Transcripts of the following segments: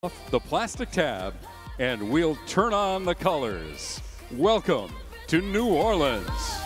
off the plastic tab and we'll turn on the colors. Welcome to New Orleans.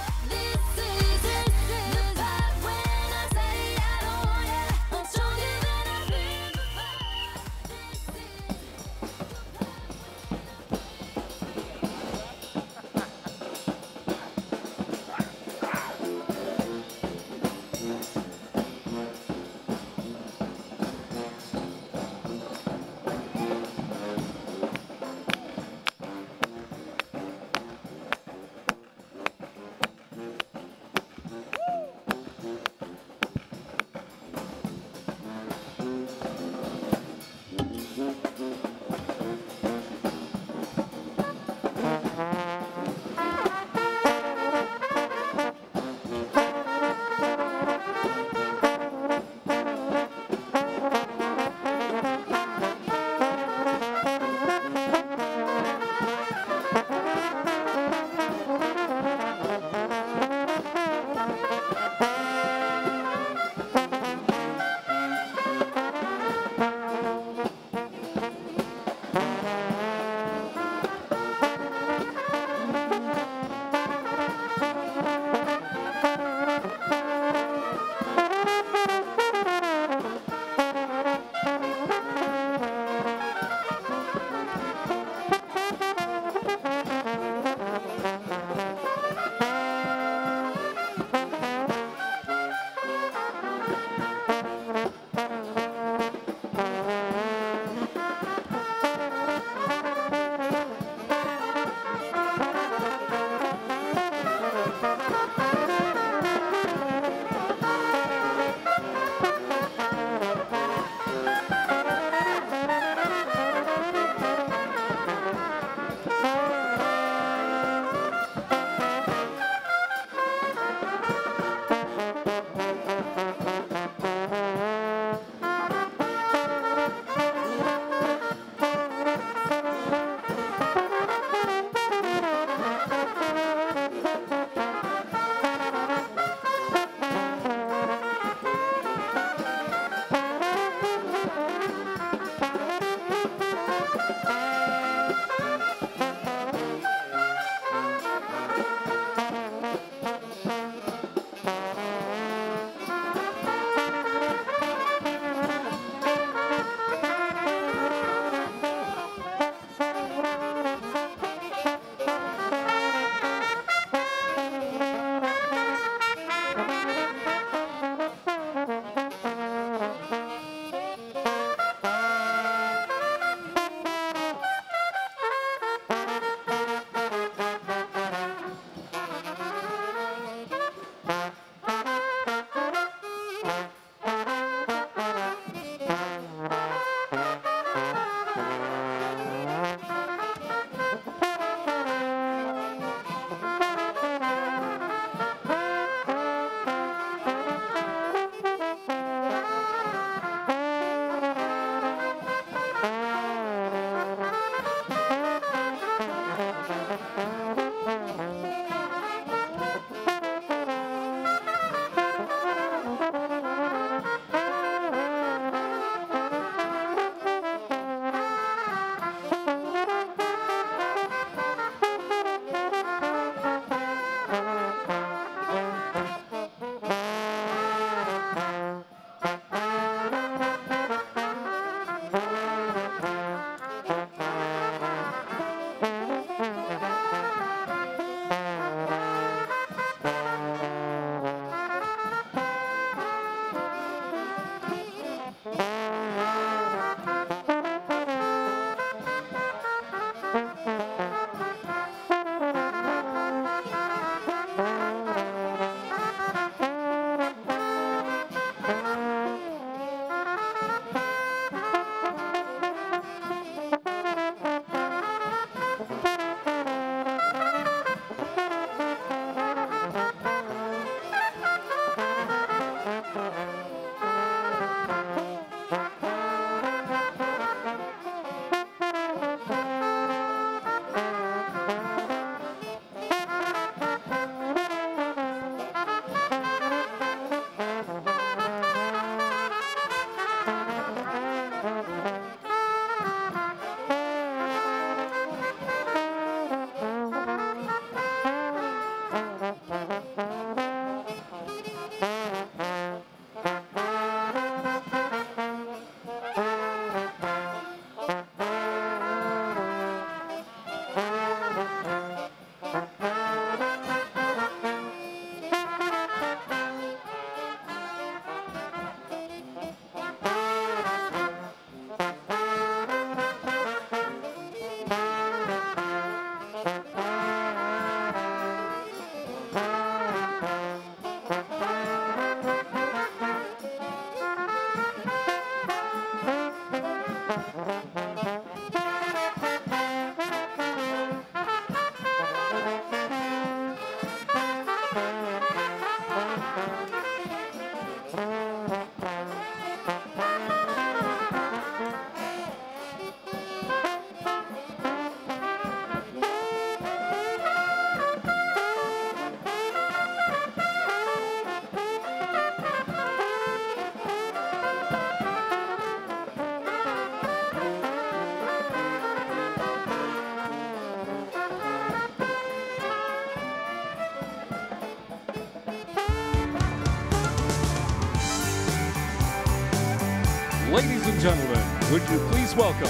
Ladies and gentlemen, would you please welcome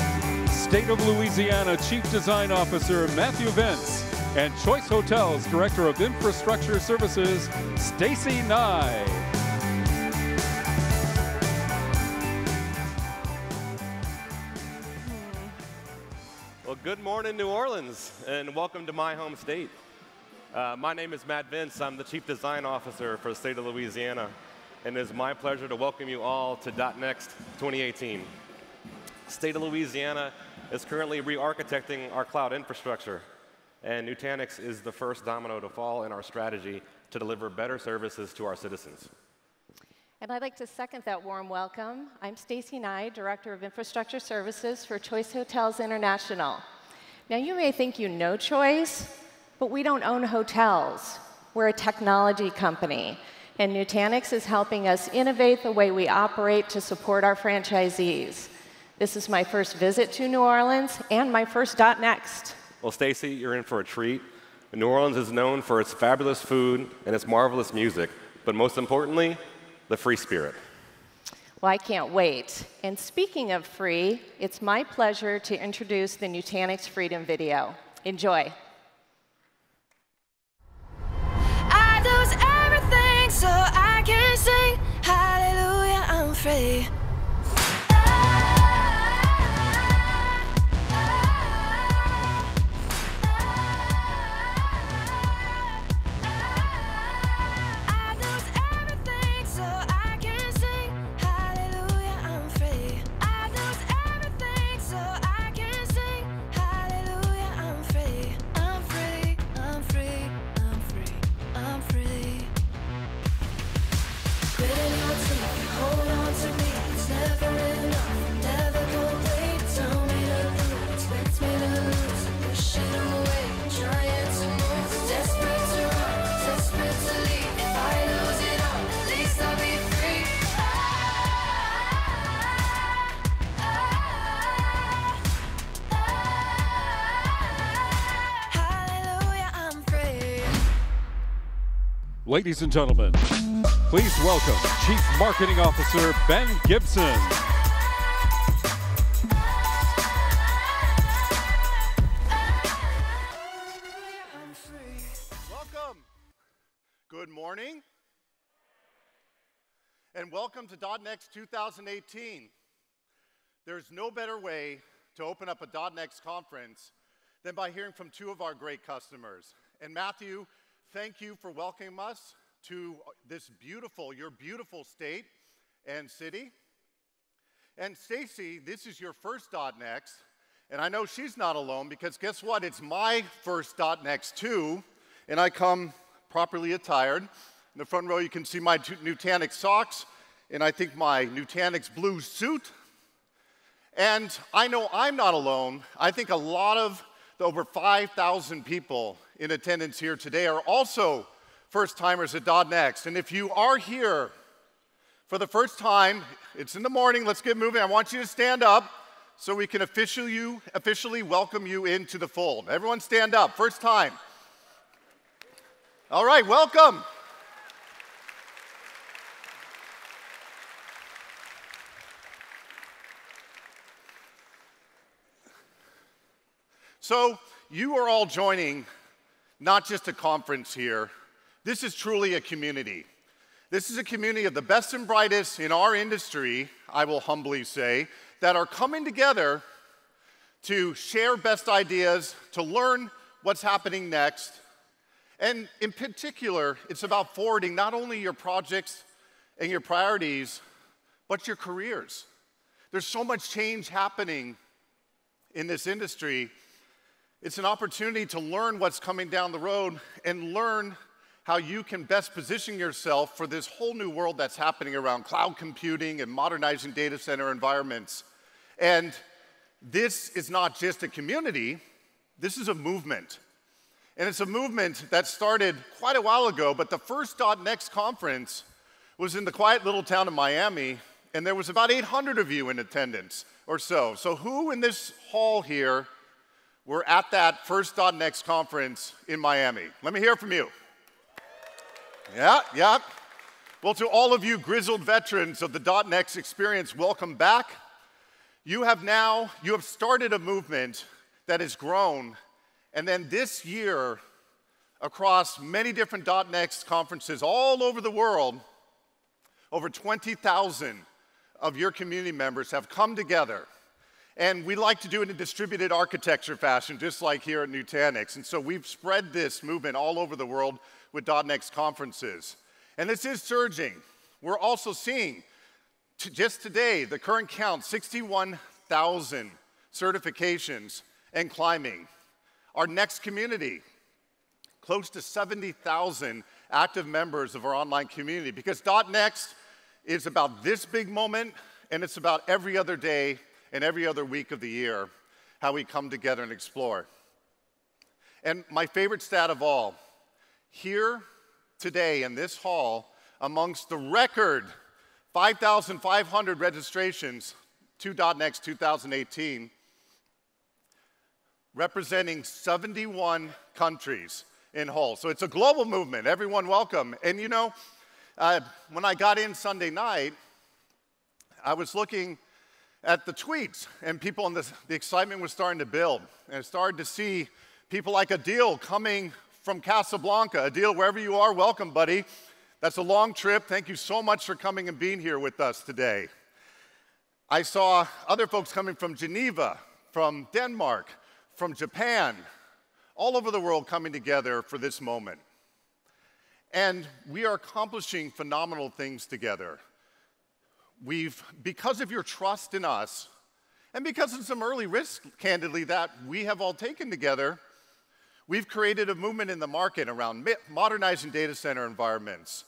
State of Louisiana Chief Design Officer Matthew Vance and Choice Hotels Director of Infrastructure Services, Stacy Nye. Well, good morning, New Orleans, and welcome to my home state. My name is Matt Vince. I'm the Chief Design Officer for the state of Louisiana, and it is my pleasure to welcome you all to .next 2018. State of Louisiana is currently re-architecting our cloud infrastructure, and Nutanix is the first domino to fall in our strategy to deliver better services to our citizens. And I'd like to second that warm welcome. I'm Stacy Nye, Director of Infrastructure Services for Choice Hotels International. Now, you may think you know Choice, but we don't own hotels. We're a technology company, and Nutanix is helping us innovate the way we operate to support our franchisees. This is my first visit to New Orleans and my first .next. Well, Stacy, you're in for a treat. New Orleans is known for its fabulous food and its marvelous music, but most importantly, the free spirit. Well, I can't wait. And speaking of free, it's my pleasure to introduce the Nutanix Freedom video. Enjoy. I lose everything so I can sing hallelujah, I'm free. I lose everything so I can sing hallelujah, I'm free. I lose everything so I can sing hallelujah, I'm free. I'm free, I'm free, I'm free, I'm free. Quitting on to me, hold on to me. It's never enough, never complete. Tell me to lose, expect me to lose. Push it away, trying to move. Desperate to run, desperate to leave. If I lose it all, at least I'll be free. Hallelujah, I'm free. Ladies and gentlemen, please welcome Chief Marketing Officer Ben Gibson. Welcome. Good morning. And welcome to .next 2018. There's no better way to open up a .next conference than by hearing from two of our great customers. And Matthew, thank you for welcoming us to this beautiful, your beautiful state and city. And Stacy, this is your first .next, and I know she's not alone because guess what? It's my first .next too, and I come properly attired. In the front row, you can see my Nutanix socks, and I think my Nutanix blue suit. And I know I'm not alone. I think a lot of the over 5,000 people in attendance here today are also first-timers at .next. And if you are here for the first time, it's in the morning, let's get moving. I want you to stand up so we can officially welcome you into the fold. Everyone stand up, first time. All right, welcome. So you are all joining not just a conference here. This is truly a community. This is a community of the best and brightest in our industry, I will humbly say, that are coming together to share best ideas, to learn what's happening next. And in particular, it's about forwarding not only your projects and your priorities, but your careers. There's so much change happening in this industry, it's an opportunity to learn what's coming down the road and learn how you can best position yourself for this whole new world that's happening around cloud computing and modernizing data center environments. And this is not just a community, this is a movement. And it's a movement that started quite a while ago, but the first .next conference was in the quiet little town of Miami, and there was about 800 of you in attendance or so. So who in this hall here were at that first .next conference in Miami? Let me hear from you. Yeah. Well, to all of you grizzled veterans of the .next experience, welcome back. You have started a movement that has grown, and then this year, across many different .next conferences all over the world, over 20,000 of your community members have come together. And we like to do it in a distributed architecture fashion, just like here at Nutanix. And so we've spread this movement all over the world with .next conferences. And this is surging. We're also seeing, just today, the current count, 61,000 certifications and climbing. Our next community, close to 70,000 active members of our online community, because .next is about this big moment, and it's about every other day and every other week of the year, how we come together and explore. And my favorite stat of all, here today in this hall, amongst the record 5,500 registrations to .next 2018, representing 71 countries in Hull. So it's a global movement. Everyone welcome. And you know, when I got in Sunday night, I was looking at the tweets, and people, and the excitement was starting to build. And I started to see people like Adil coming from Casablanca. Adil, wherever you are, welcome, buddy. That's a long trip. Thank you so much for coming and being here with us today. I saw other folks coming from Geneva, from Denmark, from Japan, all over the world coming together for this moment. And we are accomplishing phenomenal things together. Because of your trust in us, and because of some early risks, candidly, that we have all taken together, we've created a movement in the market around modernizing data center environments,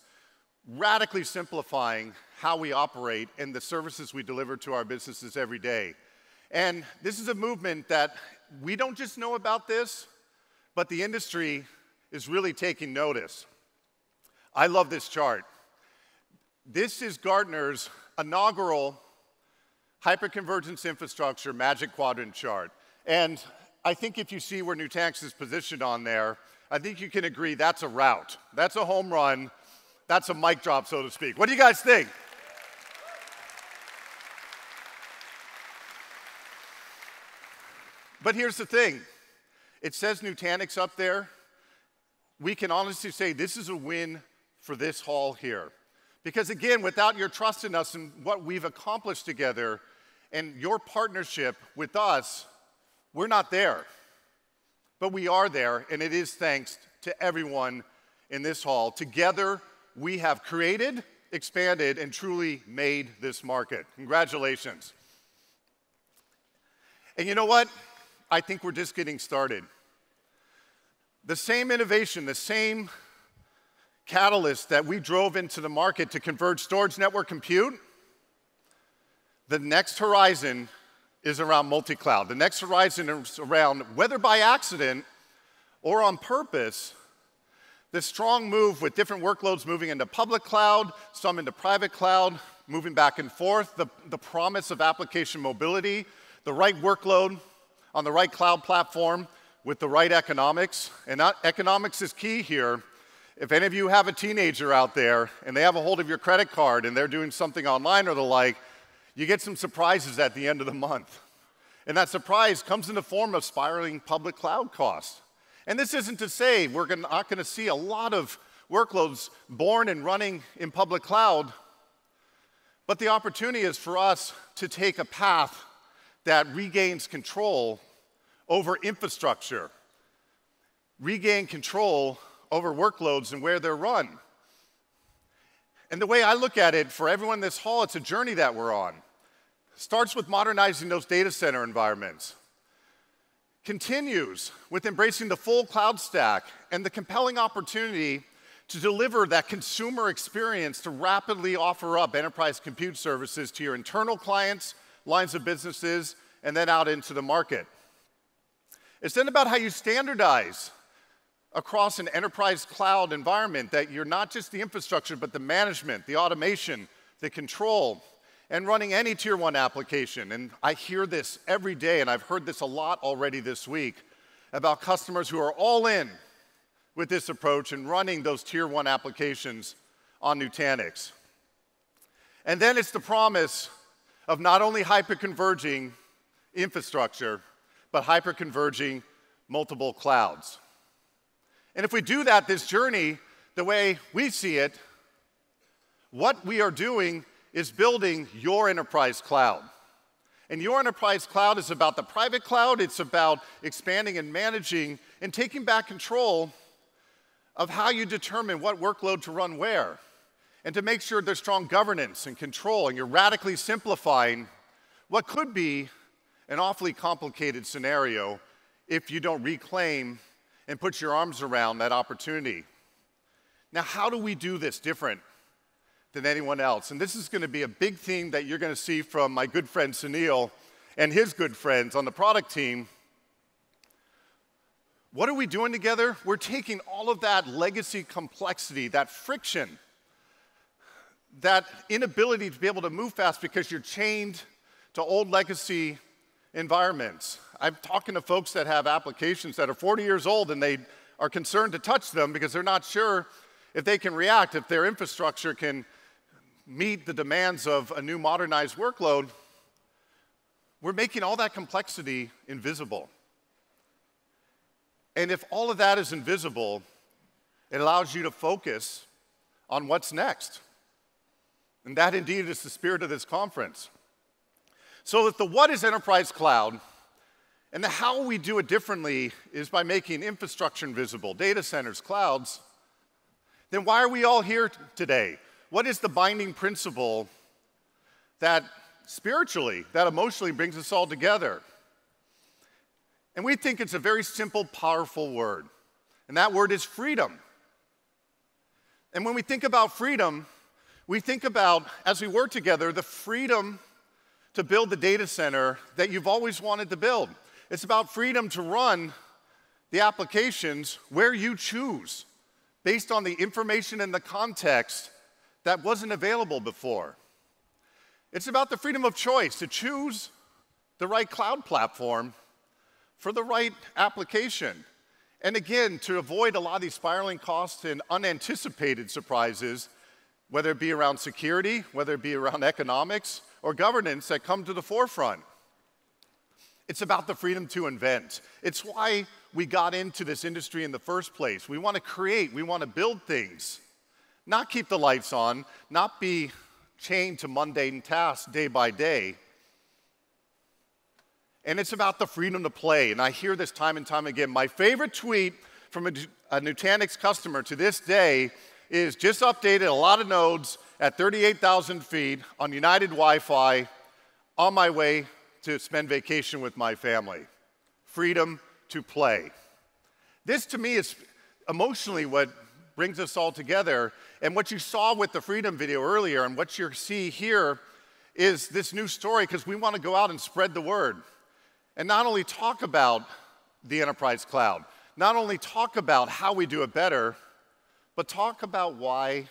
radically simplifying how we operate and the services we deliver to our businesses every day. And this is a movement that we don't just know about this, but the industry is really taking notice. I love this chart. This is Gartner's inaugural hyperconvergence infrastructure Magic Quadrant chart. And I think if you see where Nutanix is positioned on there, I think you can agree that's a rout. That's a home run. That's a mic drop, so to speak. What do you guys think? But here's the thing. It says Nutanix up there. We can honestly say this is a win for this hall here. Because again, without your trust in us and what we've accomplished together and your partnership with us, we're not there. But we are there, and it is thanks to everyone in this hall. Together, we have created, expanded, and truly made this market. Congratulations. And you know what? I think we're just getting started. The same innovation, the same catalyst that we drove into the market to converge storage, network, compute, the next horizon is around multi-cloud. The next horizon is around, whether by accident or on purpose, the strong move with different workloads moving into public cloud, some into private cloud, moving back and forth, the promise of application mobility, the right workload on the right cloud platform with the right economics. And economics is key here. If any of you have a teenager out there and they have a hold of your credit card and they're doing something online or the like, you get some surprises at the end of the month. And that surprise comes in the form of spiraling public cloud costs. And this isn't to say we're not going to see a lot of workloads born and running in public cloud, but the opportunity is for us to take a path that regains control over infrastructure, regain control over workloads and where they're run. And the way I look at it, for everyone in this hall, it's a journey that we're on. It starts with modernizing those data center environments. continues with embracing the full cloud stack and the compelling opportunity to deliver that consumer experience to rapidly offer up enterprise compute services to your internal clients, lines of businesses, and then out into the market. It's then about how you standardize across an enterprise cloud environment, that you're not just the infrastructure, but the management, the automation, the control, and running any tier 1 application. And I hear this every day, and I've heard this a lot already this week, about customers who are all in with this approach and running those tier 1 applications on Nutanix. And then it's the promise of not only hyper-converging infrastructure, but hyper-converging multiple clouds. And if we do that, this journey, the way we see it, what we are doing is building your enterprise cloud. And your enterprise cloud is about the private cloud. It's about expanding and managing and taking back control of how you determine what workload to run where, and to make sure there's strong governance and control, and you're radically simplifying what could be an awfully complicated scenario if you don't reclaim and put your arms around that opportunity. Now, how do we do this different than anyone else? And this is going to be a big theme that you're going to see from my good friend Sunil and his good friends on the product team. What are we doing together? We're taking all of that legacy complexity, that friction, that inability to be able to move fast because you're chained to old legacy environments. I'm talking to folks that have applications that are 40 years old, and they are concerned to touch them because they're not sure if they can react, if their infrastructure can meet the demands of a new modernized workload. We're making all that complexity invisible. And if all of that is invisible, it allows you to focus on what's next. And that indeed is the spirit of this conference. So that the what is enterprise cloud, and the how we do it differently is by making infrastructure invisible, data centers, clouds. Then why are we all here today? What is the binding principle that spiritually, that emotionally brings us all together? And we think it's a very simple, powerful word. And that word is freedom. And when we think about freedom, we think about, as we work together, the freedom to build the data center that you've always wanted to build. It's about freedom to run the applications where you choose, based on the information and the context that wasn't available before. It's about the freedom of choice to choose the right cloud platform for the right application. And again, to avoid a lot of these spiraling costs and unanticipated surprises, whether it be around security, whether it be around economics, or governance that come to the forefront. It's about the freedom to invent. It's why we got into this industry in the first place. We want to create, we want to build things, not keep the lights on, not be chained to mundane tasks day by day. And it's about the freedom to play. And I hear this time and time again. My favorite tweet from a Nutanix customer to this day is just updated a lot of nodes at 38,000 feet on United Wi-Fi on my way to spend vacation with my family. Freedom to play. This, to me, is emotionally what brings us all together. And what you saw with the Freedom video earlier and what you see here is this new story, because we want to go out and spread the word. And not only talk about the enterprise cloud, not only talk about how we do it better, but talk about why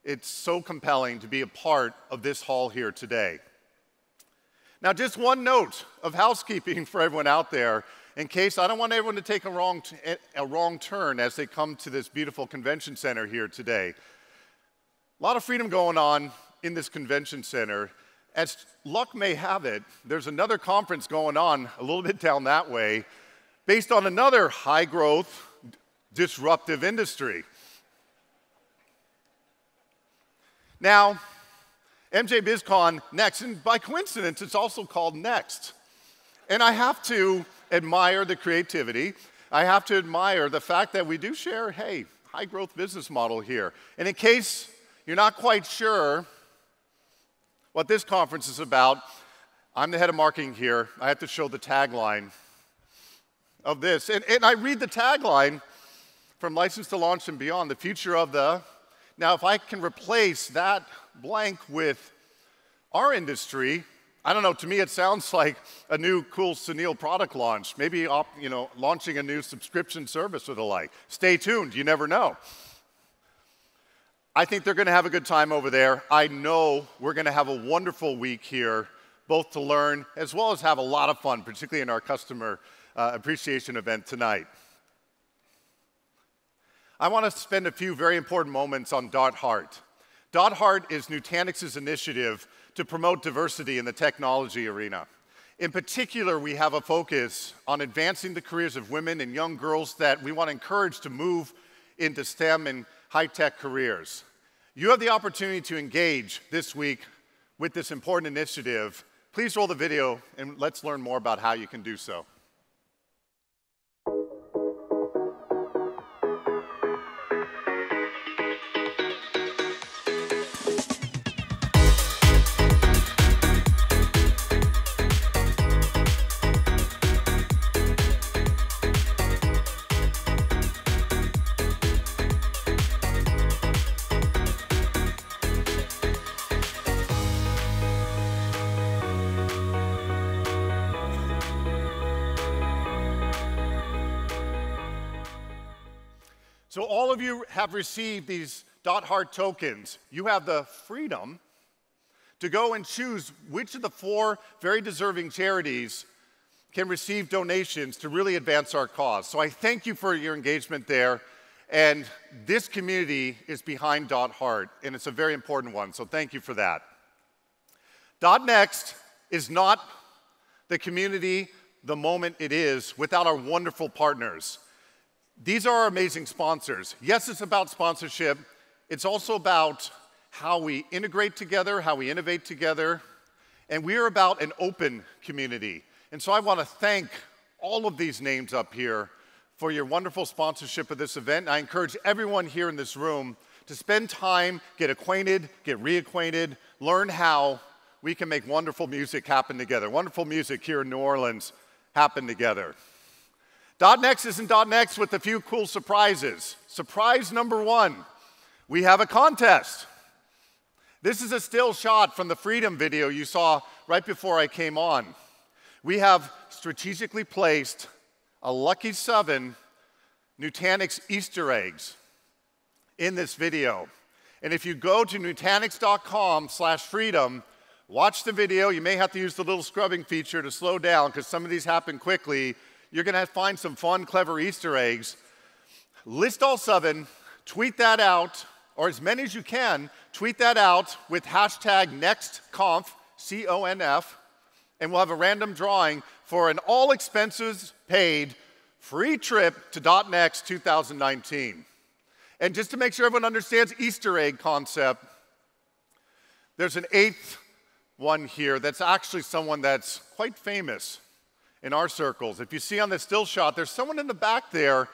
it's so compelling to be a part of this hall here today. Now, just one note of housekeeping for everyone out there, in case I don't want everyone to take a wrong turn as they come to this beautiful convention center here today. A lot of freedom going on in this convention center. As luck may have it, there's another conference going on a little bit down that way based on another high-growth, disruptive industry. Now, MJ BizCon Next, and by coincidence, it's also called Next. And I have to admire the creativity. I have to admire the fact that we do share, hey, high-growth business model here. And in case you're not quite sure what this conference is about, I'm the head of marketing here. I have to show the tagline. of this. And I read the tagline from License to Launch and Beyond, the future of the... Now, if I can replace that blank with our industry, I don't know, to me it sounds like a new cool Sunil product launch, maybe launching a new subscription service or the like. Stay tuned, you never know. I think they're going to have a good time over there. I know we're going to have a wonderful week here, both to learn as well as have a lot of fun, particularly in our customer appreciation event tonight. I want to spend a few very important moments on .Heart. .Heart is Nutanix's initiative to promote diversity in the technology arena. In particular, we have a focus on advancing the careers of women and young girls that we want to encourage to move into STEM and high-tech careers. You have the opportunity to engage this week with this important initiative. Please roll the video and let's learn more about how you can do so. So all of you have received these .Heart tokens. You have the freedom to go and choose which of the 4 very deserving charities can receive donations to really advance our cause. So I thank you for your engagement there. And this community is behind .Heart, and it's a very important one, so thank you for that. .Next is not the community, the moment it is, without our wonderful partners. These are our amazing sponsors. Yes, it's about sponsorship. It's also about how we integrate together, how we innovate together, and we are about an open community. And so I want to thank all of these names up here for your wonderful sponsorship of this event. I encourage everyone here in this room to spend time, get acquainted, get reacquainted, learn how we can make wonderful music happen together. Wonderful music here in New Orleans happen together. .Next isn't .Next with a few cool surprises. Surprise number 1, we have a contest. This is a still shot from the Freedom video you saw right before I came on. We have strategically placed a lucky 7 Nutanix Easter eggs in this video. And if you go to nutanix.com/freedom, watch the video. You may have to use the little scrubbing feature to slow down because some of these happen quickly. You're going to find some fun, clever Easter eggs. List all 7, tweet that out, or as many as you can, tweet that out with hashtag NextConf, C-O-N-F, and we'll have a random drawing for an all expenses paid free trip to .Next 2019. And just to make sure everyone understands Easter egg concept, there's an 8th one here that's actually someone that's quite famous in our circles. If you see on the still shot, there's someone in the back there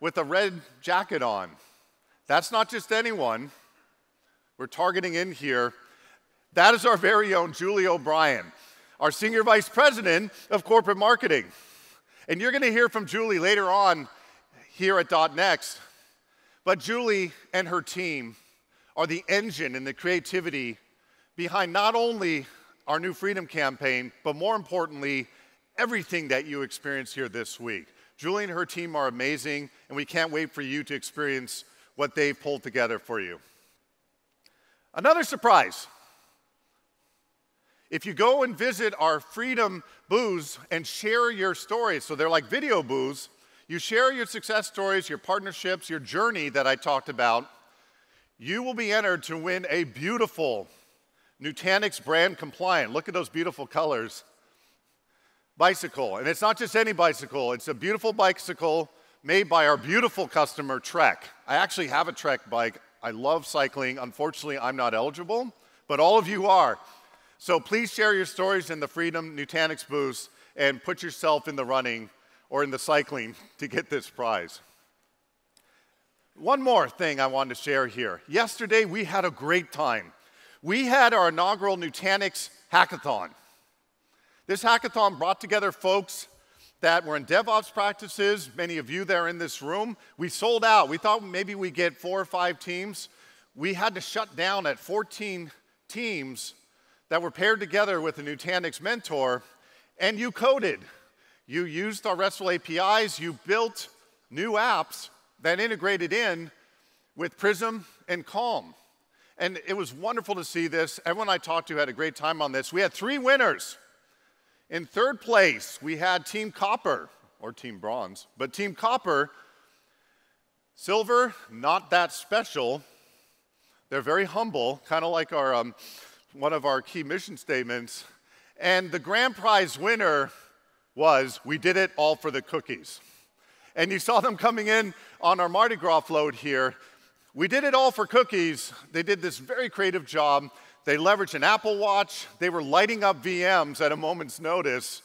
with a red jacket on. That's not just anyone. We're targeting in here. That is our very own Julie O'Brien, our Senior Vice President of Corporate Marketing. And you're going to hear from Julie later on here at .Next. But Julie and her team are the engine and the creativity behind not only our new Freedom campaign, but more importantly, everything that you experience here this week. Julie and her team are amazing, and we can't wait for you to experience what they've pulled together for you. Another surprise. If you go and visit our Freedom booths and share your stories, so they're like video booths, you share your success stories, your partnerships, your journey that I talked about, you will be entered to win a beautiful Nutanix brand compliant, look at those beautiful colors, bicycle. And it's not just any bicycle, it's a beautiful bicycle made by our beautiful customer, Trek. I actually have a Trek bike. I love cycling. Unfortunately, I'm not eligible, but all of you are. So please share your stories in the Freedom Nutanix booths and put yourself in the running or in the cycling to get this prize. One more thing I wanted to share here. Yesterday, we had a great time. We had our inaugural Nutanix hackathon. This hackathon brought together folks that were in DevOps practices. Many of you there in this room. We sold out. We thought maybe we'd get 4 or 5 teams. We had to shut down at 14 teams that were paired together with a Nutanix mentor, and you coded. You used our RESTful APIs. You built new apps that integrated in with Prism and Calm. And it was wonderful to see this. Everyone I talked to had a great time on this. We had 3 winners. In 3rd place, we had Team Copper, or Team Bronze, but Team Copper, silver, not that special. They're very humble, kind of like our, one of our key mission statements. And the grand prize winner was, we did it all for the cookies. And you saw them coming in on our Mardi Gras float here. We did it all for cookies. They did this very creative job. They leveraged an Apple Watch. They were lighting up VMs at a moment's notice,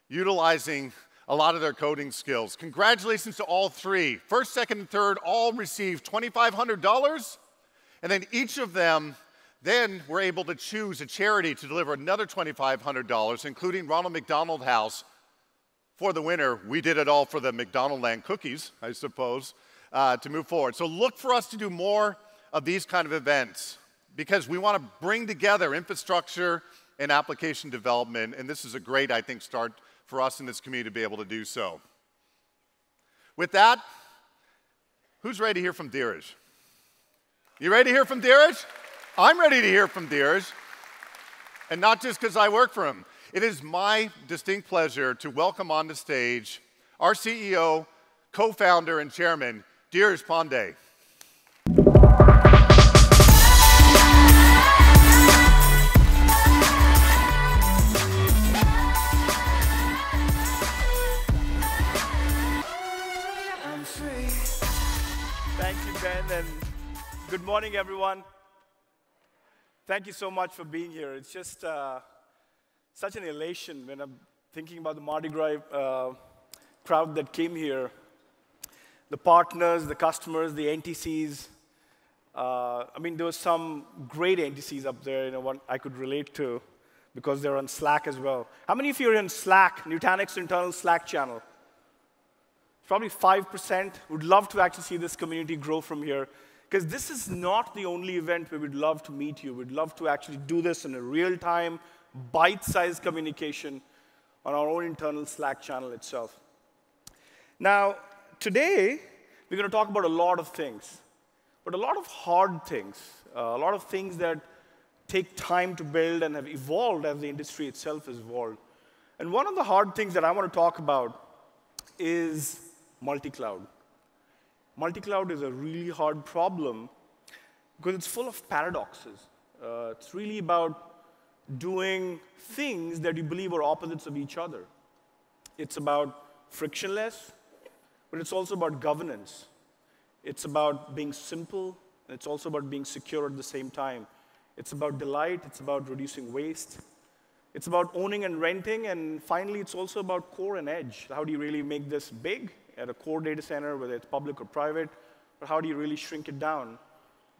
utilizing a lot of their coding skills. Congratulations to all 3. First, second, and third all received $2,500. And then each of them then were able to choose a charity to deliver another $2,500, including Ronald McDonald House for the winner. We did it all for the McDonaldland cookies, I suppose, to move forward. So look for us to do more of these kind of events, because we want to bring together infrastructure and application development, and this is a great, I think, start for us in this community to be able to do so. With that, who's ready to hear from Dheeraj? You ready to hear from Dheeraj? I'm ready to hear from Dheeraj, and not just because I work for him. It is my distinct pleasure to welcome on the stage our CEO, co-founder, and chairman, Dheeraj Pandey. Thank you, Ben, and good morning, everyone. Thank you so much for being here. It's just such an elation when I'm thinking about the Mardi Gras crowd that came here. The partners, the customers, the NTCs. I mean, there were some great NTCs up there, one I could relate to, because they're on Slack as well. How many of you are in Slack, Nutanix internal Slack channel? Probably 5%. Would love to actually see this community grow from here, because this is not the only event where we'd love to meet you. We'd love to actually do this in a real-time, bite-sized communication on our own internal Slack channel itself. Now, today, we're going to talk about a lot of things, but a lot of hard things, a lot of things that take time to build and have evolved as the industry itself has evolved. And one of the hard things that I want to talk about is multi-cloud. Multi-cloud is a really hard problem because it's full of paradoxes. It's really about doing things that you believe are opposites of each other. It's about frictionless, but it's also about governance. It's about being simple, and it's also about being secure at the same time. It's about delight, it's about reducing waste. It's about owning and renting, and finally, it's also about core and edge. How do you really make this big at a core data center, whether it's public or private, but how do you really shrink it down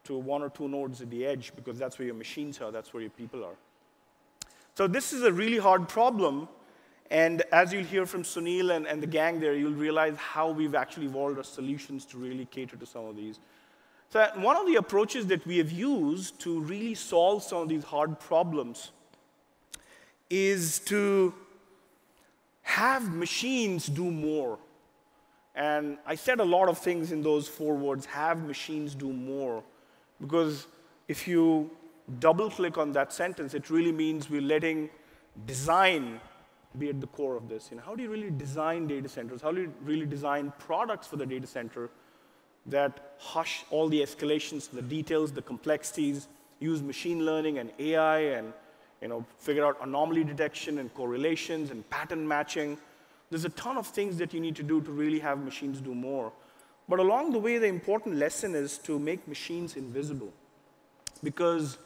to 1 or 2 nodes at the edge, because that's where your machines are, that's where your people are. So this is a really hard problem, and as you'll hear from Sunil and the gang there, you'll realize how we've actually evolved our solutions to really cater to some of these. So one of the approaches that we have used to really solve some of these hard problems is to have machines do more. And I said a lot of things in those 4 words, have machines do more. Because if you double-click on that sentence, it really means we're letting design be at the core of this. How do you really design data centers? How do you really design products for the data center that hush all the escalations, the details, the complexities, use machine learning and AI, and figure out anomaly detection and correlations and pattern matching? There's a ton of things that you need to do to really have machines do more. But along the way, the important lesson is to make machines invisible. Because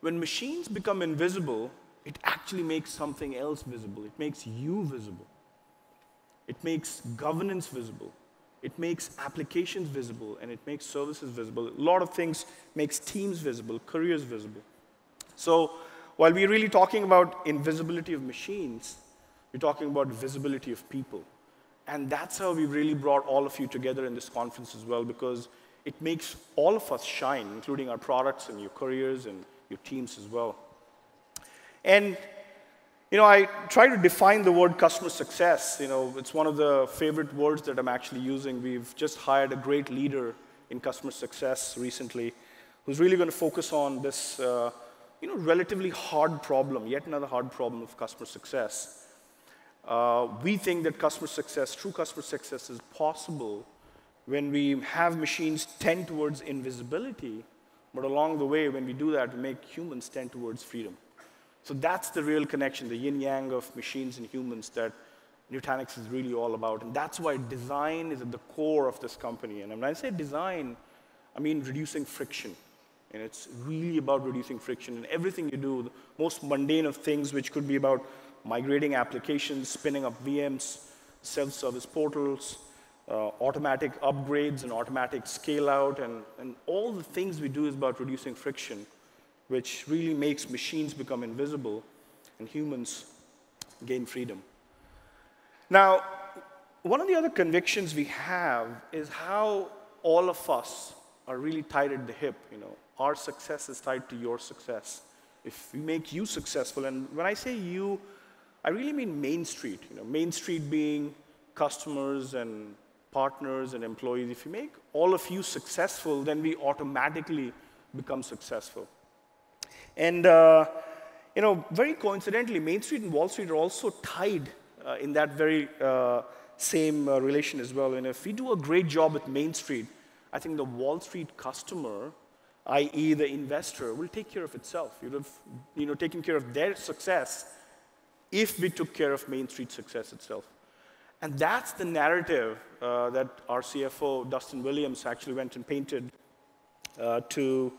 when machines become invisible, it actually makes something else visible. It makes you visible. It makes governance visible. It makes applications visible, and it makes services visible. A lot of things makes teams visible, careers visible. So while we're really talking about invisibility of machines, we're we're talking about visibility of people. And that's how we really brought all of you together in this conference as well, because it makes all of us shine, including our products and your careers and your teams as well. And I try to define the word customer success. It's one of the favorite words that I'm actually using. We've just hired a great leader in customer success recently who's really going to focus on this relatively hard problem, yet another hard problem of customer success. We think that true customer success is possible when we have machines tend towards invisibility, but along the way, when we do that, we make humans tend towards freedom. So that's the real connection, the yin-yang of machines and humans that Nutanix is really all about. And that's why design is at the core of this company. And when I say design, I mean reducing friction. And it's really about reducing friction. In everything you do, the most mundane of things, which could be about migrating applications, spinning up VMs, self-service portals, automatic upgrades and automatic scale-out, and all the things we do is about reducing friction, which really makes machines become invisible and humans gain freedom. Now, one of the other convictions we have is how all of us are really tied at the hip. Our success is tied to your success. If we make you successful, and when I say you, I really mean Main Street. Main Street being customers and partners and employees. If you make all of you successful, then we automatically become successful. And very coincidentally, Main Street and Wall Street are also tied in that very same relation as well. And if we do a great job with Main Street, I think the Wall Street customer, i.e. the investor, will take care of itself. You'd have taken care of their success if we took care of Main Street success itself. And that's the narrative that our CFO, Dustin Williams, actually went and painted to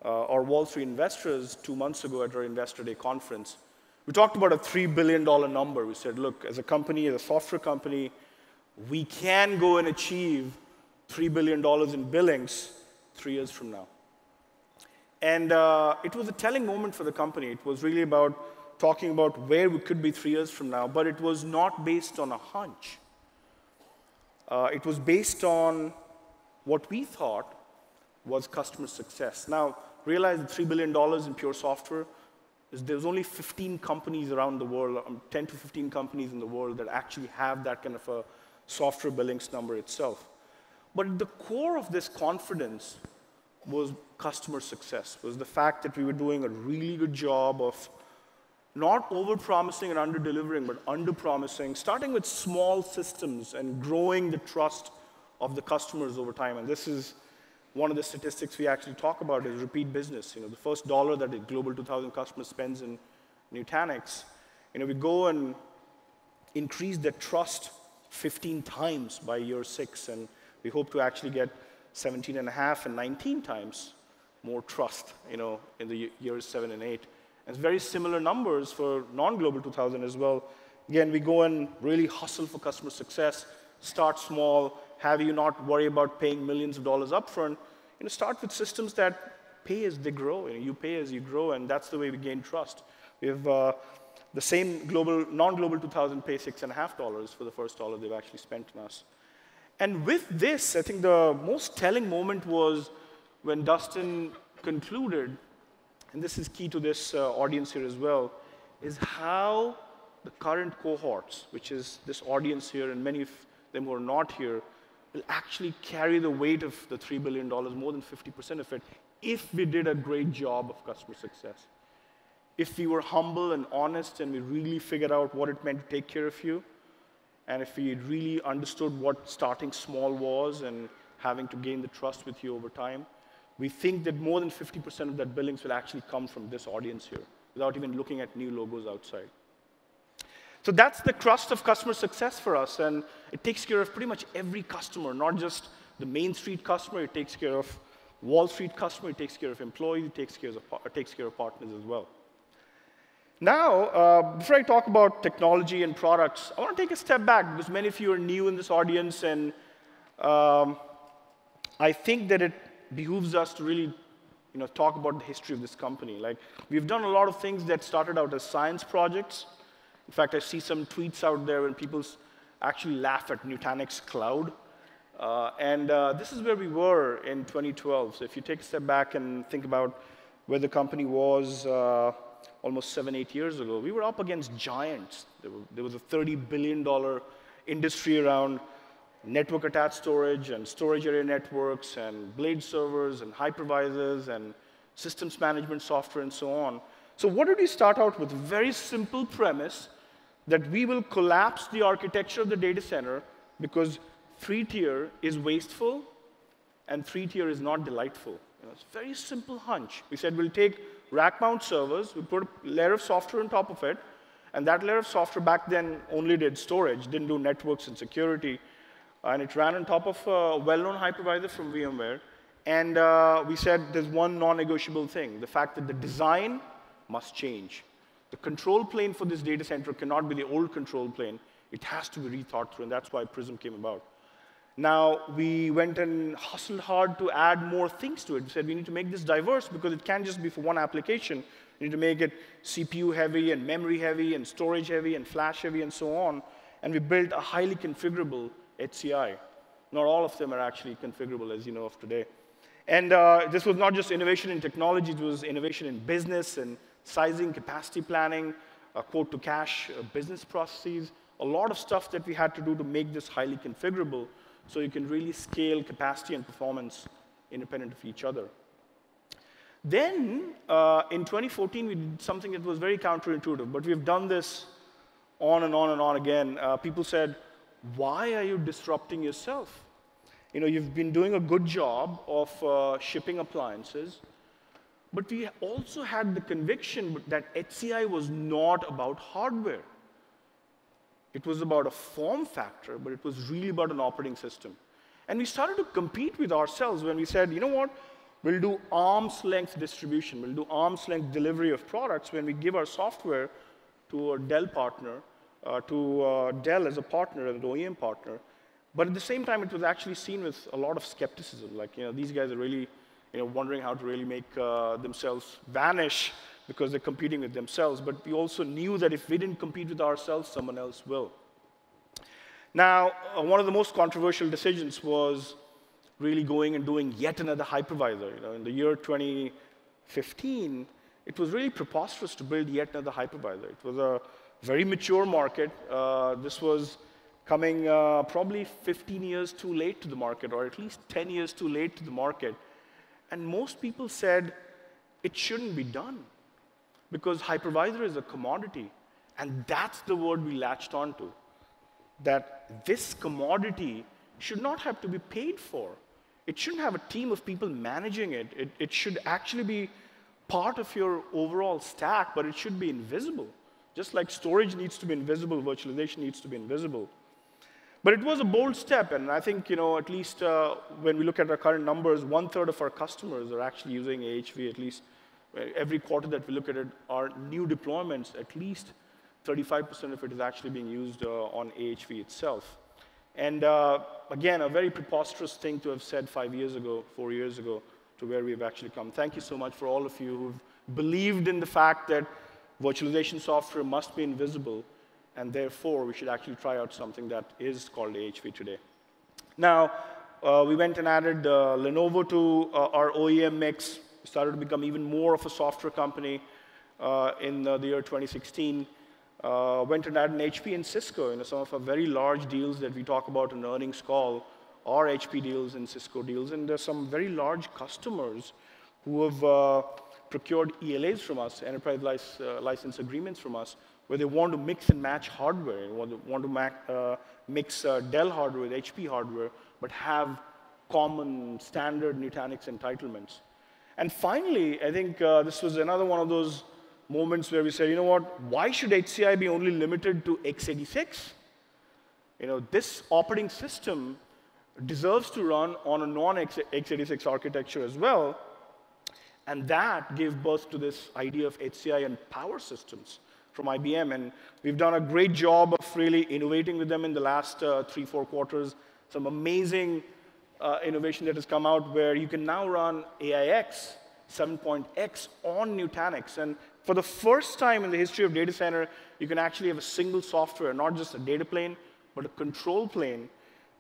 our Wall Street investors 2 months ago at our Investor Day conference. We talked about a $3 billion number. We said, look, as a company, as a software company, we can go and achieve $3 billion in billings 3 years from now. And it was a telling moment for the company. It was really about talking about where we could be 3 years from now, but it was not based on a hunch. It was based on what we thought was customer success. Now, realize that $3 billion in pure software, there's only 15 companies around the world, 10 to 15 companies in the world that actually have that kind of a software billings number itself. But at the core of this confidence was customer success, was the fact that we were doing a really good job of not over-promising and under-delivering, but under-promising, starting with small systems and growing the trust of the customers over time. And this is one of the statistics we actually talk about is repeat business. The first dollar that a Global 2000 customer spends in Nutanix, we go and increase that trust 15 times by year 6, and we hope to actually get 17 and a half and 19 times more trust, in the years 7 and 8. And it's very similar numbers for non-Global 2000 as well. Again, we go and really hustle for customer success, start small, have you not worry about paying millions of dollars upfront. Start with systems that pay as they grow. You pay as you grow, and that's the way we gain trust. We have the same non-Global 2000 pay $6.50 for the first dollar they've actually spent on us. And with this, I think the most telling moment was when Dustin concluded, and this is key to this audience here as well, is how the current cohorts, which is this audience here and many of them who are not here, will actually carry the weight of the $3 billion, more than 50% of it, if we did a great job of customer success. If we were humble and honest and we really figured out what it meant to take care of you, and if we really understood what starting small was and having to gain the trust with you over time, we think that more than 50% of that billings will actually come from this audience here, without even looking at new logos outside. So that's the crust of customer success for us, and it takes care of pretty much every customer, not just the Main Street customer. It takes care of Wall Street customer. It takes care of employees. It takes care of partners as well. Now, before I talk about technology and products, I want to take a step back because many of you are new in this audience, and I think that it behooves us to really talk about the history of this company. Like, we've done a lot of things that started out as science projects, In fact, I see some tweets out there when people actually laugh at Nutanix Cloud. This is where we were in 2012. So if you take a step back and think about where the company was almost 7, 8 years ago, we were up against giants. There was a $30 billion industry around network-attached storage and storage area networks and blade servers and hypervisors and systems management software and so on. So what did we start out with? A very simple premise that we will collapse the architecture of the data center because 3-tier is wasteful and 3-tier is not delightful. It's a very simple hunch. We said we'll take rack-mount servers, we put a layer of software on top of it, and that layer of software back then only did storage, didn't do networks and security. And it ran on top of a well-known hypervisor from VMware. And we said there's one non-negotiable thing, the fact that the design must change. The control plane for this data center cannot be the old control plane. It has to be rethought through, and that's why Prism came about. Now, we went and hustled hard to add more things to it. We said we need to make this diverse because it can't just be for one application. We need to make it CPU heavy and memory heavy and storage heavy and flash heavy and so on. And we built a highly configurable HCI. Not all of them are actually configurable, as you know of today. And this was not just innovation in technology, it was innovation in business and sizing, capacity planning, quote-to-cash business processes, a lot of stuff that we had to do to make this highly configurable so you can really scale capacity and performance independent of each other. Then, in 2014, we did something that was very counterintuitive, but we've done this on and on and on again. People said, why are you disrupting yourself? You've been doing a good job of shipping appliances, but we also had the conviction that HCI was not about hardware. It was about a form factor, but it was really about an operating system. And we started to compete with ourselves when we said, you know what? We'll do arm's length distribution. We'll do arm's length delivery of products when we give our software to a Dell partner, to Dell as a partner, as an OEM partner. But at the same time, it was actually seen with a lot of skepticism. Like, these guys are really wondering how to really make themselves vanish because they're competing with themselves. But we also knew that if we didn't compete with ourselves, someone else will. Now, one of the most controversial decisions was really going and doing yet another hypervisor. In the year 2015, it was really preposterous to build yet another hypervisor. It was a very mature market. This was coming probably 15 years too late to the market, or at least 10 years too late to the market. And most people said it shouldn't be done because hypervisor is a commodity. And that's the word we latched onto, that this commodity should not have to be paid for. It shouldn't have a team of people managing it. It should actually be part of your overall stack, but it should be invisible. Just like storage needs to be invisible, virtualization needs to be invisible. But it was a bold step, and I think, at least when we look at our current numbers, 1/3 of our customers are actually using AHV. At least every quarter that we look at it, our new deployments, at least 35% of it is actually being used on AHV itself. And again, a very preposterous thing to have said 5 years ago, 4 years ago, to where we've actually come. Thank you so much for all of you who've believed in the fact that virtualization software must be invisible, and therefore we should actually try out something that is called AHV today. Now, we went and added Lenovo to our OEM mix. We started to become even more of a software company in the year 2016. Went and added an HP and Cisco. Some of our very large deals that we talk about in the earnings call are HP deals and Cisco deals. And there's some very large customers who have procured ELAs from us, enterprise license agreements from us, where they want to mix and match hardware, and want to mix Dell hardware with HP hardware, but have common standard Nutanix entitlements. And finally, I think this was another one of those moments where we said, why should HCI be only limited to x86? This operating system deserves to run on a non-x86 architecture as well. And that gave birth to this idea of HCI and power systems from IBM. And we've done a great job of really innovating with them in the last 3-4 quarters. Some amazing innovation that has come out where you can now run AIX 7.x on Nutanix. And For the first time in the history of data center, you can actually have a single software, not just a data plane, but a control plane,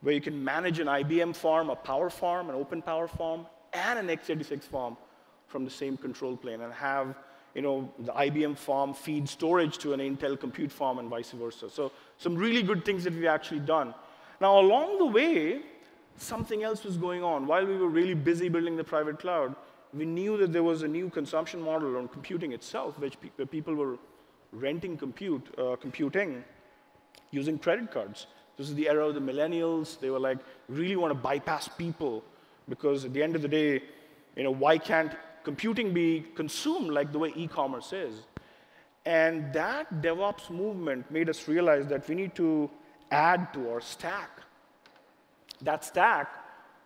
where you can manage an IBM farm, a power farm, an open power farm, and an x86 farm from the same control plane, and have the IBM farm feed storage to an Intel compute farm and vice versa. So some really good things that we've actually done. Now, along the way, something else was going on. While we were really busy building the private cloud, we knew that there was a new consumption model on computing itself, where people were renting computing using credit cards. This is the era of the millennials. They were like, really want to bypass people, because at the end of the day, why can't computing be consumed like the way e-commerce is? And that DevOps movement made us realize that we need to add to our stack. That stack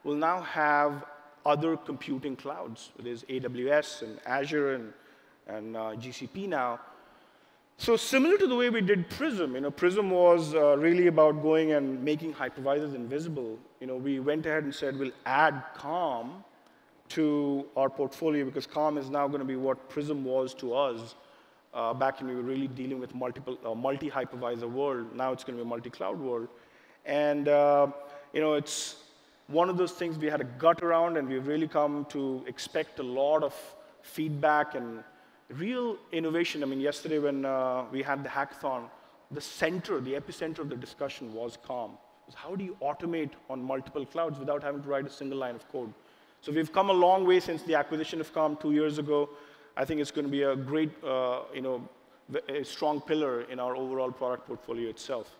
will now have other computing clouds. There's AWS and Azure and GCP now. So similar to the way we did Prism, Prism was really about going and making hypervisors invisible. We went ahead and said we'll add Calm to our portfolio, because Calm is now going to be what Prism was to us back when we were really dealing with multi-hypervisor world. Now it's going to be a multi-cloud world. And it's one of those things we had a gut around, and we've really come to expect a lot of feedback and real innovation. I mean, yesterday when we had the hackathon, the epicenter of the discussion was Calm. How do you automate on multiple clouds without having to write a single line of code? So we've come a long way since the acquisition of Calm 2 years ago. I think it's going to be a great, a strong pillar in our overall product portfolio itself.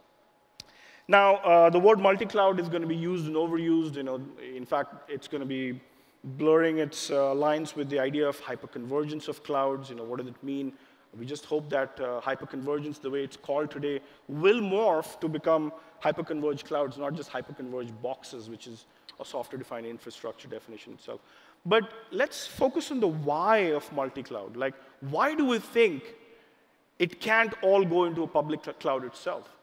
Now, the word multi-cloud is going to be used and overused. In fact, it's going to be blurring its lines with the idea of hyperconvergence of clouds. What does it mean? We just hope that hyperconvergence, the way it's called today, will morph to become hyperconverged clouds, not just hyperconverged boxes, which is a software-defined infrastructure definition itself. But let's focus on the why of multi-cloud. Like, why do we think it can't all go into a public cloud itself?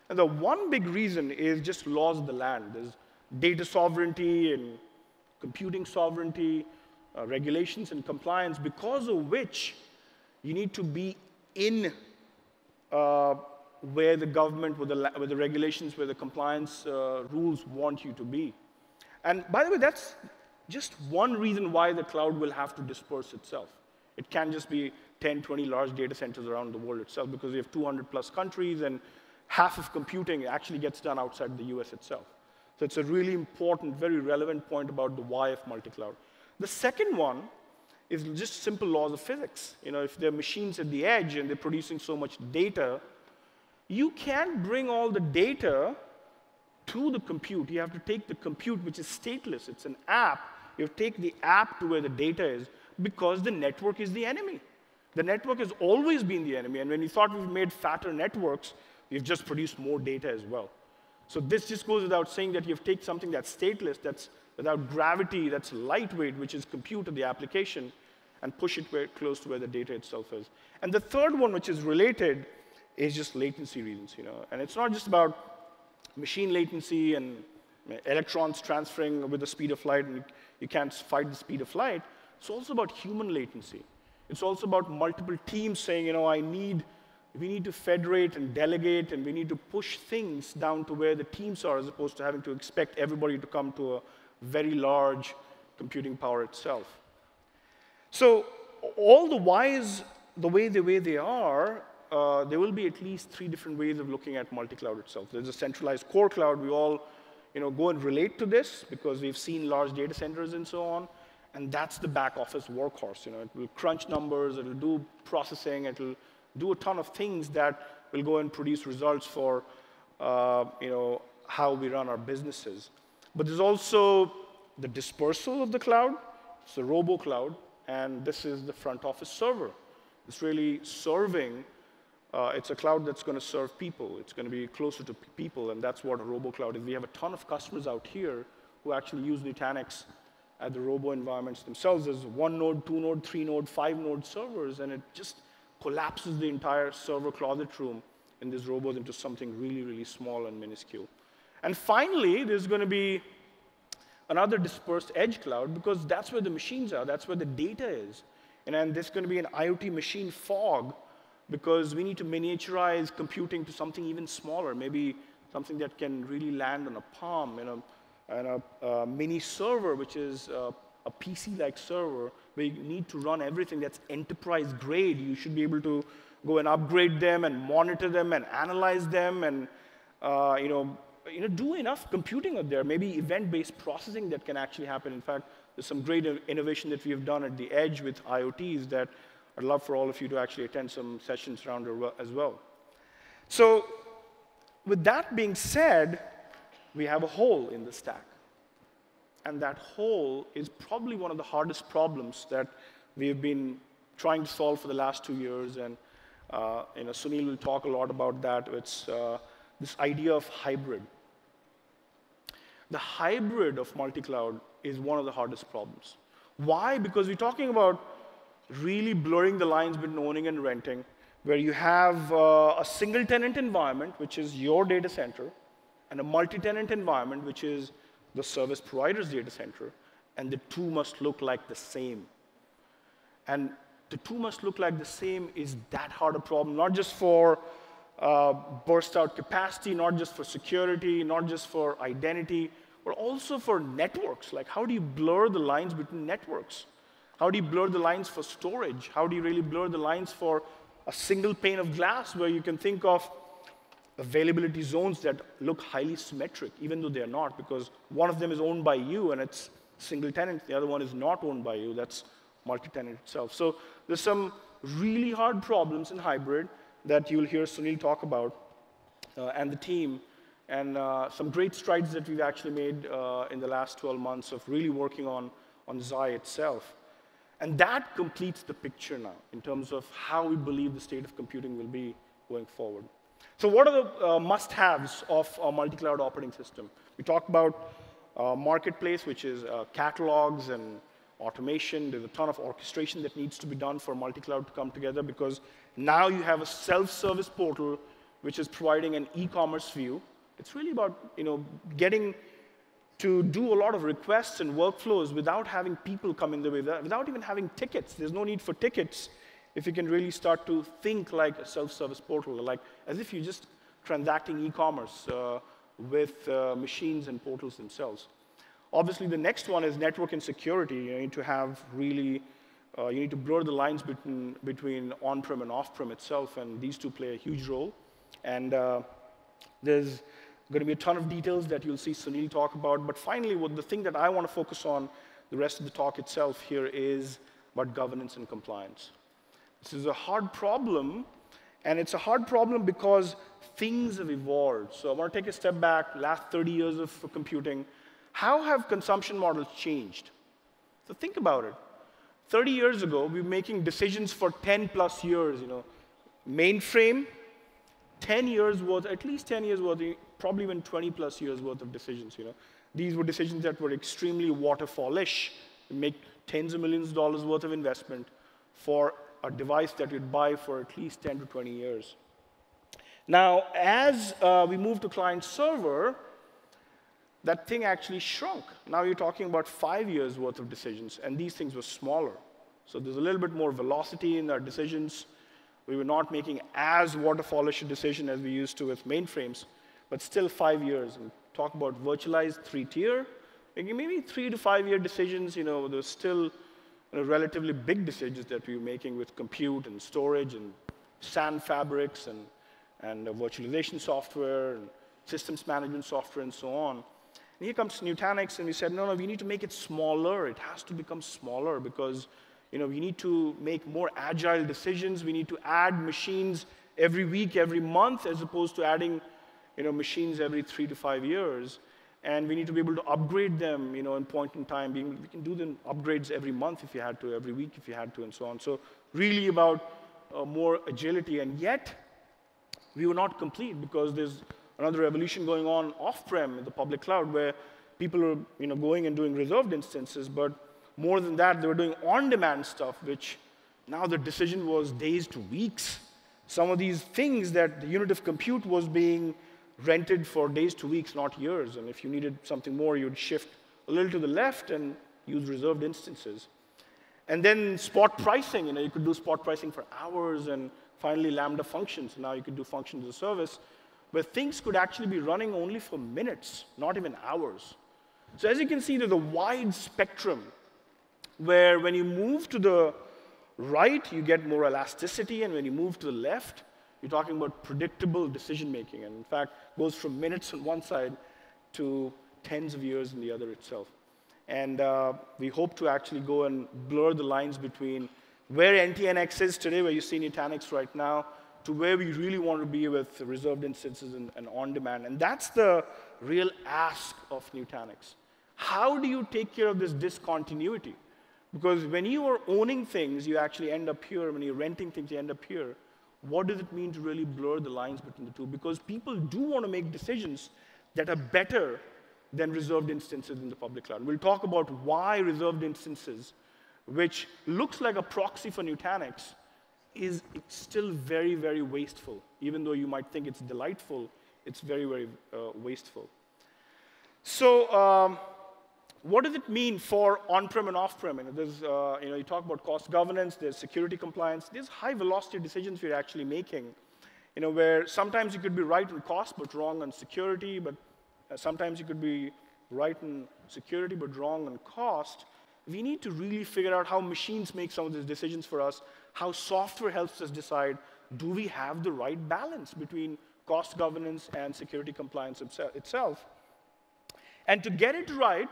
And the one big reason is just laws of the land. There's data sovereignty and computing sovereignty, regulations and compliance, because of which you need to be in where the government, where the regulations, where the compliance rules want you to be. And by the way, that's just one reason why the cloud will have to disperse itself. It can't just be 10, 20 large data centers around the world itself, because we have 200+ countries, and half of computing actually gets done outside the US itself. So it's a really important, very relevant point about the why of multi-cloud. The second one is just simple laws of physics. If there are machines at the edge and they're producing so much data, you can't bring all the data to the compute. You have to take the compute, which is stateless. It's an app. You have to take the app to where the data is, because the network is the enemy. The network has always been the enemy. And when you thought we've made fatter networks, we've just produced more data as well. So this just goes without saying that you have to take something that's stateless, that's without gravity, that's lightweight, which is compute of the application, and push it close to where the data itself is. And the third one, which is related, is just latency reasons. And it's not just about machine latency and electrons transferring with the speed of light, and you can't fight the speed of light. It's also about human latency. It's also about multiple teams saying, we need to federate and delegate, and we need to push things down to where the teams are, as opposed to having to expect everybody to come to a very large computing power itself. So all the whys, the way they are, there will be at least 3 different ways of looking at multi-cloud itself. There's a centralized core cloud. We all go and relate to this, because we've seen large data centers and so on. And that's the back office workhorse. It will crunch numbers, it'll do processing, it'll do a ton of things that will go and produce results for how we run our businesses. But there's also the dispersal of the cloud. It's the robo-cloud, and this is the front office server. It's really serving. It's a cloud that's going to serve people. It's going to be closer to people, and that's what a robo-cloud is. We have a ton of customers out here who actually use Nutanix at the robo environments themselves. There's 1-node, 2-node, 3-node, 5-node servers, and it just collapses the entire server closet room in these robos into something really, really small and minuscule. And finally, there's going to be another dispersed edge cloud, because that's where the machines are. That's where the data is. And then there's going to be an IoT machine fog because we need to miniaturize computing to something even smaller, maybe something that can really land on a palm, and a mini server, which is a PC-like server, where you need to run everything that's enterprise grade. You should be able to go and upgrade them and monitor them and analyze them and do enough computing out there, maybe event-based processing that can actually happen. In fact, there's some great innovation that we have done at the edge with IoTs that I'd love for all of you to actually attend some sessions around as well. So with that being said, we have a hole in the stack. And that hole is probably one of the hardest problems that we've been trying to solve for the last 2 years. And Sunil will talk a lot about that. It's this idea of hybrid. The hybrid of multi-cloud is one of the hardest problems. Why? Because we're talking about really blurring the lines between owning and renting, where you have a single-tenant environment, which is your data center, and a multi-tenant environment, which is the service provider's data center, and the two must look like the same. And the two must look like the same is that hard a problem, not just for burst out capacity, not just for security, not just for identity, but also for networks. Like, how do you blur the lines between networks? How do you blur the lines for storage? How do you really blur the lines for a single pane of glass where you can think of availability zones that look highly symmetric, even though they're not, because one of them is owned by you and it's single tenant, the other one is not owned by you, that's multi-tenant itself. So there's some really hard problems in hybrid that you'll hear Sunil talk about, and the team, and some great strides that we've actually made in the last 12 months of really working on Xi itself. And that completes the picture now in terms of how we believe the state of computing will be going forward. So what are the must-haves of a multi-cloud operating system? We talked about marketplace, which is catalogs and automation. There's a ton of orchestration that needs to be done for multi-cloud to come together, because now you have a self-service portal which is providing an e-commerce view. It's really about getting to do a lot of requests and workflows without having people come in the way, without even having tickets. There's no need for tickets if you can really start to think like a self-service portal, like as if you're just transacting e-commerce with machines and portals themselves. Obviously, the next one is network and security. You need to have really, you need to blur the lines between on-prem and off-prem itself, and these two play a huge role. And there's going to be a ton of details that you'll see Sunil talk about. But finally, the thing that I want to focus on the rest of the talk itself here is about governance and compliance. This is a hard problem, and it's a hard problem because things have evolved. So I want to take a step back, last 30 years of computing. How have consumption models changed? So think about it. 30 years ago, we were making decisions for 10 plus years. Mainframe, 10 years worth, at least 10 years worth, probably even 20 plus years worth of decisions. These were decisions that were extremely waterfallish. You make tens of millions of dollars worth of investment for a device that you'd buy for at least 10 to 20 years. Now, as we move to client-server, that thing actually shrunk. Now you're talking about 5 years worth of decisions, and these things were smaller. So there's a little bit more velocity in our decisions. We were not making as waterfallish a decision as we used to with mainframes, but still 5 years. And talk about virtualized 3-tier, maybe 3 to 5 year decisions. There's still relatively big decisions that we were making with compute and storage and SAN fabrics and virtualization software and systems management software and so on. And here comes Nutanix, and we said, no, we need to make it smaller. It has to become smaller because we need to make more agile decisions. We need to add machines every week, every month, as opposed to adding machines every 3 to 5 years. And we need to be able to upgrade them in point in time. We can do the upgrades every month if you had to, every week if you had to, and so on. So really about more agility. And yet, we were not complete because there's another revolution going on off-prem in the public cloud where people are going and doing reserved instances. But more than that, they were doing on-demand stuff, which now the decision was days to weeks. Some of these things that the unit of compute was being rented for days to weeks, not years. And if you needed something more, you'd shift a little to the left and use reserved instances. And then spot pricing, you could do spot pricing for hours, and finally Lambda functions. Now you could do functions as a service, where things could actually be running only for minutes, not even hours. So as you can see, there's a wide spectrum where when you move to the right, you get more elasticity, and when you move to the left, you're talking about predictable decision making, and in fact, goes from minutes on one side to tens of years in the other itself. And we hope to actually go and blur the lines between where NTNX is today, where you see Nutanix right now, to where we really want to be with reserved instances and on-demand. And that's the real ask of Nutanix. How do you take care of this discontinuity? Because when you are owning things, you actually end up here. When you're renting things, you end up here. What does it mean to really blur the lines between the two? Because people do want to make decisions that are better than reserved instances in the public cloud. We'll talk about why reserved instances, which looks like a proxy for Nutanix, is still very, very wasteful. Even though you might think it's delightful, it's very, very wasteful. So what does it mean for on-prem and off-prem? There's, you talk about cost governance, there's security compliance, there's high-velocity decisions we're actually making, where sometimes you could be right on cost but wrong on security, but sometimes you could be right in security but wrong on cost. We need to really figure out how machines make some of these decisions for us, how software helps us decide, do we have the right balance between cost governance and security compliance itself? And to get it right,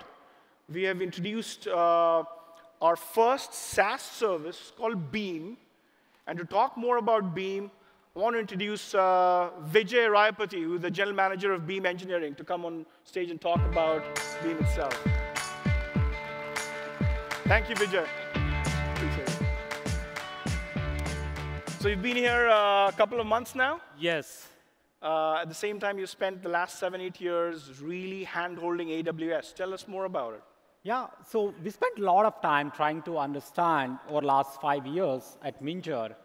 we have introduced our first SaaS service called Beam. And to talk more about Beam, I want to introduce Vijay Rayapati, who's the general manager of Beam Engineering, to come on stage and talk about Beam itself. Thank you, Vijay. Appreciate it. So you've been here a couple of months now? Yes. At the same time, you spent the last 7, 8 years really hand-holding AWS. Tell us more about it. Yeah, so we spent a lot of time trying to understand over the last 5 years at Minjar,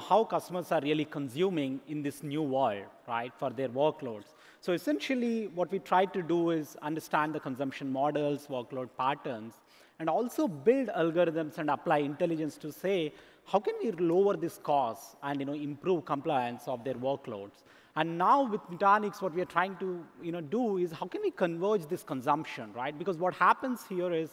how customers are really consuming in this new world, right, for their workloads. So essentially, what we tried to do is understand the consumption models, workload patterns, and also build algorithms and apply intelligence to say, how can we lower this cost and improve compliance of their workloads? And now with Nutanix, what we are trying to do is how can we converge this consumption, right? Because what happens here is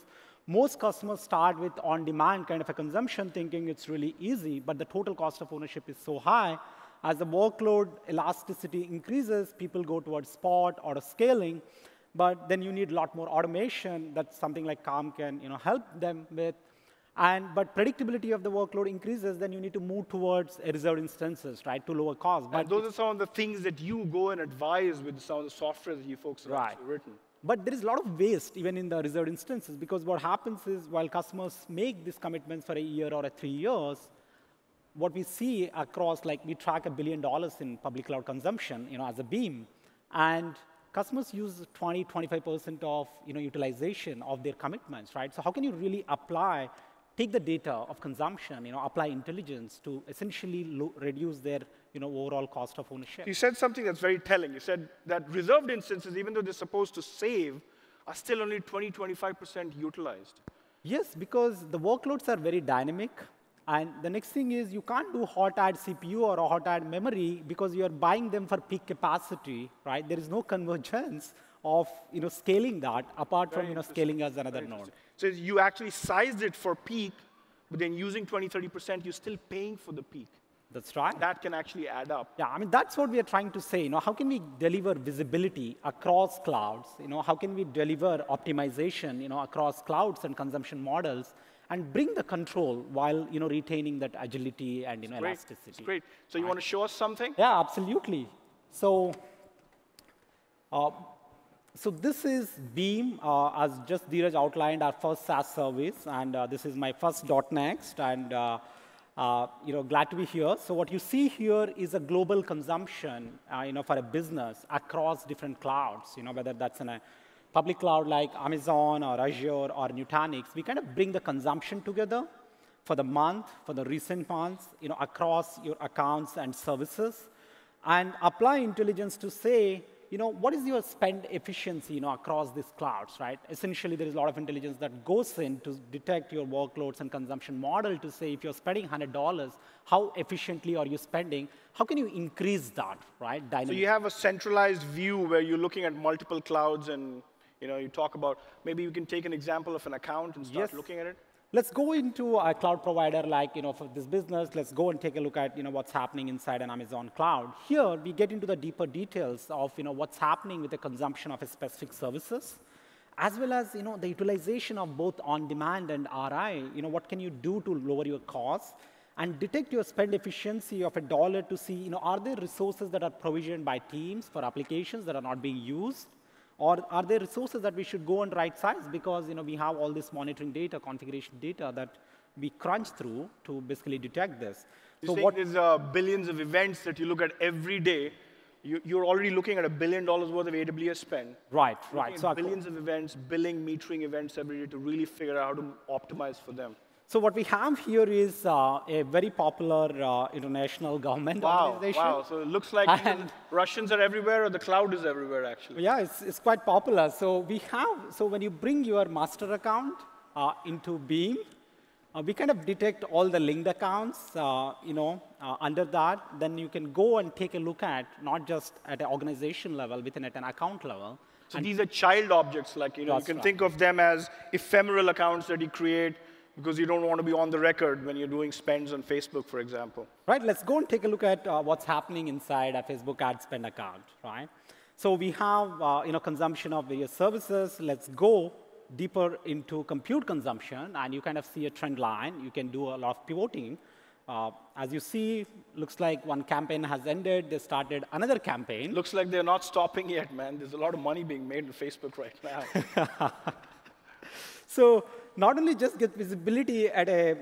most customers start with on-demand kind of a consumption, thinking it's really easy, but the total cost of ownership is so high. As the workload elasticity increases, people go towards spot or scaling, but then you need a lot more automation. That's something like Calm can help them with. But predictability of the workload increases, then you need to move towards reserved instances, right, to lower cost. But and those are some of the things that you go and advise with some of the software that you folks have actually written. But there is a lot of waste even in the reserved instances, because what happens is while customers make these commitments for a year or 3 years, what we see across, like we track $1 billion in public cloud consumption, as a Beam, and customers use 20, 25% of utilization of their commitments, right? So how can you really take the data of consumption, apply intelligence to essentially reduce their overall cost of ownership? You said something that's very telling. You said that reserved instances, even though they're supposed to save, are still only 20, 25% utilized. Yes, because the workloads are very dynamic. And the next thing is you can't do hot add CPU or a hot add memory because you're buying them for peak capacity, right? There is no convergence of scaling that apart from scaling as another node. So you actually sized it for peak, but then using 20, 30%, you're still paying for the peak. That's right. That can actually add up. Yeah, I mean, that's what we are trying to say. How can we deliver visibility across clouds? How can we deliver optimization across clouds and consumption models and bring the control while retaining that agility and elasticity? That's great. So you want to show us something? Yeah, absolutely. So this is Beam, as just Dheeraj outlined, our first SaaS service, and this is my first .next, and glad to be here. So what you see here is a global consumption, for a business across different clouds, whether that's in a public cloud like Amazon or Azure or Nutanix. We kind of bring the consumption together for the month, for the recent months, across your accounts and services, and apply intelligence to say, what is your spend efficiency, across these clouds, right? Essentially, there is a lot of intelligence that goes in to detect your workloads and consumption model to say if you're spending $100, how efficiently are you spending? How can you increase that, right? So you have a centralized view where you're looking at multiple clouds and you talk about, maybe you can take an example of an account and start looking at it. Let's go into a cloud provider like, for this business, let's go and take a look at, what's happening inside an Amazon cloud. Here, we get into the deeper details of, what's happening with the consumption of a specific services, as well as, the utilization of both on-demand and RI. What can you do to lower your costs and detect your spend efficiency of $1 to see, are there resources that are provisioned by teams for applications that are not being used? Or are there resources that we should go and right size because we have all this monitoring data, configuration data that we crunch through to basically detect this. So what is billions of events that you look at every day? You're already looking at $1 billion worth of AWS spend. Right. So billions of events, billing, metering events every day to really figure out how to optimize for them. So what we have here is a very popular international government organization. Wow, so it looks like Russians are everywhere or the cloud is everywhere, actually. Yeah, it's quite popular. So when you bring your master account into Beam, we kind of detect all the linked accounts, under that. Then you can go and take a look at, not just at an organization level, within at an account level. So these are child objects, like, you can think of them as ephemeral accounts that you create because you don't want to be on the record when you're doing spends on Facebook, for example. Right, let's go and take a look at what's happening inside a Facebook ad spend account, right? So we have, consumption of various services. Let's go deeper into compute consumption, and you kind of see a trend line. You can do a lot of pivoting. As you see, looks like one campaign has ended. They started another campaign. Looks like they're not stopping yet, man. There's a lot of money being made on Facebook right now. So not only just get visibility at a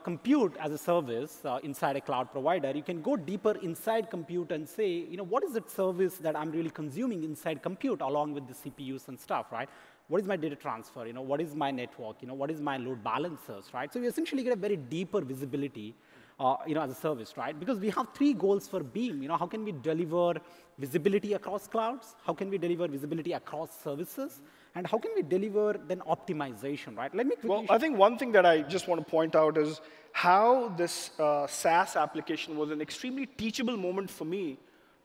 compute as a service inside a cloud provider, you can go deeper inside compute and say, what is that service that I'm really consuming inside compute along with the CPUs and stuff, right? What is my data transfer? What is my network? What is my load balancers, right? So you essentially get a very deeper visibility, as a service, right? Because we have 3 goals for Beam. How can we deliver visibility across clouds? How can we deliver visibility across services? And how can we deliver then optimization, right? Let me quickly I think one thing that I just want to point out is how this SaaS application was an extremely teachable moment for me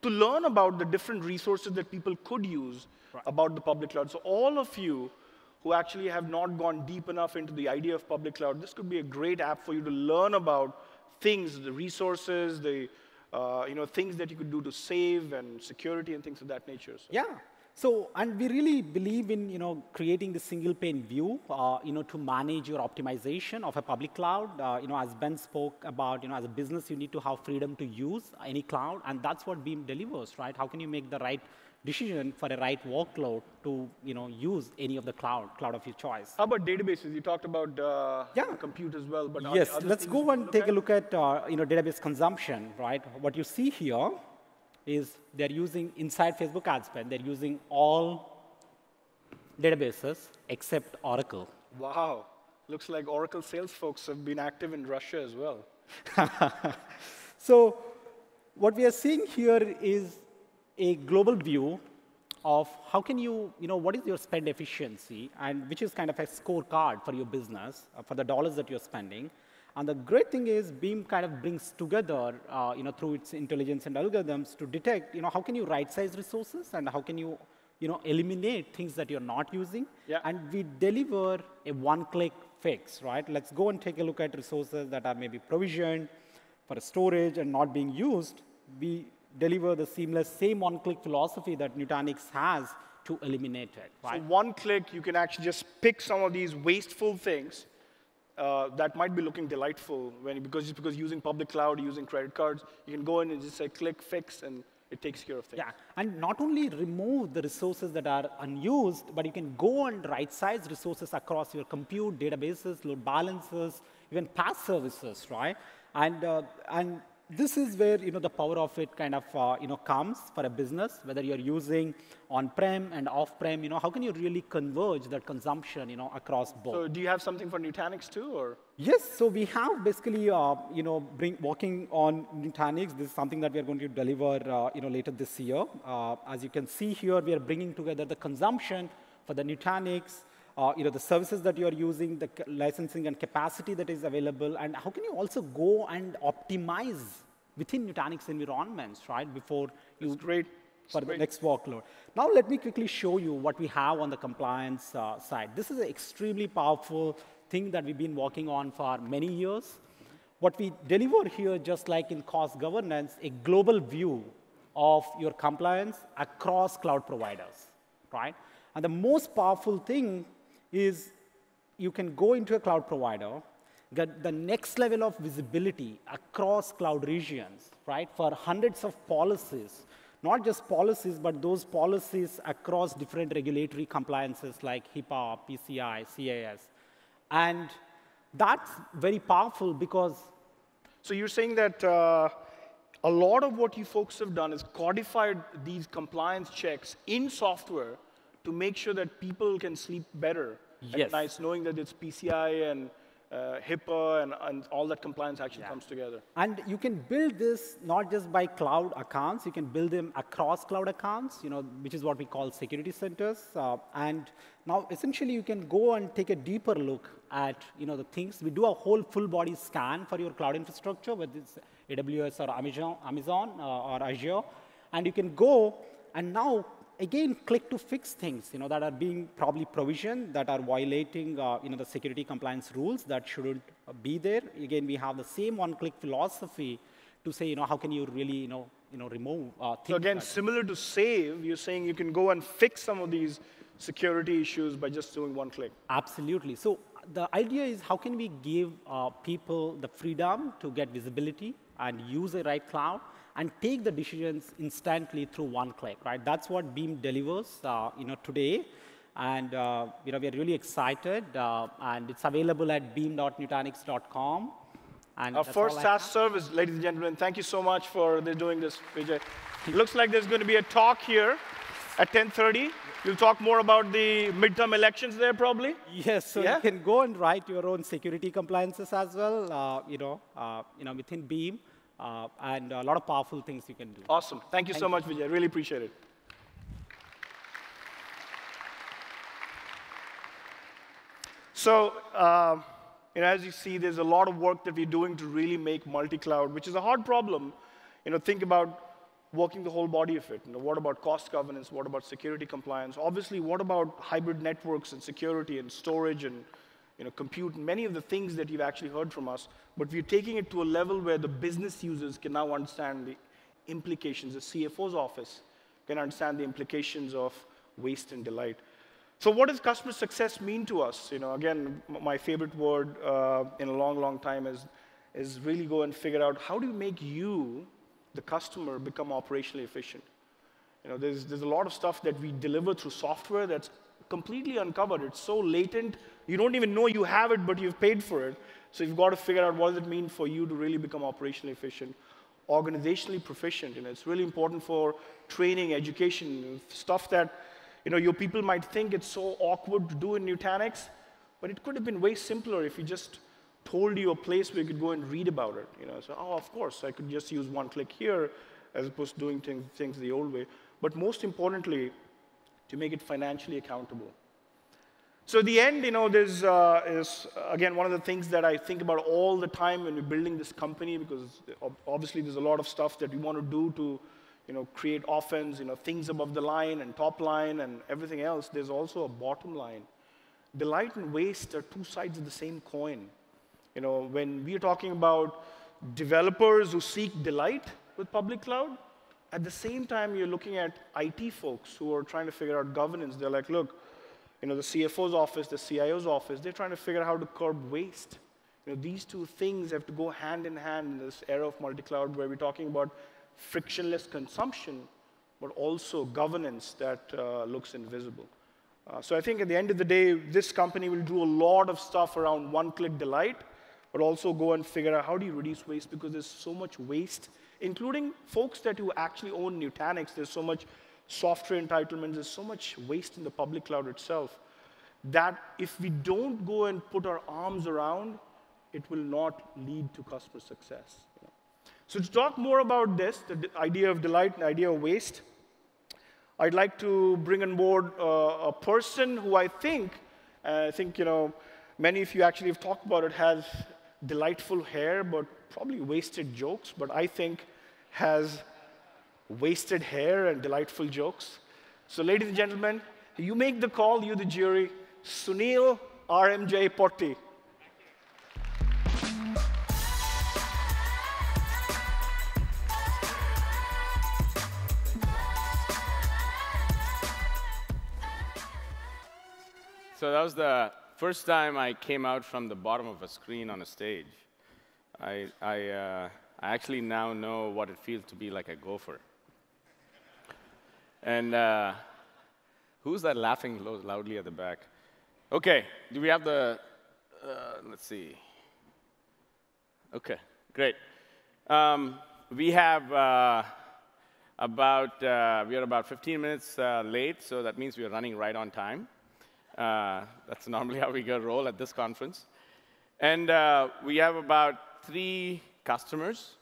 to learn about the different resources that people could use about the public cloud. So all of you who actually have not gone deep enough into the idea of public cloud, this could be a great app for you to learn about things, the resources, the things that you could do to save and security and things of that nature. So. Yeah. So, and we really believe in, creating the single pane view, to manage your optimization of a public cloud. As Ben spoke about, as a business, you need to have freedom to use any cloud, and that's what Beam delivers, right? How can you make the right decision for a right workload to, use any of the cloud of your choice? How about databases? You talked about compute as well, but yes, let's go and take a look at, database consumption, right? What you see here is they're using, inside Facebook ad spend, they're using all databases except Oracle. Wow. Looks like Oracle sales folks have been active in Russia as well. So what we are seeing here is a global view of how can you, what is your spend efficiency, and which is kind of a scorecard for your business, for the dollars that you're spending. And the great thing is Beam kind of brings together, through its intelligence and algorithms to detect, how can you right-size resources and how can you, eliminate things that you're not using. Yeah. And we deliver a one-click fix, right? Let's go and take a look at resources that are maybe provisioned for storage and not being used. We deliver the seamless same one-click philosophy that Nutanix has to eliminate it, right? So one click, you can actually just pick some of these wasteful things that might be looking delightful because using public cloud, using credit cards, you can go in and just say click, fix, and it takes care of things. Yeah, and not only remove the resources that are unused, but you can go and right-size resources across your compute, databases, load balancers, even PaaS services, right? And this is where the power of it kind of comes for a business, whether you're using on-prem and off-prem. How can you really converge that consumption across both? So do you have something for Nutanix too, or? Yes, so we have basically working on Nutanix. This is something that we are going to deliver later this year. As you can see here, we are bringing together the consumption for the Nutanix, the services that you are using, the licensing and capacity that is available, and how can you also go and optimize within Nutanix environments, right, before you for the next workload. Now let me quickly show you what we have on the compliance side. This is an extremely powerful thing that we've been working on for many years. What we deliver here, just like in cost governance, a global view of your compliance across cloud providers, right? And the most powerful thing is you can go into a cloud provider, get the next level of visibility across cloud regions, right, for hundreds of policies, not just policies, but those policies across different regulatory compliances like HIPAA, PCI, CIS. And that's very powerful because... So you're saying that a lot of what you folks have done is codified these compliance checks in software to make sure that people can sleep better at night, knowing that it's PCI and HIPAA and all that compliance actually comes together. And you can build this not just by cloud accounts, you can build them across cloud accounts, which is what we call security centers. And now essentially you can go and take a deeper look at the things. We do a whole full body scan for your cloud infrastructure, whether it's AWS or Amazon or Azure. And you can go and now again, click to fix things, that are being probably provisioned, that are violating, the security compliance rules that shouldn't be there. Again, we have the same one-click philosophy to say, how can you really, remove things. So again, similar to Save, you're saying you can go and fix some of these security issues by just doing one click. Absolutely. So the idea is how can we give people the freedom to get visibility and use the right cloud and take the decisions instantly through one click, right? That's what Beam delivers, today. And, we are really excited. And it's available at beam.nutanix.com. And our first SaaS service, ladies and gentlemen. Thank you so much for doing this, Vijay. It looks like there's going to be a talk here at 10:30. You'll talk more about the midterm elections there, probably? Yes, so you can go and write your own security compliances as well, within Beam. And a lot of powerful things you can do. Awesome. Thank you so much, Vijay. I really appreciate it. So, as you see, there's a lot of work that we're doing to really make multi-cloud, which is a hard problem. Think about working the whole body of it. What about cost governance? What about security compliance? Obviously, what about hybrid networks and security and storage and compute, many of the things that you've actually heard from us, but we're taking it to a level where the business users can now understand the implications. The CFO's office can understand the implications of waste and delight. So what does customer success mean to us? Again, my favorite word in a long, long time is really go and figure out how do you make you, the customer, become operationally efficient. There's a lot of stuff that we deliver through software that's completely uncovered. It's so latent, you don't even know you have it, but you've paid for it. So you've got to figure out what does it mean for you to really become operationally efficient, organizationally proficient. It's really important for training, education, stuff that your people might think it's so awkward to do in Nutanix, but it could have been way simpler if we just told you a place where you could go and read about it. So, of course, I could just use one click here as opposed to doing things the old way. But most importantly, to make it financially accountable. So at the end, there's is again one of the things that I think about all the time when we're building this company, because obviously there's a lot of stuff that we want to do to create offense, things above the line and top line and everything else. There's also a bottom line. Delight and waste are two sides of the same coin. When we're talking about developers who seek delight with public cloud, at the same time, you're looking at IT folks who are trying to figure out governance. They're like, look, the CFO's office, the CIO's office, they're trying to figure out how to curb waste. These two things have to go hand in hand in this era of multi-cloud where we're talking about frictionless consumption, but also governance that looks invisible. So I think at the end of the day, this company will do a lot of stuff around one-click delight, but also go and figure out how do you reduce waste, because there's so much waste, including folks who actually own Nutanix. There's so much software entitlements, there's so much waste in the public cloud itself, that if we don't go and put our arms around, it will not lead to customer success. So to talk more about this, the idea of delight and the idea of waste, I'd like to bring on board a person who I think many of you actually have talked about it, has delightful hair, but probably wasted jokes, but I think has wasted hair and delightful jokes. So ladies and gentlemen, you make the call, you the jury, Sunil RMJ Potti. So that was the first time I came out from the bottom of a screen on a stage. I actually now know what it feels to be like a gopher. And who's that laughing loudly at the back? OK, do we have the, let's see. OK, great. We are about 15 minutes late, so that means we are running right on time. That's normally how we roll at this conference. And we have about 3 customers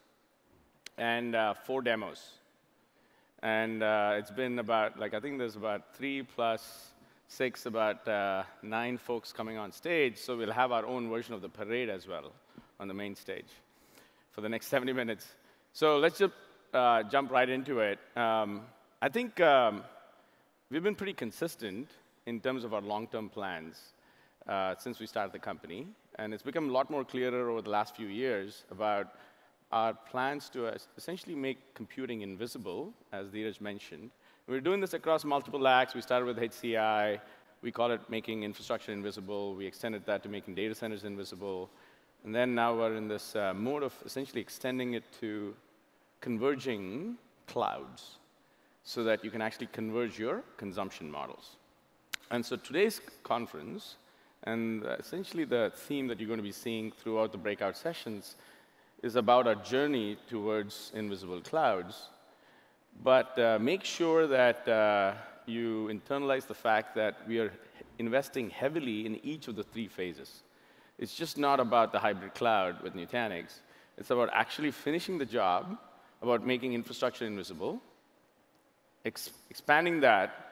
and 4 demos. And it's been about, I think there's about 3 plus 6, about 9 folks coming on stage. So we'll have our own version of the parade as well on the main stage for the next 70 minutes. So let's just jump right into it. I think we've been pretty consistent in terms of our long-term plans since we started the company. And it's become a lot more clearer over the last few years about our plans to essentially make computing invisible, as Dheeraj mentioned. We're doing this across multiple acts. We started with HCI. We call it making infrastructure invisible. We extended that to making data centers invisible. And then now we're in this mode of essentially extending it to converging clouds so that you can actually converge your consumption models. And so today's conference, and essentially the theme that you're going to be seeing throughout the breakout sessions, is about our journey towards invisible clouds. But make sure that you internalize the fact that we are investing heavily in each of the 3 phases. It's just not about the hybrid cloud with Nutanix. It's about actually finishing the job, about making infrastructure invisible, expanding that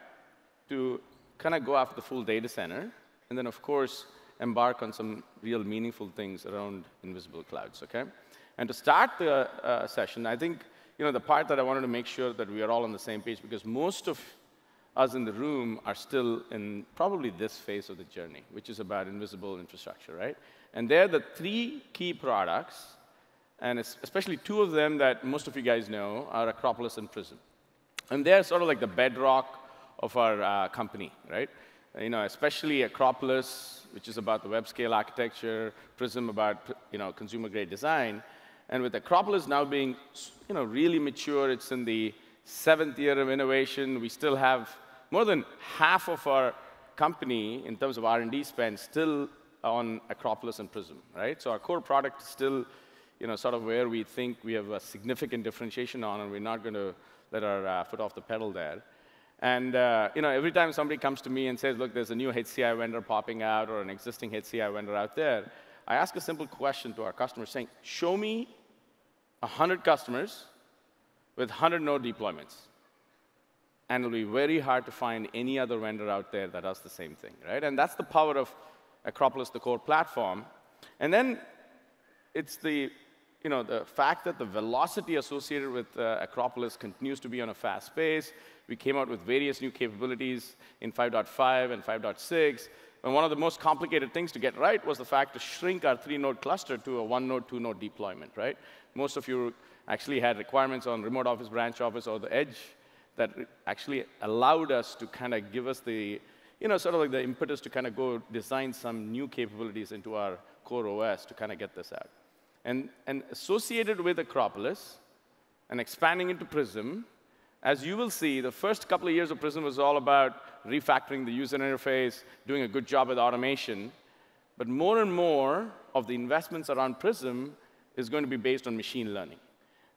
to kind of go after the full data center, and then, of course, embark on some real meaningful things around invisible clouds, OK? And to start the session, I think the part that I wanted to make sure that we are all on the same page, because most of us in the room are still in probably this phase of the journey, which is about invisible infrastructure, right? And they're the 3 key products, and especially 2 of them that most of you guys know are Acropolis and Prism. And they're sort of like the bedrock of our company, right? Especially Acropolis, which is about the web scale architecture, Prism about consumer-grade design. And with Acropolis now being really mature, it's in the 7th year of innovation. We still have more than half of our company, in terms of R&D spend, still on Acropolis and Prism, right? So our core product is still sort of where we think we have a significant differentiation on, and we're not going to let our foot off the pedal there. And every time somebody comes to me and says, look, there's a new HCI vendor popping out or an existing HCI vendor out there, I ask a simple question to our customers saying, show me 100 customers with 100 node deployments. And it'll be very hard to find any other vendor out there that does the same thing, right? And that's the power of Acropolis, the core platform. And then it's the fact that the velocity associated with Acropolis continues to be on a fast pace. We came out with various new capabilities in 5.5 and 5.6. And one of the most complicated things to get right was the fact to shrink our 3-node cluster to a 1-node, 2-node deployment, right? Most of you actually had requirements on remote office, branch office, or the edge that actually allowed us to kind of give us the, sort of like the impetus to kind of go design some new capabilities into our core OS to kind of get this out. And associated with Acropolis and expanding into Prism, as you will see, the first couple of years of Prism was all about refactoring the user interface, doing a good job with automation. But more and more of the investments around Prism is going to be based on machine learning.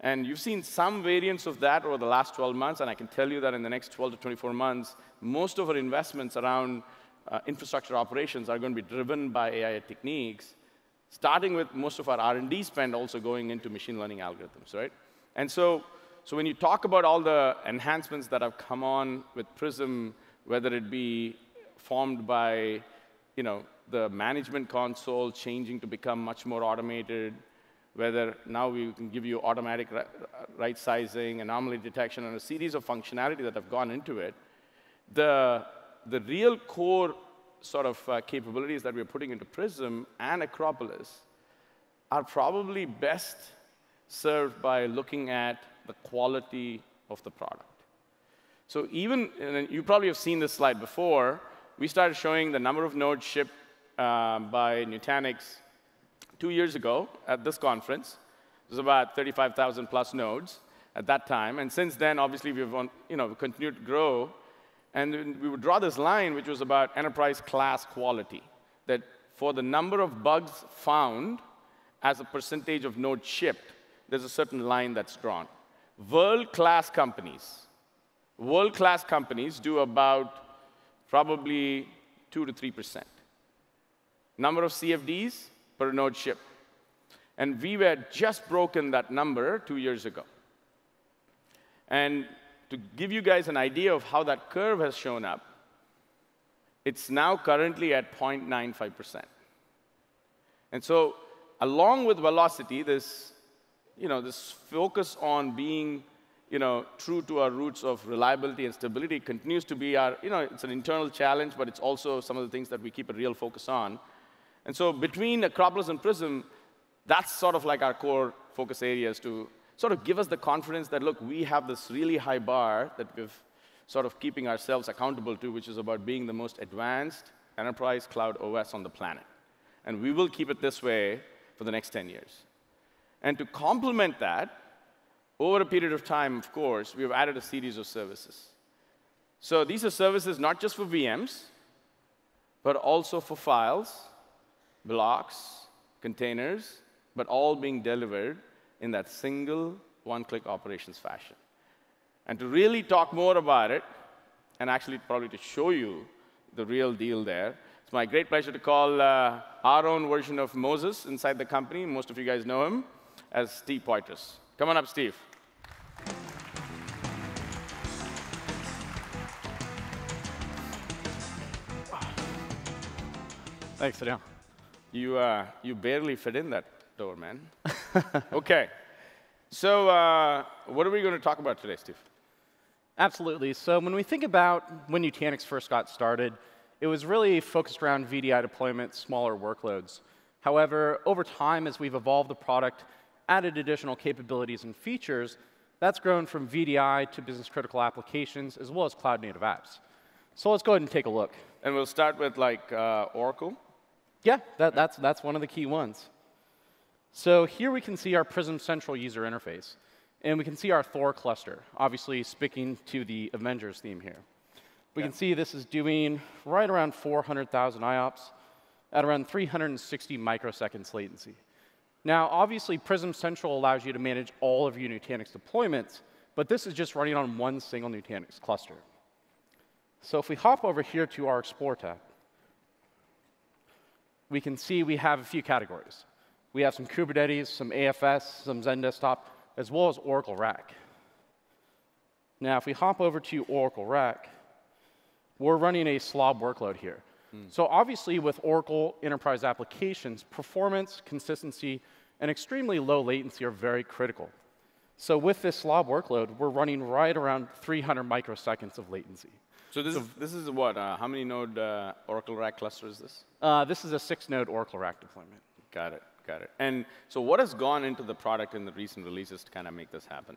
And you've seen some variants of that over the last 12 months, and I can tell you that in the next 12 to 24 months, most of our investments around infrastructure operations are going to be driven by AI techniques, starting with most of our R&D spend also going into machine learning algorithms, right? And so when you talk about all the enhancements that have come on with Prism, whether it be formed by the management console changing to become much more automated, whether now we can give you automatic right sizing, anomaly detection, and a series of functionality that have gone into it, the real core sort of capabilities that we're putting into Prism and Acropolis are probably best served by looking at the quality of the product. So and you probably have seen this slide before, we started showing the number of nodes shipped by Nutanix 2 years ago at this conference. It was about 35,000 plus nodes at that time. And since then, obviously, we've continued to grow. And we would draw this line, which was about enterprise class quality, that for the number of bugs found as a percentage of nodes shipped, there's a certain line that's drawn. World-class companies do about probably 2 to 3%. Number of CFDs per node shipped. And we had just broken that number 2 years ago. And to give you guys an idea of how that curve has shown up, it's now currently at 0.95%. And so along with velocity, this focus on being true to our roots of reliability and stability continues to be our, it's an internal challenge, but it's also some of the things that we keep a real focus on. And so between Acropolis and Prism, that's sort of like our core focus areas to sort of give us the confidence that, look, we have this really high bar that we've sort of keeping ourselves accountable to, which is about being the most advanced enterprise cloud OS on the planet. And we will keep it this way for the next 10 years. And to complement that, over a period of time, of course, we have added a series of services. So these are services not just for VMs, but also for files, blocks, containers, but all being delivered in that single one-click operations fashion. And to really talk more about it, and actually probably to show you the real deal there, it's my great pleasure to call our own version of Moses inside the company. Most of you guys know him as Steve Poitras. Come on up, Steve. Thanks, sit down. You barely fit in that door, man. OK. So what are we going to talk about today, Steve? Absolutely. So when we think about when Nutanix first got started, it was really focused around VDI deployment, smaller workloads. However, over time, as we've evolved the product, added additional capabilities and features, that's grown from VDI to business-critical applications, as well as cloud-native apps. So let's go ahead and take a look. And we'll start with like Oracle. Yeah, that's one of the key ones. So here we can see our Prism Central user interface. And we can see our Thor cluster, obviously speaking to the Avengers theme here. We can see this is doing right around 400,000 IOPS at around 360 microseconds latency. Now, obviously, Prism Central allows you to manage all of your Nutanix deployments, but this is just running on one single Nutanix cluster. So if we hop over here to our Explore tab, we can see we have a few categories. We have some Kubernetes, some AFS, some Zen Desktop, as well as Oracle RAC. Now, if we hop over to Oracle RAC, we're running a slob workload here. So obviously, with Oracle Enterprise applications, performance, consistency, and extremely low latency are very critical. So with this slob workload, we're running right around 300 microseconds of latency. So this is what? How many node Oracle RAC cluster is this? This is a 6-node Oracle RAC deployment. Got it. Got it. And so what has gone into the product in the recent releases to kind of make this happen?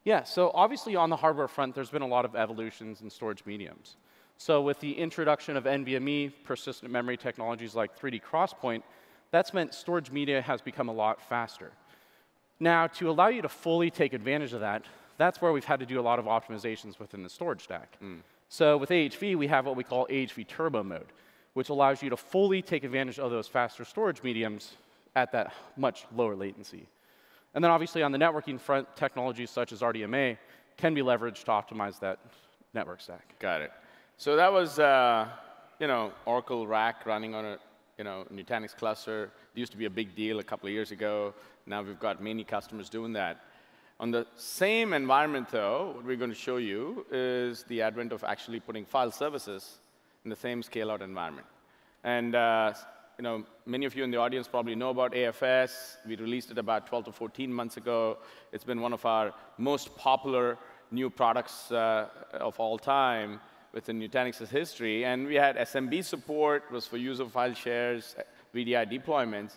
Yeah, so obviously on the hardware front, there's been a lot of evolutions in storage mediums. So with the introduction of NVMe, persistent memory technologies like 3D XPoint, that's meant storage media has become a lot faster. Now, to allow you to fully take advantage of that, that's where we've had to do a lot of optimizations within the storage stack. So with AHV, we have what we call AHV Turbo Mode, which allows you to fully take advantage of those faster storage mediums at that much lower latency. And then obviously on the networking front, technologies such as RDMA can be leveraged to optimize that network stack. Got it. So that was Oracle rack running on a Nutanix cluster. It used to be a big deal a couple of years ago. Now we've got many customers doing that. On the same environment, though, what we're going to show you is the advent of actually putting file services in the same scale-out environment. And many of you in the audience probably know about AFS. We released it about 12 to 14 months ago. It's been one of our most popular new products of all time within Nutanix's history. And we had SMB support. It was for user file shares, VDI deployments.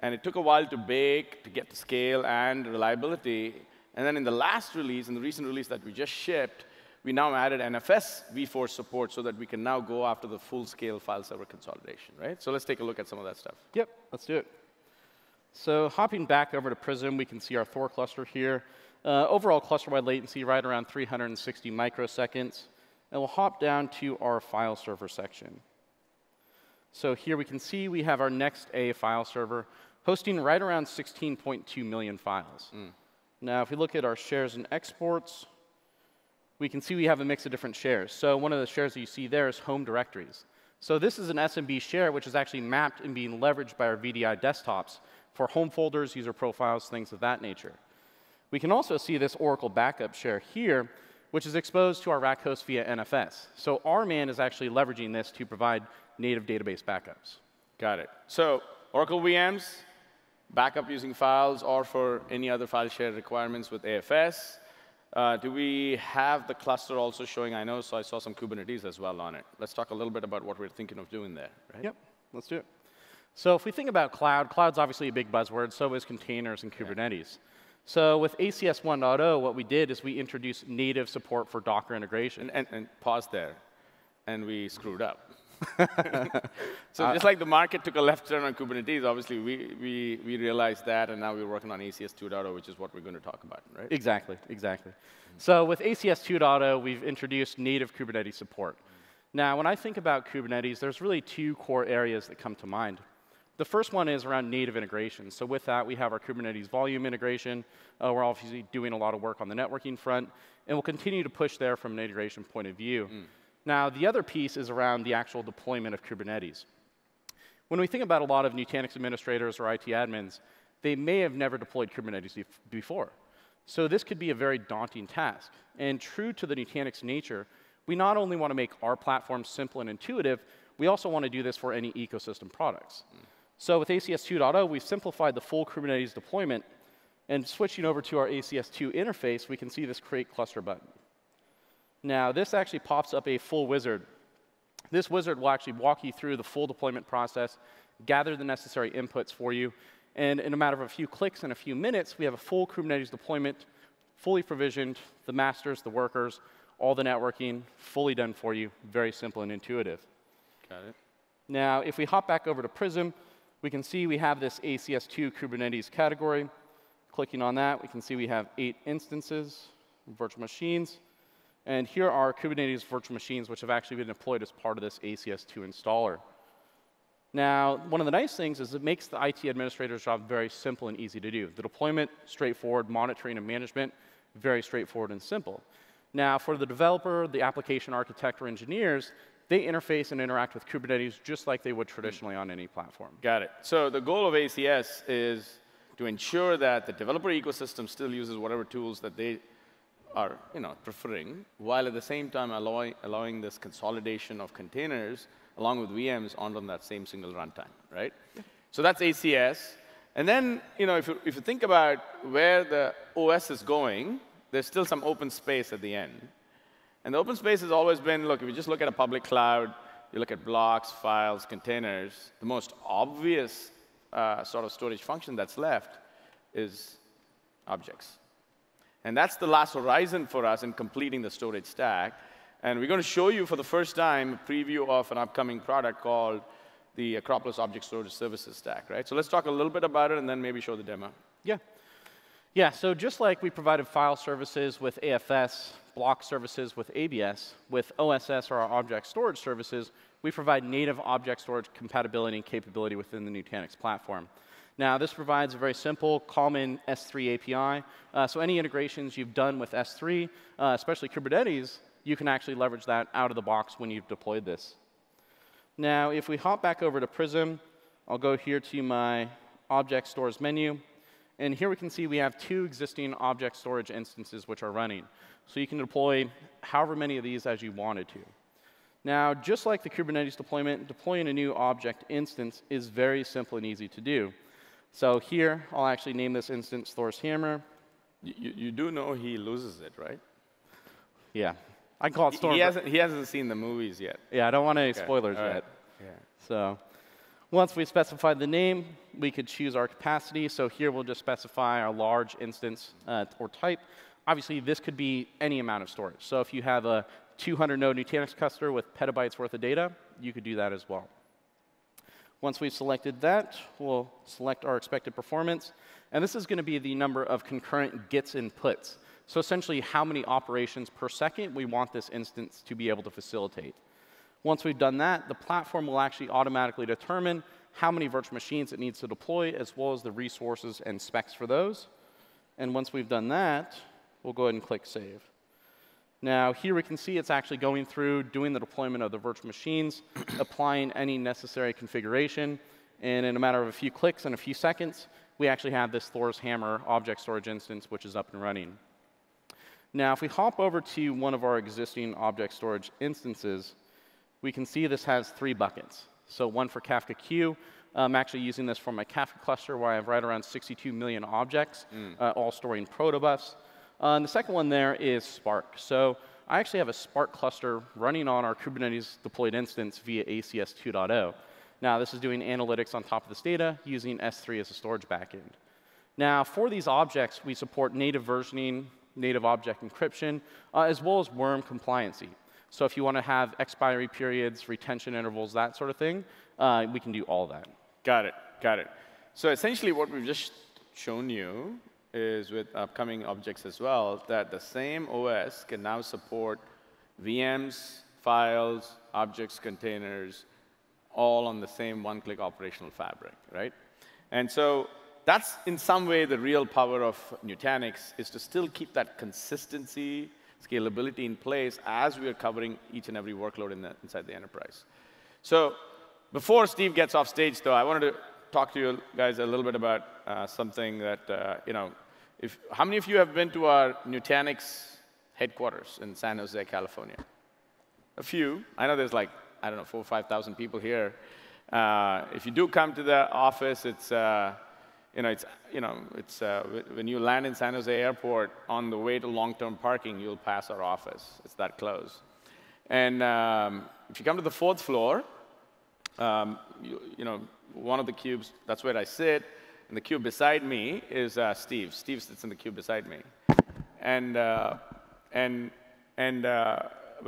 And it took a while to bake, to get to scale and reliability. And then in the last release, in the recent release that we just shipped, we now added NFS v4 support so that we can now go after the full-scale file server consolidation, right? So let's take a look at some of that stuff. Yep, let's do it. So hopping back over to Prism, we can see our Thor cluster here. Overall cluster-wide latency right around 360 microseconds. And we'll hop down to our file server section. So here we can see we have our next A file server hosting right around 16.2 million files. Now, if we look at our shares and exports, we can see we have a mix of different shares. So one of the shares that you see there is home directories. So this is an SMB share, which is actually mapped and being leveraged by our VDI desktops for home folders, user profiles, things of that nature. We can also see this Oracle backup share here, which is exposed to our rack host via NFS. So RMAN is actually leveraging this to provide native database backups. Got it. So Oracle VMs, backup using files, or for any other file share requirements with AFS. Do we have the cluster also showing? So I saw some Kubernetes as well on it. Let's talk a little bit about what we're thinking of doing there, right? Yep, let's do it. So if we think about cloud, cloud's obviously a big buzzword, so is containers and Kubernetes. So with ACS 1.0, what we did is we introduced native support for Docker integration. And pause there, and we screwed up. So just like the market took a left turn on Kubernetes, obviously we realized that, and now we're working on ACS 2.0, which is what we're going to talk about, right? Exactly, exactly. So with ACS 2.0, we've introduced native Kubernetes support. Now, when I think about Kubernetes, there's really two core areas that come to mind. The first one is around native integration. So with that, we have our Kubernetes volume integration. We're obviously doing a lot of work on the networking front, and we'll continue to push there from an integration point of view. Now, the other piece is around the actual deployment of Kubernetes. When we think about a lot of Nutanix administrators or IT admins, they may have never deployed Kubernetes before. So this could be a very daunting task. And true to the Nutanix nature, we not only want to make our platform simple and intuitive, we also want to do this for any ecosystem products. So with ACS 2.0, we've simplified the full Kubernetes deployment. And switching over to our ACS 2 interface, we can see this Create Cluster button. Now, this actually pops up a full wizard. This wizard will actually walk you through the full deployment process, gather the necessary inputs for you, and in a matter of a few clicks and a few minutes, we have a full Kubernetes deployment, fully provisioned, the masters, the workers, all the networking, fully done for you, very simple and intuitive. Got it. Now, if we hop back over to Prism, we can see we have this ACS 2 Kubernetes category. Clicking on that, we can see we have 8 instances, virtual machines. And here are Kubernetes virtual machines, which have actually been deployed as part of this ACS 2 installer. Now, one of the nice things is it makes the IT administrator's job very simple and easy to do. The deployment, straightforward. Monitoring and management, very straightforward and simple. Now, for the developer, the application architect, or engineers, they interface and interact with Kubernetes just like they would traditionally on any platform. Got it. So the goal of ACS is to ensure that the developer ecosystem still uses whatever tools that they are preferring, while at the same time allowing this consolidation of containers along with VMs on that same single runtime, right? Yeah. So that's ACS. And then if you think about where the OS is going, there's still some open space at the end. And the open space has always been, look, if you just look at a public cloud, you look at blocks, files, containers, the most obvious sort of storage function that's left is objects. And that's the last horizon for us in completing the storage stack. And we're going to show you for the first time a preview of an upcoming product called the Acropolis Object Storage Services stack, right? So let's talk a little bit about it and then maybe show the demo. Yeah. Yeah, so just like we provided file services with AFS block services with ABS. With OSS, or our object storage services, we provide native object storage compatibility and capability within the Nutanix platform. Now, this provides a very simple, common S3 API. So any integrations you've done with S3, especially Kubernetes, you can actually leverage that out of the box when you've deployed this. Now, if we hop back over to Prism, I'll go here to my object stores menu. And here we can see we have 2 existing object storage instances which are running. So you can deploy however many of these as you wanted to. Now, just like the Kubernetes deployment, deploying a new object instance is very simple and easy to do. So here, I'll actually name this instance Thor's Hammer. You do know he loses it, right? Yeah. I can call it Storm. He hasn't seen the movies yet. Yeah, I don't want any spoilers right. yet. Yeah. So once we specified the name, we could choose our capacity. So here we'll just specify our large instance or type. Obviously, this could be any amount of storage. So if you have a 200-node Nutanix cluster with petabytes worth of data, you could do that as well. Once we've selected that, we'll select our expected performance. And this is going to be the number of concurrent gets and puts. So essentially, how many operations per second we want this instance to be able to facilitate. Once we've done that, the platform will actually automatically determine how many virtual machines it needs to deploy, as well as the resources and specs for those. And once we've done that, we'll go ahead and click Save. Now, here we can see it's actually going through, doing the deployment of the virtual machines, applying any necessary configuration. And in a matter of a few clicks and a few seconds, we actually have this Thor's Hammer object storage instance, which is up and running. Now, if we hop over to one of our existing object storage instances, we can see this has 3 buckets. So one for Kafka Q. I'm actually using this for my Kafka cluster, where I have right around 62 million objects, all storing protobufs. And the second one there is Spark. So I actually have a Spark cluster running on our Kubernetes deployed instance via ACS 2.0. Now, this is doing analytics on top of this data using S3 as a storage backend. Now, for these objects, we support native versioning, native object encryption, as well as worm compliancy. So if you want to have expiry periods, retention intervals, that sort of thing, we can do all that. Got it. Got it. So essentially, what we've just shown you is with upcoming objects as well, that the same OS can now support VMs, files, objects, containers, all on the same one-click operational fabric, right? And so that's, in some way, the real power of Nutanix, is to still keep that consistency, scalability in place as we are covering each and every workload inside the enterprise. So before Steve gets off stage, though, I wanted to talk to you guys a little bit about something that, how many of you have been to our Nutanix headquarters in San Jose, California? A few. I know there's like, I don't know, 4,000 or 5,000 people here. If you do come to the office, it's when you land in San Jose Airport, on the way to long-term parking, you'll pass our office. It's that close. And if you come to the 4th floor, one of the cubes, that's where I sit. And the cube beside me is Steve. Steve sits in the cube beside me. And when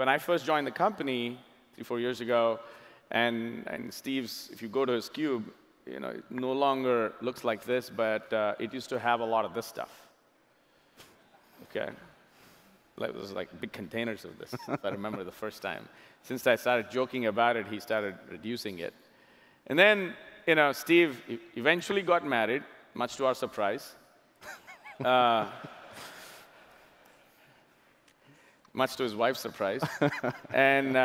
I first joined the company 3-4 years ago, and Steve's, if you go to his cube, it no longer looks like this, but it used to have a lot of this stuff. Okay, like it was like big containers of this. If I remember the first time. Since I started joking about it, he started reducing it. And then, Steve eventually got married, much to our surprise. Much to his wife's surprise. And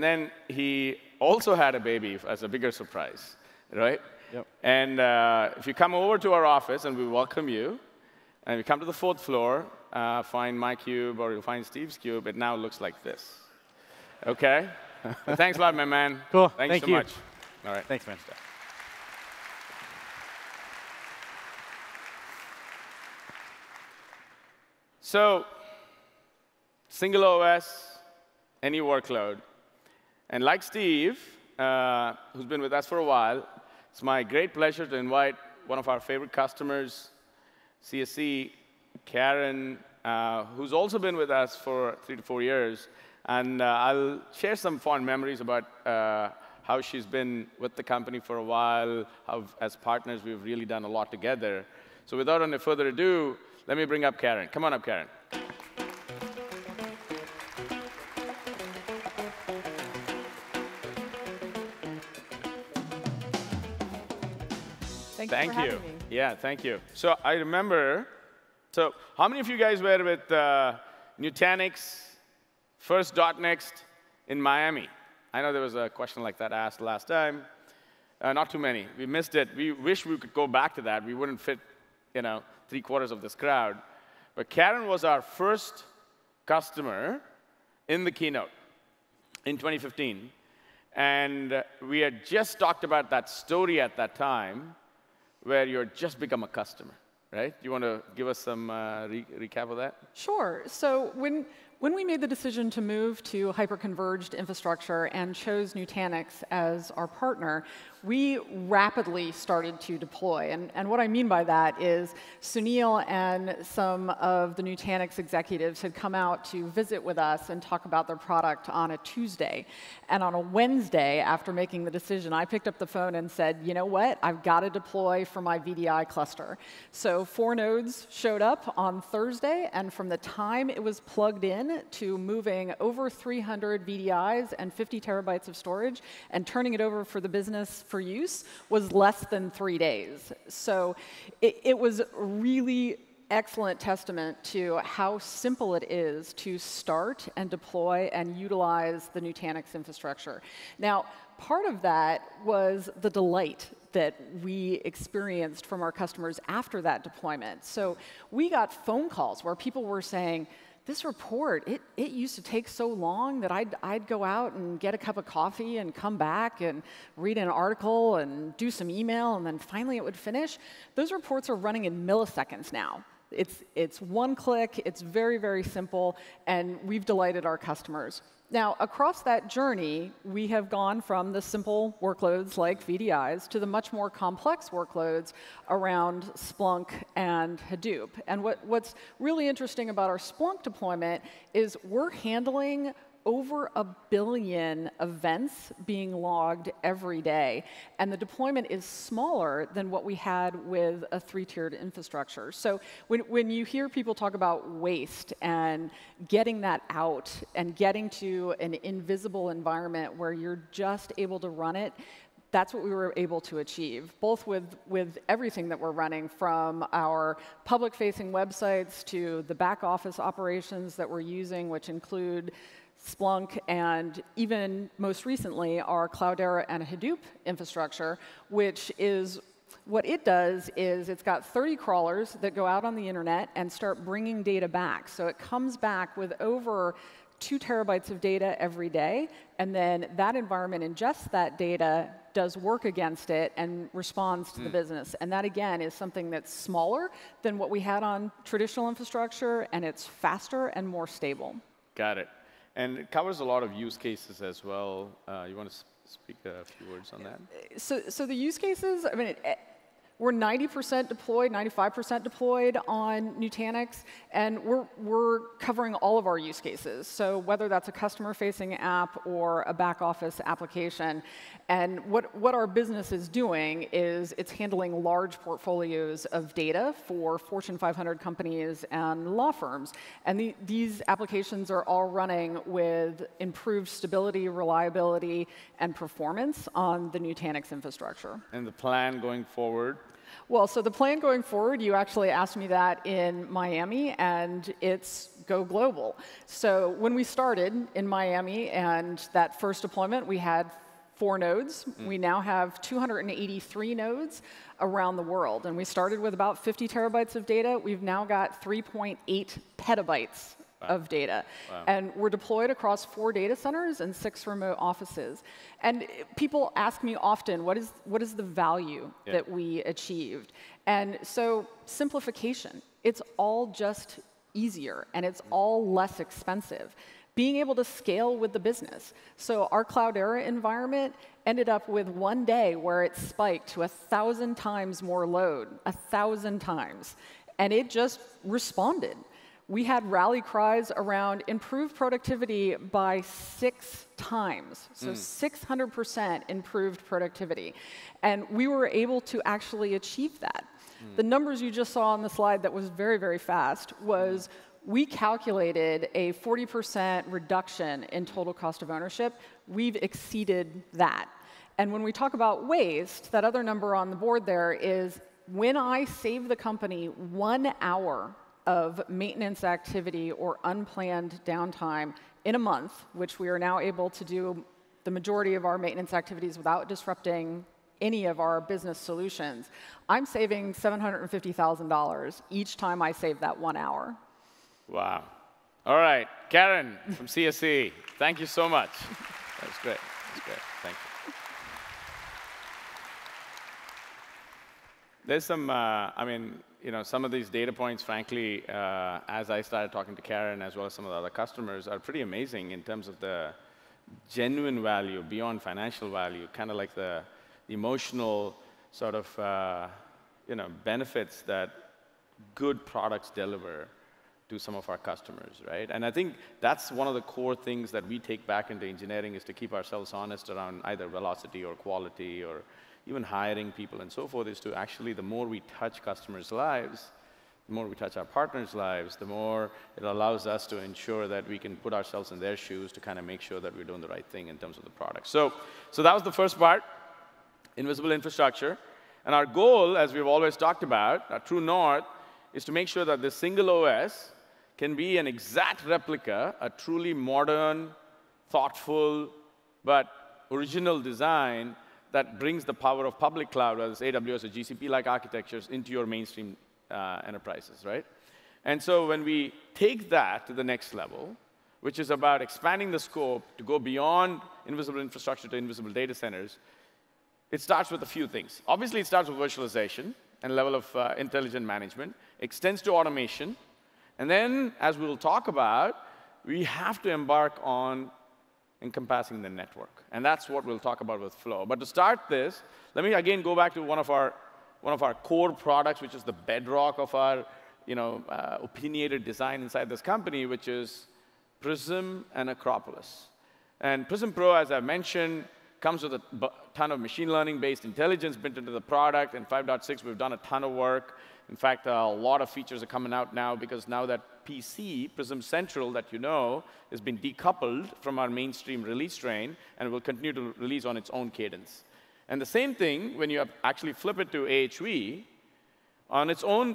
then he also had a baby as a bigger surprise, right? Yep. And if you come over to our office, and we welcome you, and you come to the 4th floor, find my cube, or you'll find Steve's cube, it now looks like this. Okay? But thanks a lot, my man. Cool. Thanks so much. All right. Thanks, man. So, single OS, any workload. And like Steve, who's been with us for a while, it's my great pleasure to invite one of our favorite customers, CSC, Karen, who's also been with us for 3 to 4 years. And I'll share some fond memories about how she's been with the company for a while, how as partners we've really done a lot together. So without any further ado, let me bring up Karen. Come on up, Karen. Thank you for having me. Yeah, thank you. So I remember, so how many of you guys were with Nutanix, first .next in Miami? I know there was a question like that asked last time. Not too many. We missed it. We wish we could go back to that. We wouldn't fit, 3/4 of this crowd. But Karen was our first customer in the keynote in 2015. And we had just talked about that story at that time where you're just become a customer, right? Do you want to give us some recap of that? Sure. So when we made the decision to move to hyper-converged infrastructure and chose Nutanix as our partner, we rapidly started to deploy. And what I mean by that is Sunil and some of the Nutanix executives had come out to visit with us and talk about their product on a Tuesday. And on a Wednesday, after making the decision, I picked up the phone and said, you know what? I've got to deploy for my VDI cluster. So 4 nodes showed up on Thursday, and from the time it was plugged in to moving over 300 VDIs and 50 terabytes of storage and turning it over for the business for use was less than 3 days. So it was really excellent testament to how simple it is to start and deploy and utilize the Nutanix infrastructure. Now, part of that was the delight that we experienced from our customers after that deployment. So we got phone calls where people were saying, this report, it used to take so long that I'd go out and get a cup of coffee and come back and read an article and do some email, and then finally it would finish. Those reports are running in milliseconds now. It's one click, it's very, very simple, and we've delighted our customers. Now, across that journey, we have gone from the simple workloads like VDIs to the much more complex workloads around Splunk and Hadoop. And what's really interesting about our Splunk deployment is we're handling over 1 billion events being logged every day. And the deployment is smaller than what we had with a 3-tiered infrastructure. So when you hear people talk about waste and getting that out and getting to an invisible environment where you're just able to run it, that's what we were able to achieve, both with everything that we're running, from our public-facing websites to the back office operations that we're using, which include Splunk, and even most recently, our Cloudera and Hadoop infrastructure, which is, what it does is it's got 30 crawlers that go out on the internet and start bringing data back. So it comes back with over 2 terabytes of data every day, and then that environment ingests that data, does work against it, and responds to the business. And that, again, is something that's smaller than what we had on traditional infrastructure, and it's faster and more stable. Got it. And it covers a lot of use cases as well. You want to speak a few words on that? So the use cases, I mean, we're 90% deployed, 95% deployed on Nutanix, and we're covering all of our use cases. So whether that's a customer-facing app or a back-office application. And what our business is doing is it's handling large portfolios of data for Fortune 500 companies and law firms. And these applications are all running with improved stability, reliability, and performance on the Nutanix infrastructure. And the plan going forward? Well, so the plan going forward, you actually asked me that in Miami, and it's go global. So when we started in Miami and that first deployment, we had 4 nodes. We now have 283 nodes around the world. And we started with about 50 terabytes of data. We've now got 3.8 petabytes of data. Wow. And we're deployed across 4 data centers and 6 remote offices. And people ask me often, what is the value that we achieved? And so simplification. It's all just easier, and it's all less expensive. Being able to scale with the business. So our Cloudera environment ended up with one day where it spiked to 1,000 times more load, 1,000 times. And it just responded. We had rally cries around improved productivity by 6 times. So 600% improved productivity. And we were able to actually achieve that. The numbers you just saw on the slide that was very, very fast was we calculated a 40% reduction in total cost of ownership. We've exceeded that. And when we talk about waste, that other number on the board there is when I save the company 1 hour of maintenance activity or unplanned downtime in a month, which we are now able to do the majority of our maintenance activities without disrupting any of our business solutions, I'm saving $750,000 each time I save that 1 hour. Wow. All right, Karen from CSE, thank you so much. That's great. That's great. Thank you. There's some, I mean, you know, some of these data points, frankly, as I started talking to Karen as well as some of the other customers, are pretty amazing in terms of the genuine value beyond financial value, kind of like the emotional sort of, you know, benefits that good products deliver to some of our customers, right? And I think that's one of the core things that we take back into engineering is to keep ourselves honest around either velocity or quality or even hiring people and so forth, is to actually, the more we touch customers' lives, the more we touch our partners' lives, the more it allows us to ensure that we can put ourselves in their shoes to kind of make sure that we're doing the right thing in terms of the product. So that was the first part, invisible infrastructure. And our goal, as we've always talked about, our true north, is to make sure that this single OS can be an exact replica, a truly modern, thoughtful, but original design that brings the power of public cloud, whether it's AWS or GCP-like architectures, into your mainstream enterprises, right? And so when we take that to the next level, which is about expanding the scope to go beyond invisible infrastructure to invisible data centers, it starts with a few things. Obviously, it starts with virtualization and level of intelligent management, extends to automation, and then, as we'll talk about, we have to embark on encompassing the network. And that's what we'll talk about with Flow. But to start this, let me again go back to one of our core products, which is the bedrock of our opinionated design inside this company, which is Prism and Acropolis. And Prism Pro, as I mentioned, comes with a ton of machine learning-based intelligence built into the product. In 5.6, we've done a ton of work. In fact, a lot of features are coming out now because now that PC, Prism Central, that you know, has been decoupled from our mainstream release train and will continue to release on its own cadence. And the same thing, when you actually flip it to AHV, on its own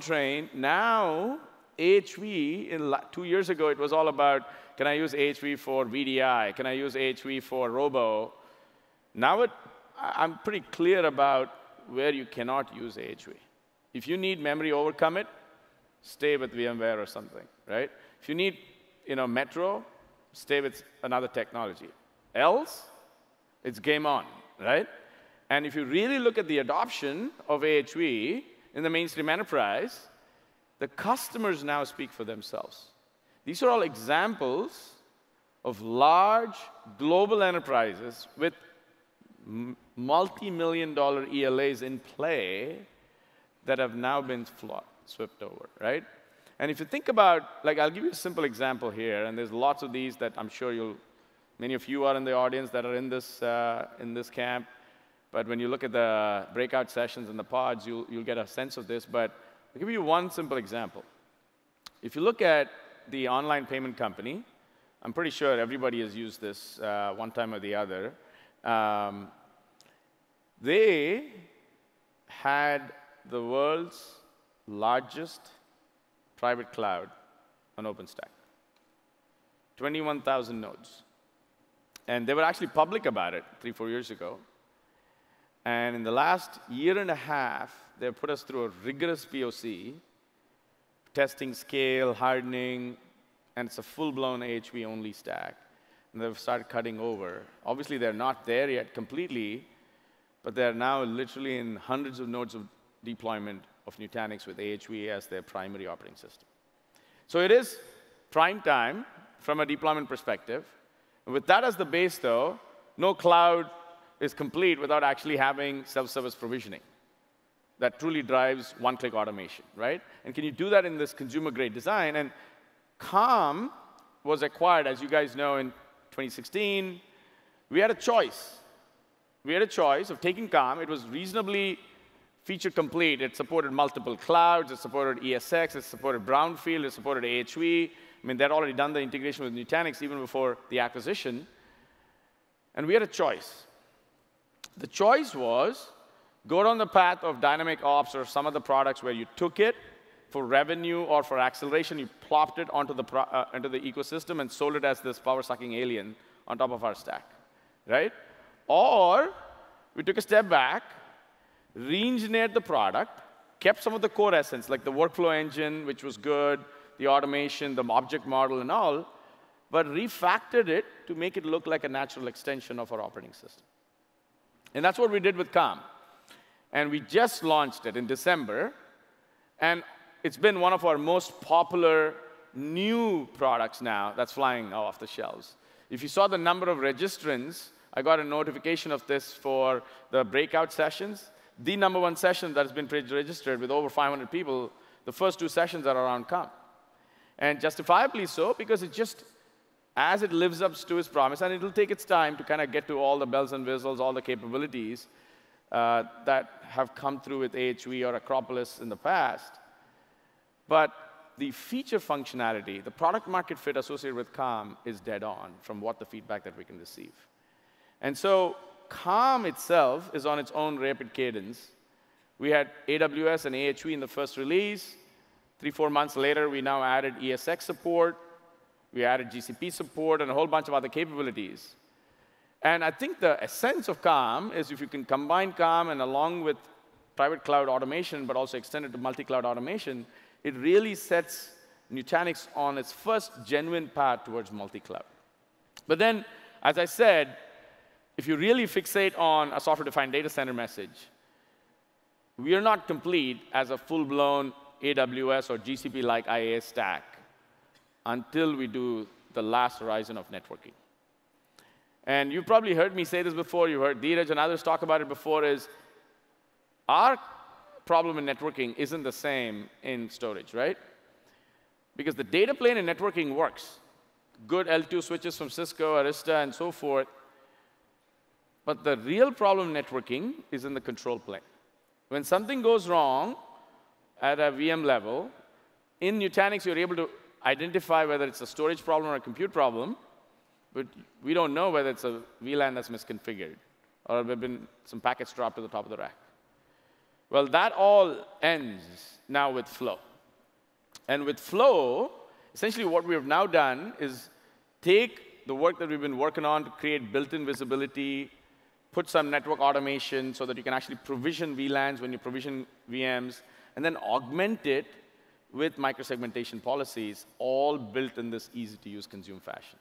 train, now AHV, 2 years ago, it was all about, can I use AHV for VDI? Can I use AHV for Robo? Now I'm pretty clear about where you cannot use AHV. If you need memory overcommit, stay with VMware or something, right? If you need Metro, stay with another technology. Else, it's game on, right? And if you really look at the adoption of AHV in the mainstream enterprise, the customers now speak for themselves. These are all examples of large global enterprises with multi-million-dollar ELAs in play that have now been swept over, right? And if you think about, I'll give you a simple example here, and there's lots of these that I'm sure many of you are in the audience that are in this camp. But when you look at the breakout sessions and the pods, you'll get a sense of this. But I'll give you one simple example. If you look at the online payment company, I'm pretty sure everybody has used this one time or the other. They had the world's largest private cloud on OpenStack, 21,000 nodes. And they were actually public about it 3-4 years ago. And in the last year and a half, they've put us through a rigorous POC, testing scale, hardening, and it's a full-blown AHV-only stack. And they've started cutting over. Obviously, they're not there yet completely, but they're now literally in hundreds of nodes of deployment of Nutanix with AHV as their primary operating system. So it is prime time from a deployment perspective. And with that as the base, though, no cloud is complete without actually having self-service provisioning that truly drives one-click automation, right? And can you do that in this consumer-grade design? And Calm was acquired, as you guys know, in 2016. We had a choice. We had a choice of taking Calm. It was reasonably feature complete. It supported multiple clouds. It supported ESX. It supported Brownfield. It supported AHV. I mean, they'd already done the integration with Nutanix even before the acquisition. And we had a choice. The choice was go down the path of dynamic ops or some of the products where you took it for revenue or for acceleration, you plopped it onto the ecosystem and sold it as this power-sucking alien on top of our stack, right? Or we took a step back, re-engineered the product, kept some of the core essence, like the workflow engine, which was good, the automation, the object model, and all, but refactored it to make it look like a natural extension of our operating system. And that's what we did with Calm. And we just launched it in December, and it's been one of our most popular new products now that's flying now off the shelves. If you saw the number of registrants, I got a notification of this for the breakout sessions. The #1 session that has been registered with over 500 people, the first 2 sessions are around Calm. And justifiably so, because it just, as it lives up to its promise, and it'll take its time to kind of get to all the bells and whistles, all the capabilities that have come through with AHV or Acropolis in the past. But the feature functionality, the product market fit associated with Calm is dead on from what the feedback that we can receive. And so Calm itself is on its own rapid cadence. We had AWS and AHV in the first release. 3-4 months later, we now added ESX support. We added GCP support and a whole bunch of other capabilities. And I think the essence of Calm is if you can combine Calm and along with private cloud automation, but also extend it to multi-cloud automation, it really sets Nutanix on its first genuine path towards multi-cloud. But then, as I said, if you really fixate on a software-defined data center message, we are not complete as a full-blown AWS or GCP-like IaaS stack until we do the last horizon of networking. And you've probably heard me say this before. You've heard Dheeraj and others talk about it before, is our problem in networking isn't the same in storage, right? Because the data plane in networking works. Good L2 switches from Cisco, Arista, and so forth. But the real problem in networking is in the control plane. When something goes wrong at a VM level, in Nutanix, you're able to identify whether it's a storage problem or a compute problem, but we don't know whether it's a VLAN that's misconfigured or there have been some packets dropped to the top of the rack. Well, that all ends now with Flow. And with Flow, essentially what we have now done is take the work that we've been working on to create built-in visibility, put some network automation so that you can actually provision VLANs when you provision VMs, and then augment it with microsegmentation policies, all built in this easy-to-use consume fashion.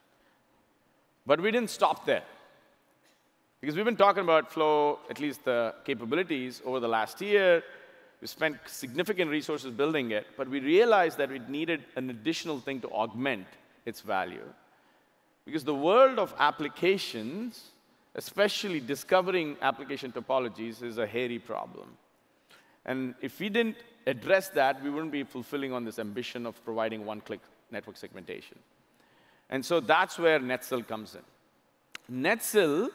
But we didn't stop there. Because we've been talking about Flow, at least the capabilities, over the last year. We spent significant resources building it, but we realized that we needed an additional thing to augment its value. Because the world of applications, especially discovering application topologies, is a hairy problem. And if we didn't address that, we wouldn't be fulfilling on this ambition of providing one-click network segmentation. And so that's where NetSil comes in. NetSil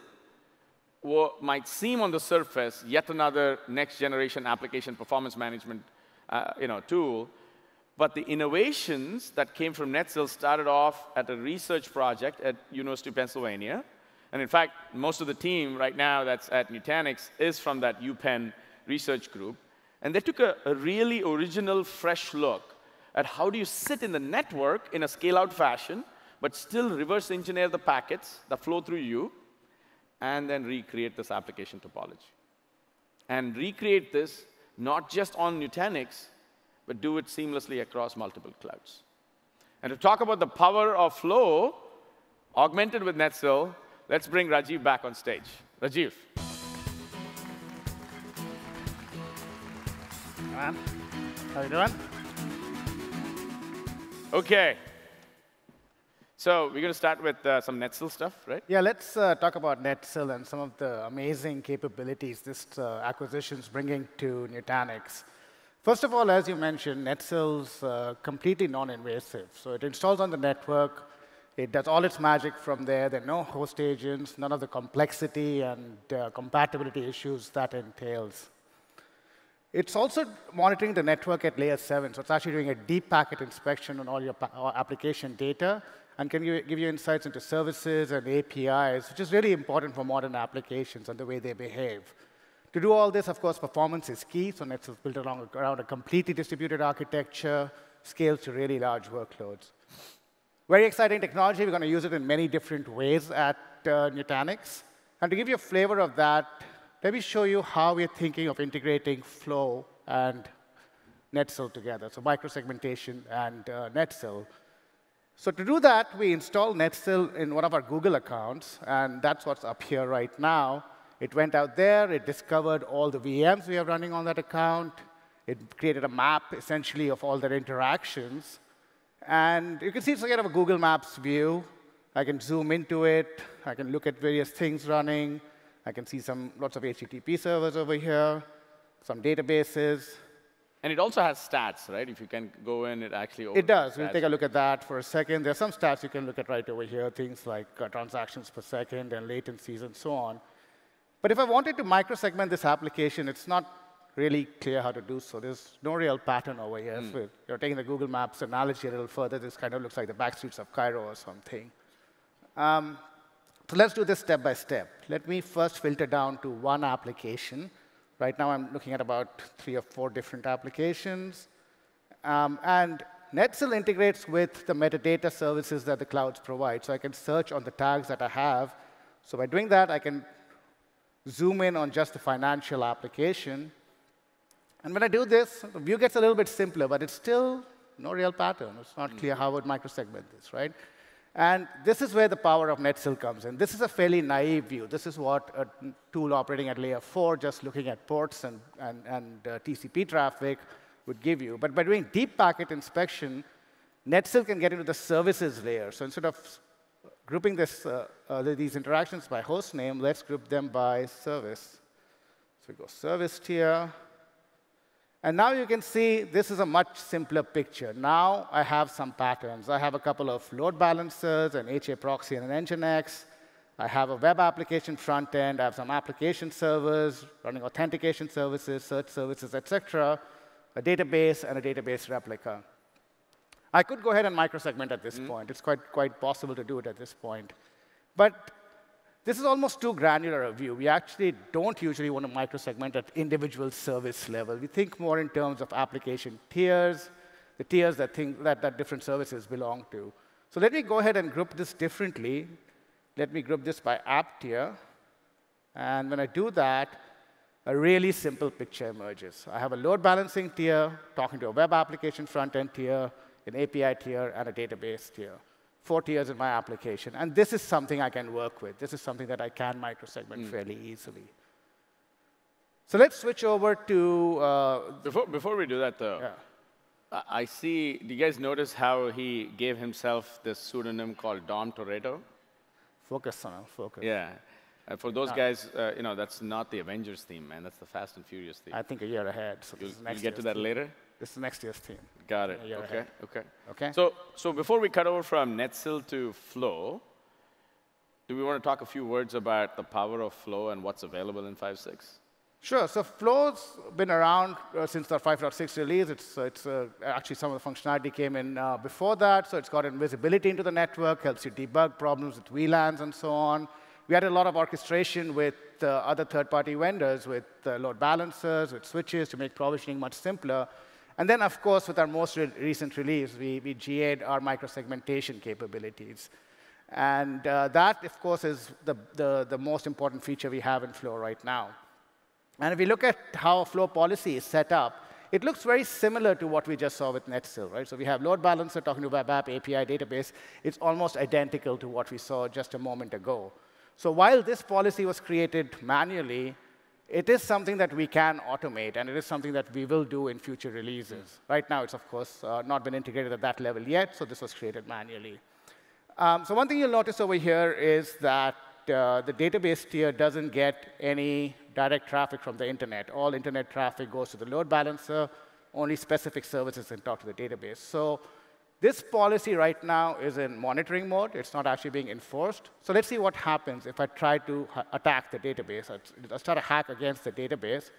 might seem on the surface yet another next-generation application performance management tool, but the innovations that came from NetSil started off at a research project at University of Pennsylvania. And in fact, most of the team right now that's at Nutanix is from that UPenn research group. And they took a really original, fresh look at how do you sit in the network in a scale-out fashion, but still reverse engineer the packets that flow through you, and then recreate this application topology. And recreate this not just on Nutanix, but do it seamlessly across multiple clouds. And to talk about the power of Flow, augmented with NetSil, let's bring Rajiv back on stage. Rajiv. How you doing? OK. So we're going to start with some NetSil stuff, right? Yeah, let's talk about NetSil and some of the amazing capabilities this acquisition's bringing to Nutanix. First of all, as you mentioned, NetSil's completely non-invasive. So it installs on the network. It does all its magic from there. There are no host agents, none of the complexity and compatibility issues that entails. It's also monitoring the network at layer 7. So it's actually doing a deep packet inspection on all your application data and can give you insights into services and APIs, which is really important for modern applications and the way they behave. To do all this, of course, performance is key. So Netsil is built around a completely distributed architecture, scales to really large workloads. Very exciting technology. We're going to use it in many different ways at Nutanix. And to give you a flavor of that, let me show you how we're thinking of integrating Flow and Netsil together, so microsegmentation and Netsil. So to do that, we install Netsil in one of our Google accounts, and that's what's up here right now. It went out there. It discovered all the VMs we are running on that account. It created a map, essentially, of all their interactions. And you can see it's kind of a Google Maps view. I can zoom into it. I can look at various things running. I can see lots of HTTP servers over here, some databases. And it also has stats, right? If you can go in, it actually opens. It does. Stats. We'll take a look at that for a second. There are some stats you can look at right over here, things like transactions per second and latencies and so on. But if I wanted to microsegment this application, it's not really clear how to do so. There's no real pattern over here. If you're taking the Google Maps analogy a little further, this kind of looks like the back streets of Cairo or something. So let's do this step by step. Let me first filter down to one application. Right now, I'm looking at about 3 or 4 different applications. And Netsil integrates with the metadata services that the clouds provide. So I can search on the tags that I have. So by doing that, I can zoom in on just the financial application. And when I do this, the view gets a little bit simpler, but it's still no real pattern. It's not clear how I would microsegment this, right? And this is where the power of Netsil comes in. This is a fairly naive view. This is what a tool operating at layer 4, just looking at ports and TCP traffic, would give you. But by doing deep packet inspection, Netsil can get into the services layer. So instead of grouping these interactions by host name, let's group them by service. So we go service tier. And now you can see this is a much simpler picture. Now I have some patterns. I have a couple of load balancers, an HA proxy, and an Nginx. I have a web application front end. I have some application servers running authentication services, search services, et cetera, a database, and a database replica. I could go ahead and microsegment at this point. It's quite possible to do it at this point. But this is almost too granular a view. We actually don't usually want to microsegment at individual service level. We think more in terms of application tiers, the tiers that different services belong to. So let me go ahead and group this differently. Let me group this by app tier. And when I do that, a really simple picture emerges. I have a load balancing tier talking to a web application front-end tier, an API tier, and a database tier. 4 tiers in my application. And this is something I can work with. This is something that I can microsegment fairly easily. So let's switch over to... Before we do that, though, I see, do you guys notice how he gave himself this pseudonym called Dom Toretto? Focus on focus. Yeah. For those guys, that's not the Avengers theme, man. That's the Fast and Furious theme. I think a year ahead. So you'll get to that later? This is next year's theme. Got it. Okay. So before we cut over from Netsil to Flow, do we want to talk a few words about the power of Flow and what's available in 5.6? Sure. So Flow's been around since the 5.6 release. It's actually some of the functionality came in before that. So it's got invisibility into the network, helps you debug problems with VLANs and so on. We had a lot of orchestration with other third-party vendors, with load balancers, with switches to make provisioning much simpler. And then, of course, with our most recent release, we GA'd our microsegmentation capabilities. And that, of course, is the most important feature we have in Flow right now. And if we look at how a Flow policy is set up, it looks very similar to what we just saw with Netsil, right? So we have load balancer talking to web app, API, database. It's almost identical to what we saw just a moment ago. So while this policy was created manually, it is something that we can automate, and it is something that we will do in future releases. Right now, it's, of course, not been integrated at that level yet, so this was created manually. So one thing you'll notice over here is that the database tier doesn't get any direct traffic from the internet. All internet traffic goes to the load balancer. Only specific services can talk to the database. So this policy right now is in monitoring mode. It's not actually being enforced. So let's see what happens if I try to attack the database. Let's try to hack against the database.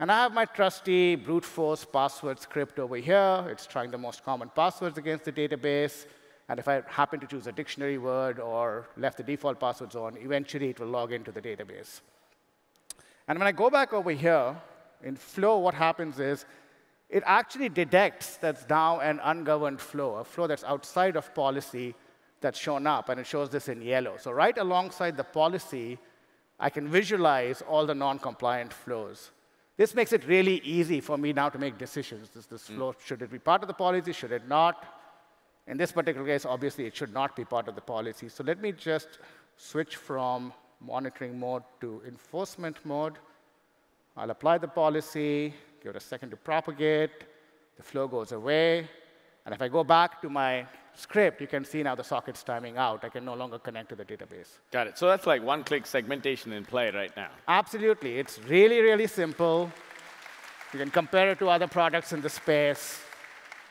And I have my trusty brute force password script over here. It's trying the most common passwords against the database. And if I happen to choose a dictionary word or left the default passwords on, eventually it will log into the database. And when I go back over here, in flow, what happens is it actually detects that's now an ungoverned flow, a flow that's outside of policy that's shown up, and it shows this in yellow. So right alongside the policy, I can visualize all the non-compliant flows. This makes it really easy for me now to make decisions. This flow, should it be part of the policy? Should it not? In this particular case, obviously, it should not be part of the policy. So let me just switch from monitoring mode to enforcement mode. I'll apply the policy, give it a second to propagate. The flow goes away. And if I go back to my script, you can see now the socket's timing out. I can no longer connect to the database. Got it. So that's like one-click segmentation in play right now. Absolutely. It's really, really simple. You can compare it to other products in the space.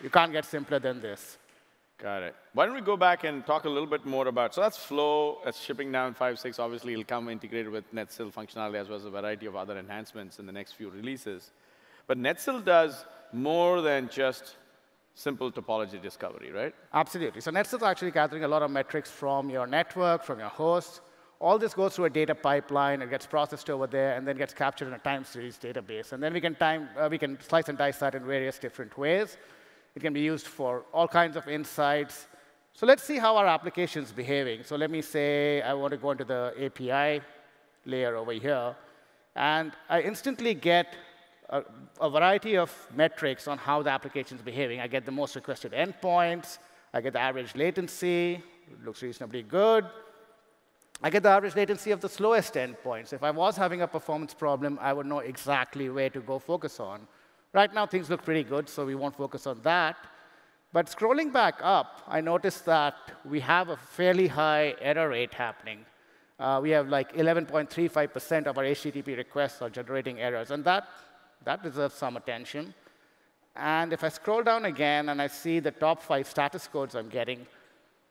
You can't get simpler than this. Got it. Why don't we go back and talk a little bit more about, so that's Flow, that's shipping down 5.6. Obviously, it'll come integrated with NetSil functionality as well as a variety of other enhancements in the next few releases. But NetSil does more than just simple topology discovery, right? Absolutely. So NetSil is actually gathering a lot of metrics from your network, from your host. All this goes through a data pipeline. It gets processed over there, and then gets captured in a time series database. And then we can slice and dice that in various different ways. It can be used for all kinds of insights. So let's see how our application is behaving. So let me say I want to go into the API layer over here. And I instantly get a variety of metrics on how the application is behaving. I get the most requested endpoints. I get the average latency. It looks reasonably good. I get the average latency of the slowest endpoints. If I was having a performance problem, I would know exactly where to go focus on. Right now, things look pretty good, so we won't focus on that. But scrolling back up, I noticed that we have a fairly high error rate happening. We have like 11.35% of our HTTP requests are generating errors, and that deserves some attention. And if I scroll down again and I see the top 5 status codes I'm getting,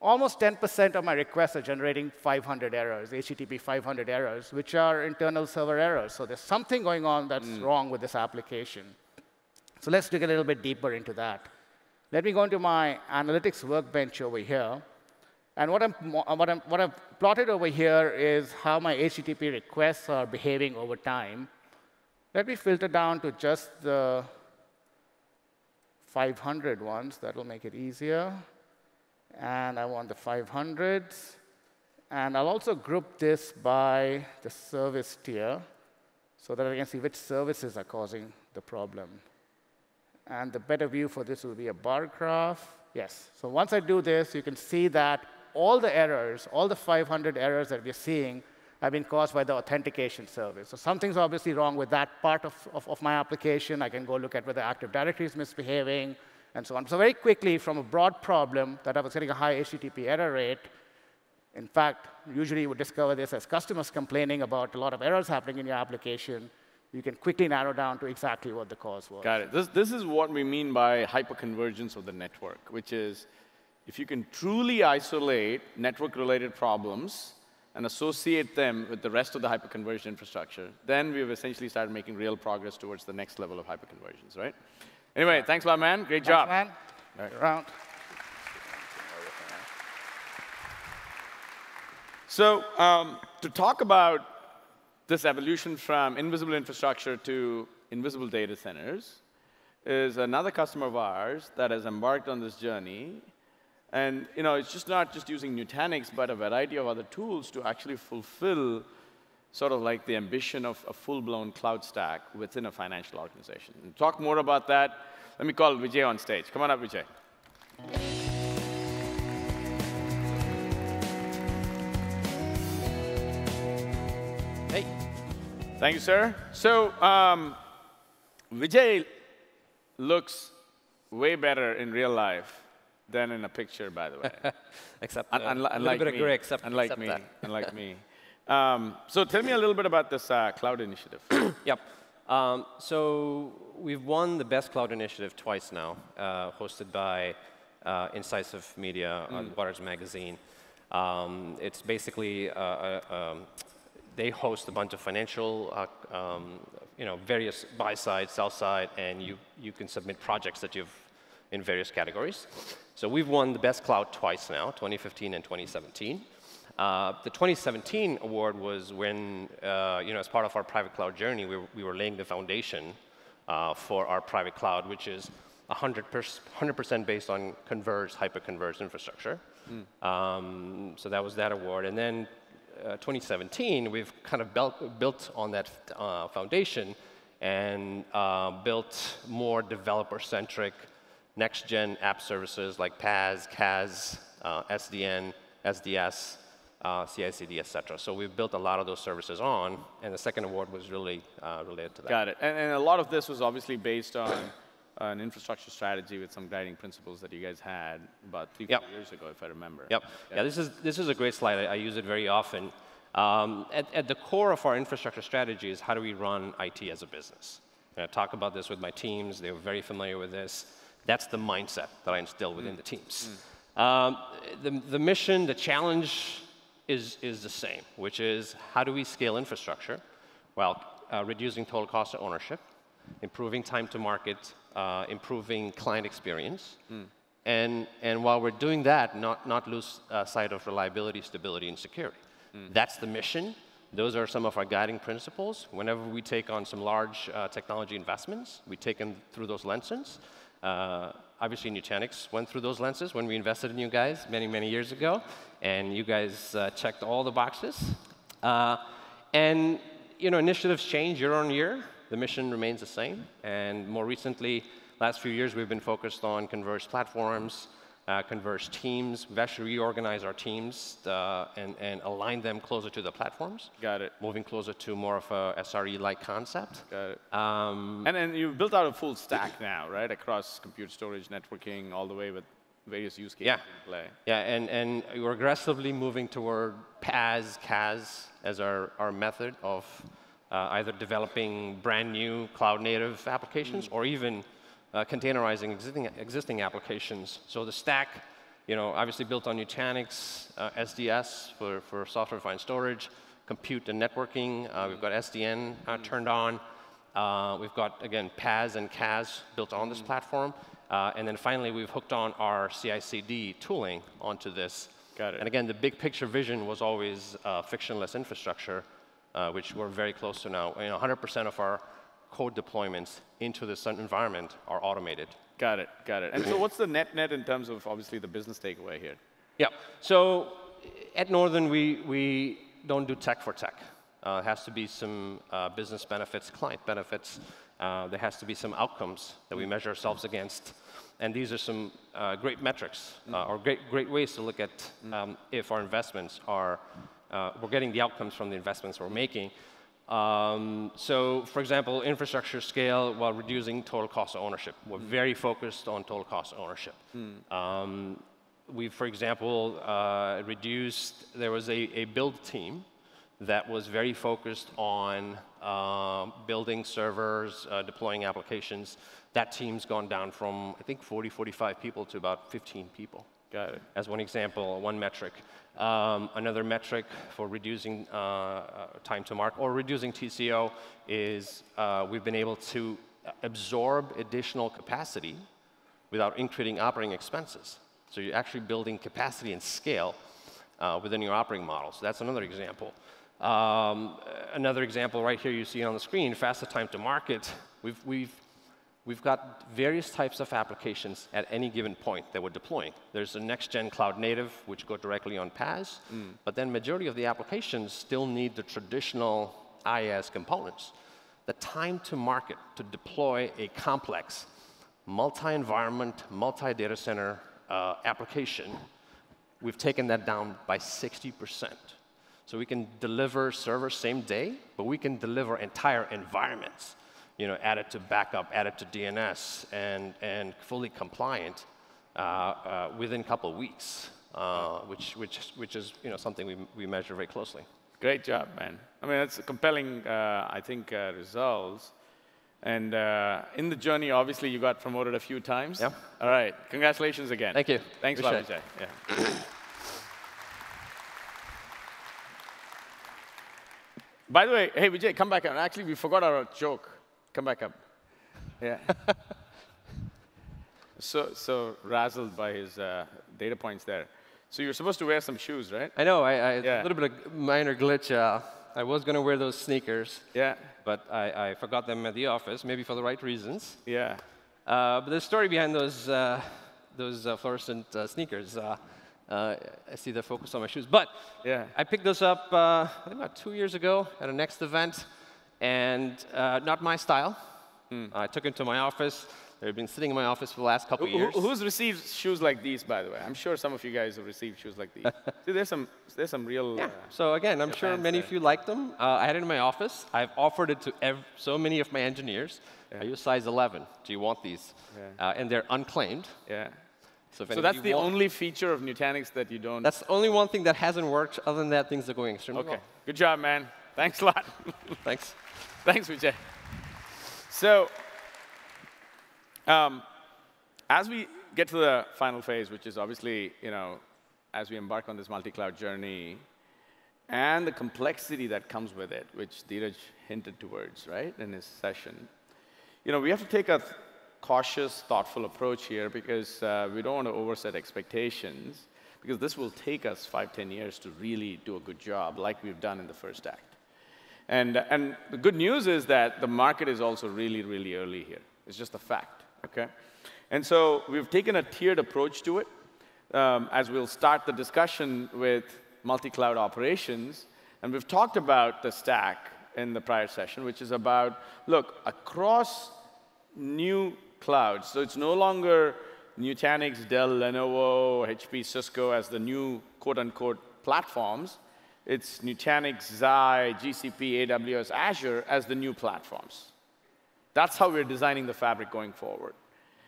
almost 10% of my requests are generating 500 errors, HTTP 500 errors, which are internal server errors. So there's something going on that's wrong with this application. So let's dig a little bit deeper into that. Let me go into my analytics workbench over here. And what I've plotted over here is how my HTTP requests are behaving over time. Let me filter down to just the 500 ones. That will make it easier. And I want the 500s. And I'll also group this by the service tier so that I can see which services are causing the problem. And the better view for this will be a bar graph. Yes. So once I do this, you can see that all the errors, all the 500 errors that we're seeing, have been caused by the authentication service. So something's obviously wrong with that part of my application. I can go look at whether Active Directory is misbehaving, and so on. So very quickly, from a broad problem that I was getting a high HTTP error rate, in fact, usually you would discover this as customers complaining about a lot of errors happening in your application. You can quickly narrow down to exactly what the cause was. Got it. This is what we mean by hyperconvergence of the network, which is if you can truly isolate network-related problems and associate them with the rest of the hyperconverged infrastructure, then we've essentially started making real progress towards the next level of hyperconvergence, right? Anyway, thanks a lot, man. Great job. Thanks, man. Right. Around. So to talk about this evolution from invisible infrastructure to invisible data centers is another customer of ours that has embarked on this journey. And it's just not just using Nutanix, but a variety of other tools to actually fulfill sort of like the ambition of a full-blown cloud stack within a financial organization. And to talk more about that, let me call Vijay on stage. Come on up, Vijay. Hey. Thank you, sir. So Vijay looks way better in real life than in a picture, by the way. Except unlike bit of me. gray, except Unlike me. So tell me a little bit about this cloud initiative. Yep. So we've won the Best Cloud Initiative twice now, hosted by Incisive Media on Waters Magazine. It's basically they host a bunch of financial, various buy side, sell side, and you can submit projects that you've in various categories. So we've won the best cloud twice now, 2015 and 2017. The 2017 award was when, as part of our private cloud journey, we were laying the foundation for our private cloud, which is 100% based on converged, hyper-converged infrastructure. So that was that award. And then 2017, we've kind of built on that foundation and built more developer-centric next-gen app services like PaaS, CaaS, SDN, SDS, CI/CD, et cetera. So we've built a lot of those services on, and the second award was really related to that. Got it. And a lot of this was obviously based on an infrastructure strategy with some guiding principles that you guys had about 3-4 years ago, if I remember. Yep. Yeah, this is a great slide. I use it very often. At the core of our infrastructure strategy is how do we run IT as a business. And I talk about this with my teams. They were very familiar with this. That's the mindset that I instill within the teams. The mission, the challenge is the same, which is how do we scale infrastructure while reducing total cost of ownership, improving time to market, improving client experience, and while we're doing that, not lose sight of reliability, stability, and security. That's the mission. Those are some of our guiding principles. Whenever we take on some large technology investments, we take them through those lenses. Obviously, Nutanix went through those lenses when we invested in you guys many, many years ago, and you guys checked all the boxes. And initiatives change year on year. The mission remains the same. And more recently, last few years, we've been focused on converged platforms, converged teams. We've actually reorganized our teams and aligned them closer to the platforms. Got it. Moving closer to more of a SRE-like concept. Got it. And then you've built out a full stack now, right? Across compute storage, networking, all the way with various use cases in play. Yeah, and we're aggressively moving toward PaaS, CaaS as our method of either developing brand new cloud-native applications or even containerizing existing applications. So the stack, obviously built on Nutanix, SDS for software-defined storage, compute and networking. We've got SDN turned on. We've got, again, PaaS and CaaS built on this platform. And then finally, we've hooked on our CI/CD tooling onto this. Got it. And again, the big picture vision was always frictionless infrastructure, which we're very close to now. 100% of our code deployments into this environment are automated. Got it, got it. And so what's the net in terms of, obviously, the business takeaway here? Yeah, so at Northern, we don't do tech for tech. It has to be some business benefits, client benefits. There has to be some outcomes that we measure ourselves against. And these are some great metrics or great ways to look at if our investments are, we're getting the outcomes from the investments we're making. So, for example, infrastructure scale while reducing total cost of ownership. We're very focused on total cost of ownership. We, for example, there was a build team that was very focused on building servers, deploying applications. That team's gone down from, I think, 40, 45 people to about 15 people. Got it. As one example, one metric. Another metric for reducing time to market or reducing TCO is we've been able to absorb additional capacity without increasing operating expenses. So you're actually building capacity and scale within your operating model. So that's another example. Another example right here you see on the screen, faster time to market. We've got various types of applications at any given point that we're deploying. There's a next-gen cloud native, which go directly on PaaS, but then majority of the applications still need the traditional IaaS components. The time to market to deploy a complex multi-environment, multi-data center application, we've taken that down by 60%. So we can deliver servers same day, but we can deliver entire environments. Added to backup, added to DNS, and fully compliant within a couple of weeks, which is something we measure very closely. Great job, man. I mean, that's compelling, I think, results. And in the journey, obviously, you got promoted a few times. Yeah. All right. Congratulations again. Thank you. Thanks a lot, Vijay. Yeah. By the way, hey, Vijay, come back up. Actually, we forgot our joke. Come back up. Yeah. so razzled by his data points there. So you're supposed to wear some shoes, right? I know. A little bit of minor glitch. I was going to wear those sneakers. Yeah. But I forgot them at the office, maybe for the right reasons. Yeah. But the story behind those fluorescent sneakers, I see the focus on my shoes. But I picked those up about 2 years ago at a Next event, and not my style. I took them to my office. They've been sitting in my office for the last couple of years. Who's received shoes like these, by the way? I'm sure some of you guys have received shoes like these. See, there's some real. Yeah. So again, I'm sure many of you like them. I had it in my office. I've offered it to so many of my engineers. I use size 11. Do you want these? And they're unclaimed. Yeah. So that's the only feature of Nutanix that you don't. That's the only one thing that hasn't worked. Other than that, things are going extremely well. Good job, man. Thanks a lot. Thanks. Thanks, Vijay. So, as we get to the final phase, which is obviously, as we embark on this multi-cloud journey, and the complexity that comes with it, which Dheeraj hinted towards, right, in his session, we have to take a cautious, thoughtful approach here because we don't want to overset expectations, because this will take us 5-10 years to really do a good job, like we've done in the first act. And the good news is that the market is also really, really early here. It's just a fact, okay? And so we've taken a tiered approach to it, as we'll start the discussion with multi-cloud operations. And we've talked about the stack in the prior session, which is about, look, across new clouds, so it's no longer Nutanix, Dell, Lenovo, HP, Cisco as the new quote-unquote platforms. It's Nutanix, Xi, GCP, AWS, Azure as the new platforms. That's how we're designing the fabric going forward.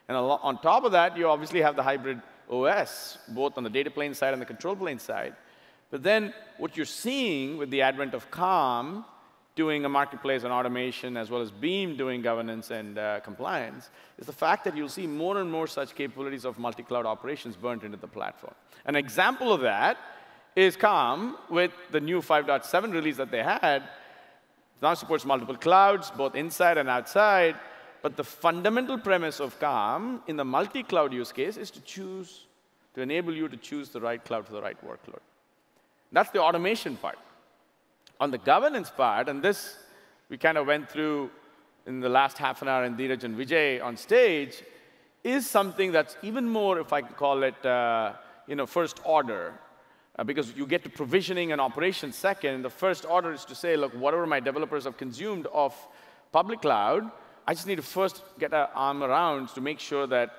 And on top of that, you obviously have the hybrid OS, both on the data plane side and the control plane side. But then what you're seeing with the advent of Calm doing a marketplace and automation, as well as Beam doing governance and compliance, is the fact that you'll see more and more such capabilities of multi-cloud operations burnt into the platform. An example of that is Calm with the new 5.7 release that they had. Now supports multiple clouds, both inside and outside. But the fundamental premise of Calm in the multi-cloud use case is to enable you to choose the right cloud for the right workload. That's the automation part. On the governance part, and this we kind of went through in the last half an hour, and Dheeraj and Vijay on stage, is something that's even more, if I could call it, first order. Because you get to provisioning and operations second. The first order is to say, look, whatever my developers have consumed of public cloud, I just need to first get an arm around to make sure that,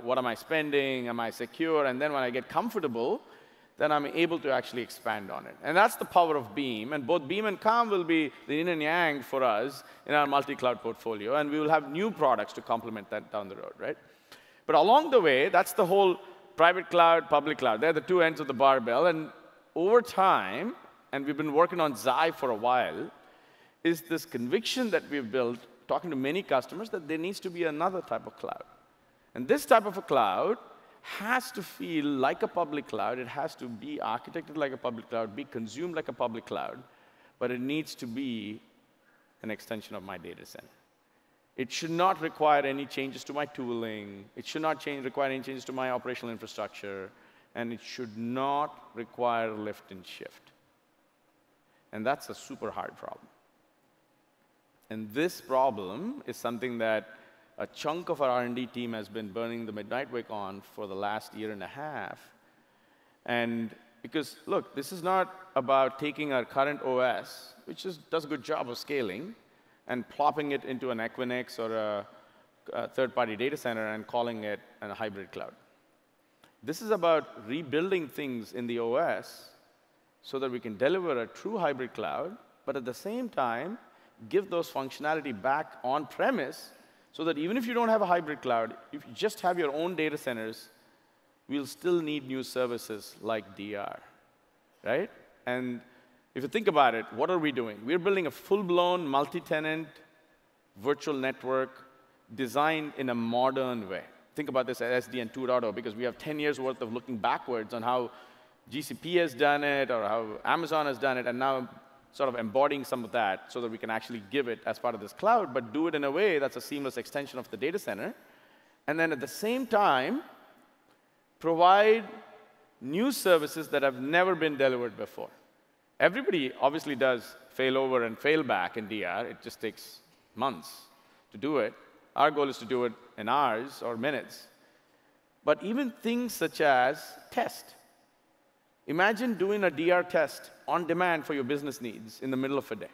what am I spending? Am I secure? And then when I get comfortable, then I'm able to actually expand on it. And that's the power of Beam. And both Beam and Calm will be the yin and yang for us in our multi-cloud portfolio. And we will have new products to complement that down the road, right? But along the way, that's the whole private cloud, public cloud. They're the two ends of the barbell. And over time, and we've been working on Xi for a while, is this conviction that we've built, talking to many customers, that there needs to be another type of cloud. And this type of a cloud has to feel like a public cloud. It has to be architected like a public cloud, be consumed like a public cloud, but it needs to be an extension of my data center. It should not require any changes to my tooling. It should not require any changes to my operational infrastructure. And it should not require lift and shift. And that's a super hard problem. And this problem is something that a chunk of our R&D team has been burning the midnight wick on for the last year and a half. And because, look, this is not about taking our current OS, which does a good job of scaling, and plopping it into an Equinix or a third-party data center and calling it a hybrid cloud. This is about rebuilding things in the OS so that we can deliver a true hybrid cloud, but at the same time, give those functionality back on-premise so that even if you don't have a hybrid cloud, if you just have your own data centers, we'll still need new services like DR, right? And if you think about it, what are we doing? We're building a full-blown multi-tenant virtual network designed in a modern way. Think about this as SDN 2.0, because we have 10 years worth of looking backwards on how GCP has done it or how Amazon has done it, and now sort of embodying some of that so that we can actually give it as part of this cloud, but do it in a way that's a seamless extension of the data center. and then at the same time, provide new services that have never been delivered before. Everybody obviously does failover and failback in DR. It just takes months to do it. Our goal is to do it in hours or minutes. But even things such as test. Imagine doing a DR test on demand for your business needs in the middle of a day.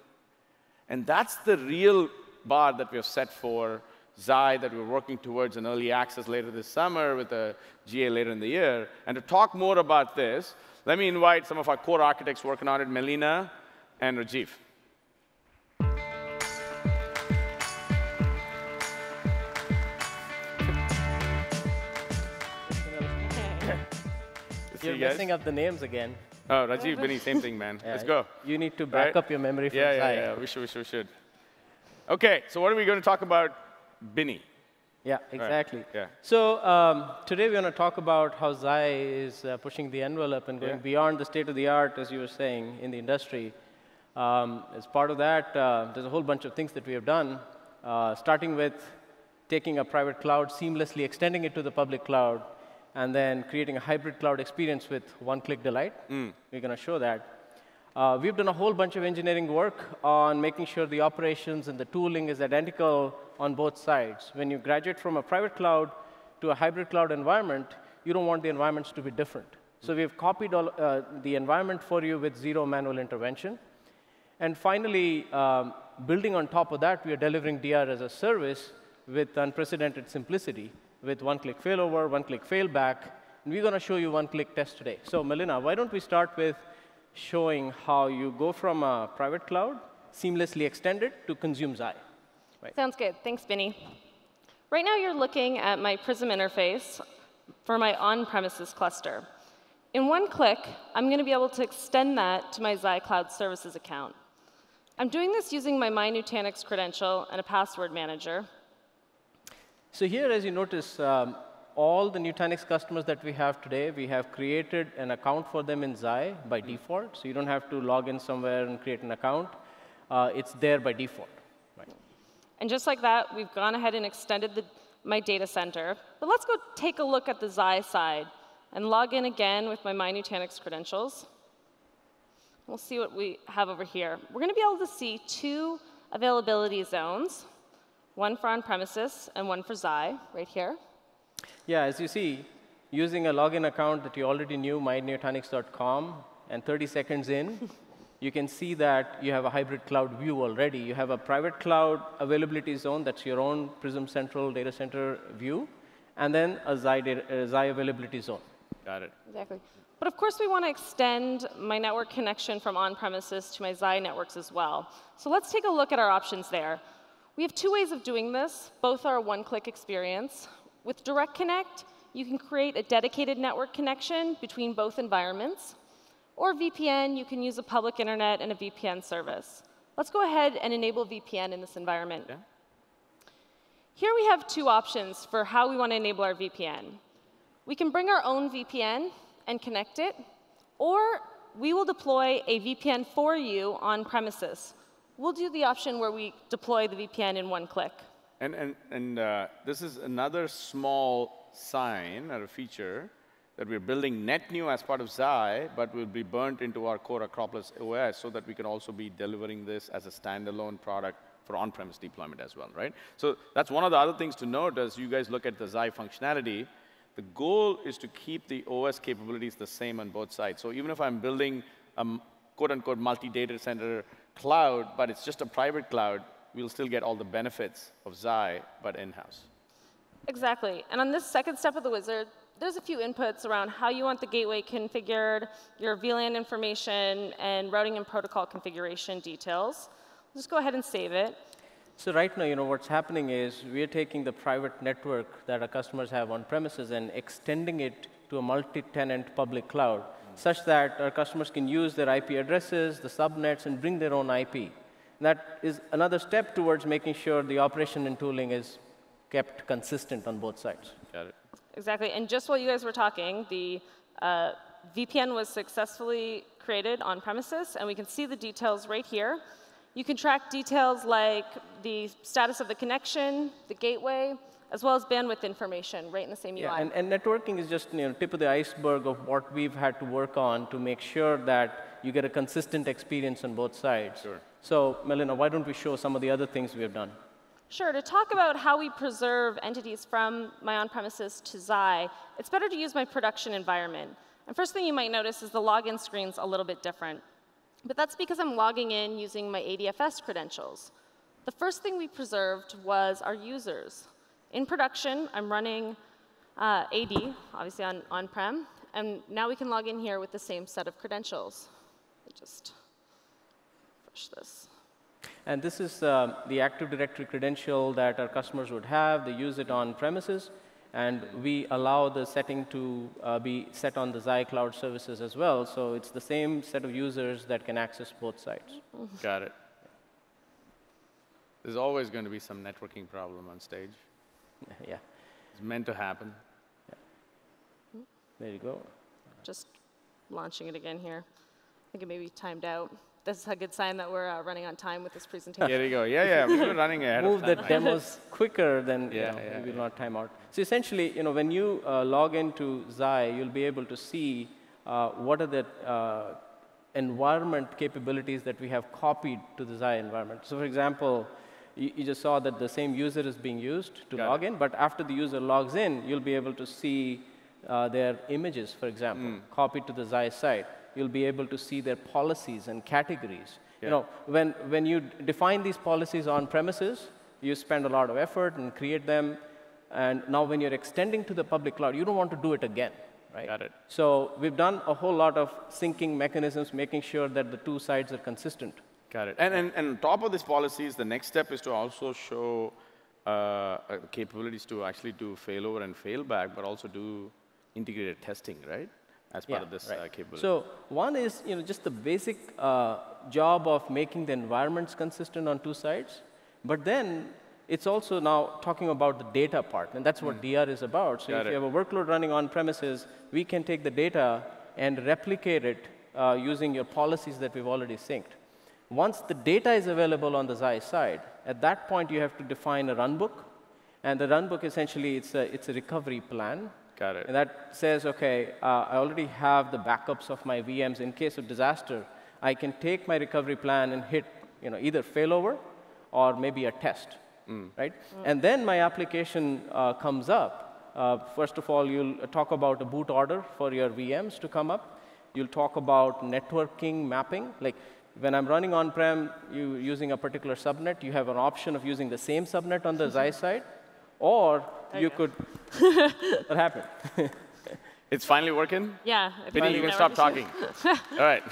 And that's the real bar that we have set for Xi that we're working towards an early access later this summer with a GA later in the year. And to talk more about this, let me invite some of our core architects working on it, Melina and Rajiv. You're messing up the names again. Oh, Rajiv, Vinny, same thing, man. Yeah, Let's go. You need to back up your memory from Xi. Yeah, we should. OK, so what are we going to talk about? Binny. Yeah, exactly. Right. Yeah. So today we're going to talk about how Xi is pushing the envelope and going beyond the state of the art, as you were saying, in the industry. As part of that, there's a whole bunch of things that we have done, starting with taking a private cloud, seamlessly extending it to the public cloud, and then creating a hybrid cloud experience with one-click delight. We're going to show that. We've done a whole bunch of engineering work on making sure the operations and the tooling is identical on both sides. When you graduate from a private cloud to a hybrid cloud environment, you don't want the environments to be different. So we've copied all, the environment for you with zero manual intervention. And finally, building on top of that, we are delivering DR as a service with unprecedented simplicity, with one-click failover, one-click failback. And we're going to show you one-click test today. So Melina, why don't we start with showing how you go from a private cloud, seamlessly extended, to consume Xi. Right. Sounds good. Thanks, Binny. Right now, you're looking at my Prism interface for my on-premises cluster. In one click, I'm going to be able to extend that to my Xi Cloud Services account. I'm doing this using my Nutanix credential and a password manager. So here, as you notice, all the Nutanix customers that we have today, we have created an account for them in Xi by default. So you don't have to log in somewhere and create an account. It's there by default. Right. And just like that, we've gone ahead and extended my data center. But let's go take a look at the Xi side and log in again with my Nutanix credentials. We'll see what we have over here. We're going to be able to see two availability zones, one for on-premises and one for Xi, right here. Yeah, as you see, using a login account that you already knew, mynutanix.com, and 30 seconds in, you can see that you have a hybrid cloud view already. You have a private cloud availability zone, that's your own Prism Central data center view, and then a Xi availability zone. Got it. Exactly. But of course, we want to extend my network connection from on-premises to my Xi networks as well. So let's take a look at our options there. We have two ways of doing this. Both are a one-click experience. With Direct Connect, you can create a dedicated network connection between both environments. Or VPN, you can use a public internet and a VPN service. Let's go ahead and enable VPN in this environment. Yeah. Here we have two options for how we want to enable our VPN. We can bring our own VPN and connect it, or we will deploy a VPN for you on premises. We'll do the option where we deploy the VPN in one click. And this is another small sign or a feature that we're building net new as part of Xi, but will be burnt into our core Acropolis OS so that we can also be delivering this as a standalone product for on-premise deployment as well, right? So that's one of the other things to note as you guys look at the Xi functionality. The goal is to keep the OS capabilities the same on both sides. So even if I'm building a quote-unquote multi-data center cloud, but it's just a private cloud, we'll still get all the benefits of Xi, but in-house. Exactly. And on this second step of the wizard, there's a few inputs around how you want the gateway configured, your VLAN information, and routing and protocol configuration details. Just go ahead and save it. So right now, what's happening is we're taking the private network that our customers have on premises and extending it to a multi-tenant public cloud, such that our customers can use their IP addresses, the subnets, and bring their own IP. That is another step towards making sure the operation and tooling is kept consistent on both sides. Got it. Exactly. And just while you guys were talking, the VPN was successfully created on premises, and we can see the details right here. You can track details like the status of the connection, the gateway, as well as bandwidth information right in the same UI. And networking is just tip of the iceberg of what we've had to work on to make sure that you get a consistent experience on both sides. Sure. So, Melina, why don't we show some of the other things we have done? Sure. To talk about how we preserve entities from my on-premises to Xi, it's better to use my production environment. And first thing you might notice is the login screen's a little bit different. But that's because I'm logging in using my ADFS credentials. The first thing we preserved was our users. In production, I'm running AD, obviously on-prem, and now we can log in here with the same set of credentials. Just push this. And this is the Active Directory credential that our customers would have. They use it on premises. And we allow the setting to be set on the Xi Cloud services as well. So it's the same set of users that can access both sides. Got it. There's always going to be some networking problem on stage. Yeah. It's meant to happen. Yeah. There you go. Just launching it again here. I think it may be timed out. This is a good sign that we're running on time with this presentation. There you go. Yeah, we're running ahead Move of time. the demos quicker than we will not time out. So essentially, when you log into Xi, you'll be able to see what are the environment capabilities that we have copied to the Xi environment. So for example, you just saw that the same user is being used to log in, but after the user logs in, you'll be able to see their images, for example, copied to the Xi site. You'll be able to see their policies and categories. When you define these policies on premises, you spend a lot of effort and create them. And now when you're extending to the public cloud, you don't want to do it again, right? Got it. So we've done a whole lot of syncing mechanisms, making sure that the two sides are consistent. Got it. And on top of these policies, the next step is to also show capabilities to actually do failover and failback, but also do integrated testing, right? As part of this capability. So one is just the basic job of making the environments consistent on two sides. But then it's also now talking about the data part. And that's what DR is about. So if you have a workload running on premises, we can take the data and replicate it using your policies that we've already synced. Once the data is available on the Xi side, at that point you have to define a runbook. And the runbook, essentially, it's a recovery plan. Got it. And that says, OK, I already have the backups of my VMs. In case of disaster, I can take my recovery plan and hit either failover or maybe a test, right? And then my application comes up. First of all, you'll talk about a boot order for your VMs to come up. You'll talk about networking mapping. Like when I'm running on-prem, using a particular subnet, you have an option of using the same subnet on the Xi side. Or you could, what happened? It's finally working? Yeah. Vinny, you can stop talking. All right.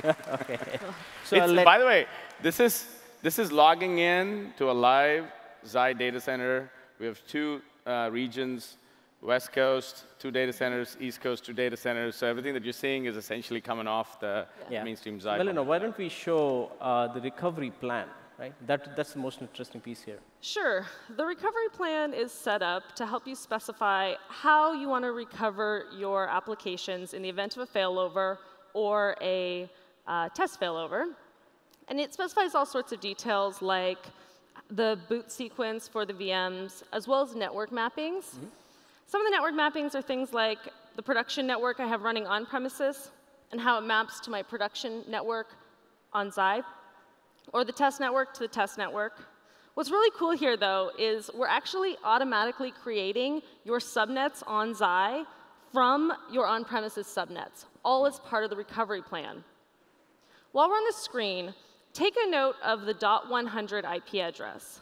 Okay. So by the way, this is logging in to a live Xi data center. We have two regions, West Coast, 2 data centers, East Coast, 2 data centers. So everything that you're seeing is essentially coming off the mainstream Xi. Melina, why don't we show the recovery plan? Right? That's the most interesting piece here. Sure. The recovery plan is set up to help you specify how you want to recover your applications in the event of a failover or a test failover. And it specifies all sorts of details like the boot sequence for the VMs, as well as network mappings. Some of the network mappings are things like the production network I have running on premises and how it maps to my production network on Xi, or the test network to the test network. What's really cool here, though, is we're actually automatically creating your subnets on Xi from your on-premises subnets, all as part of the recovery plan. While we're on the screen, take a note of the .100 IP address.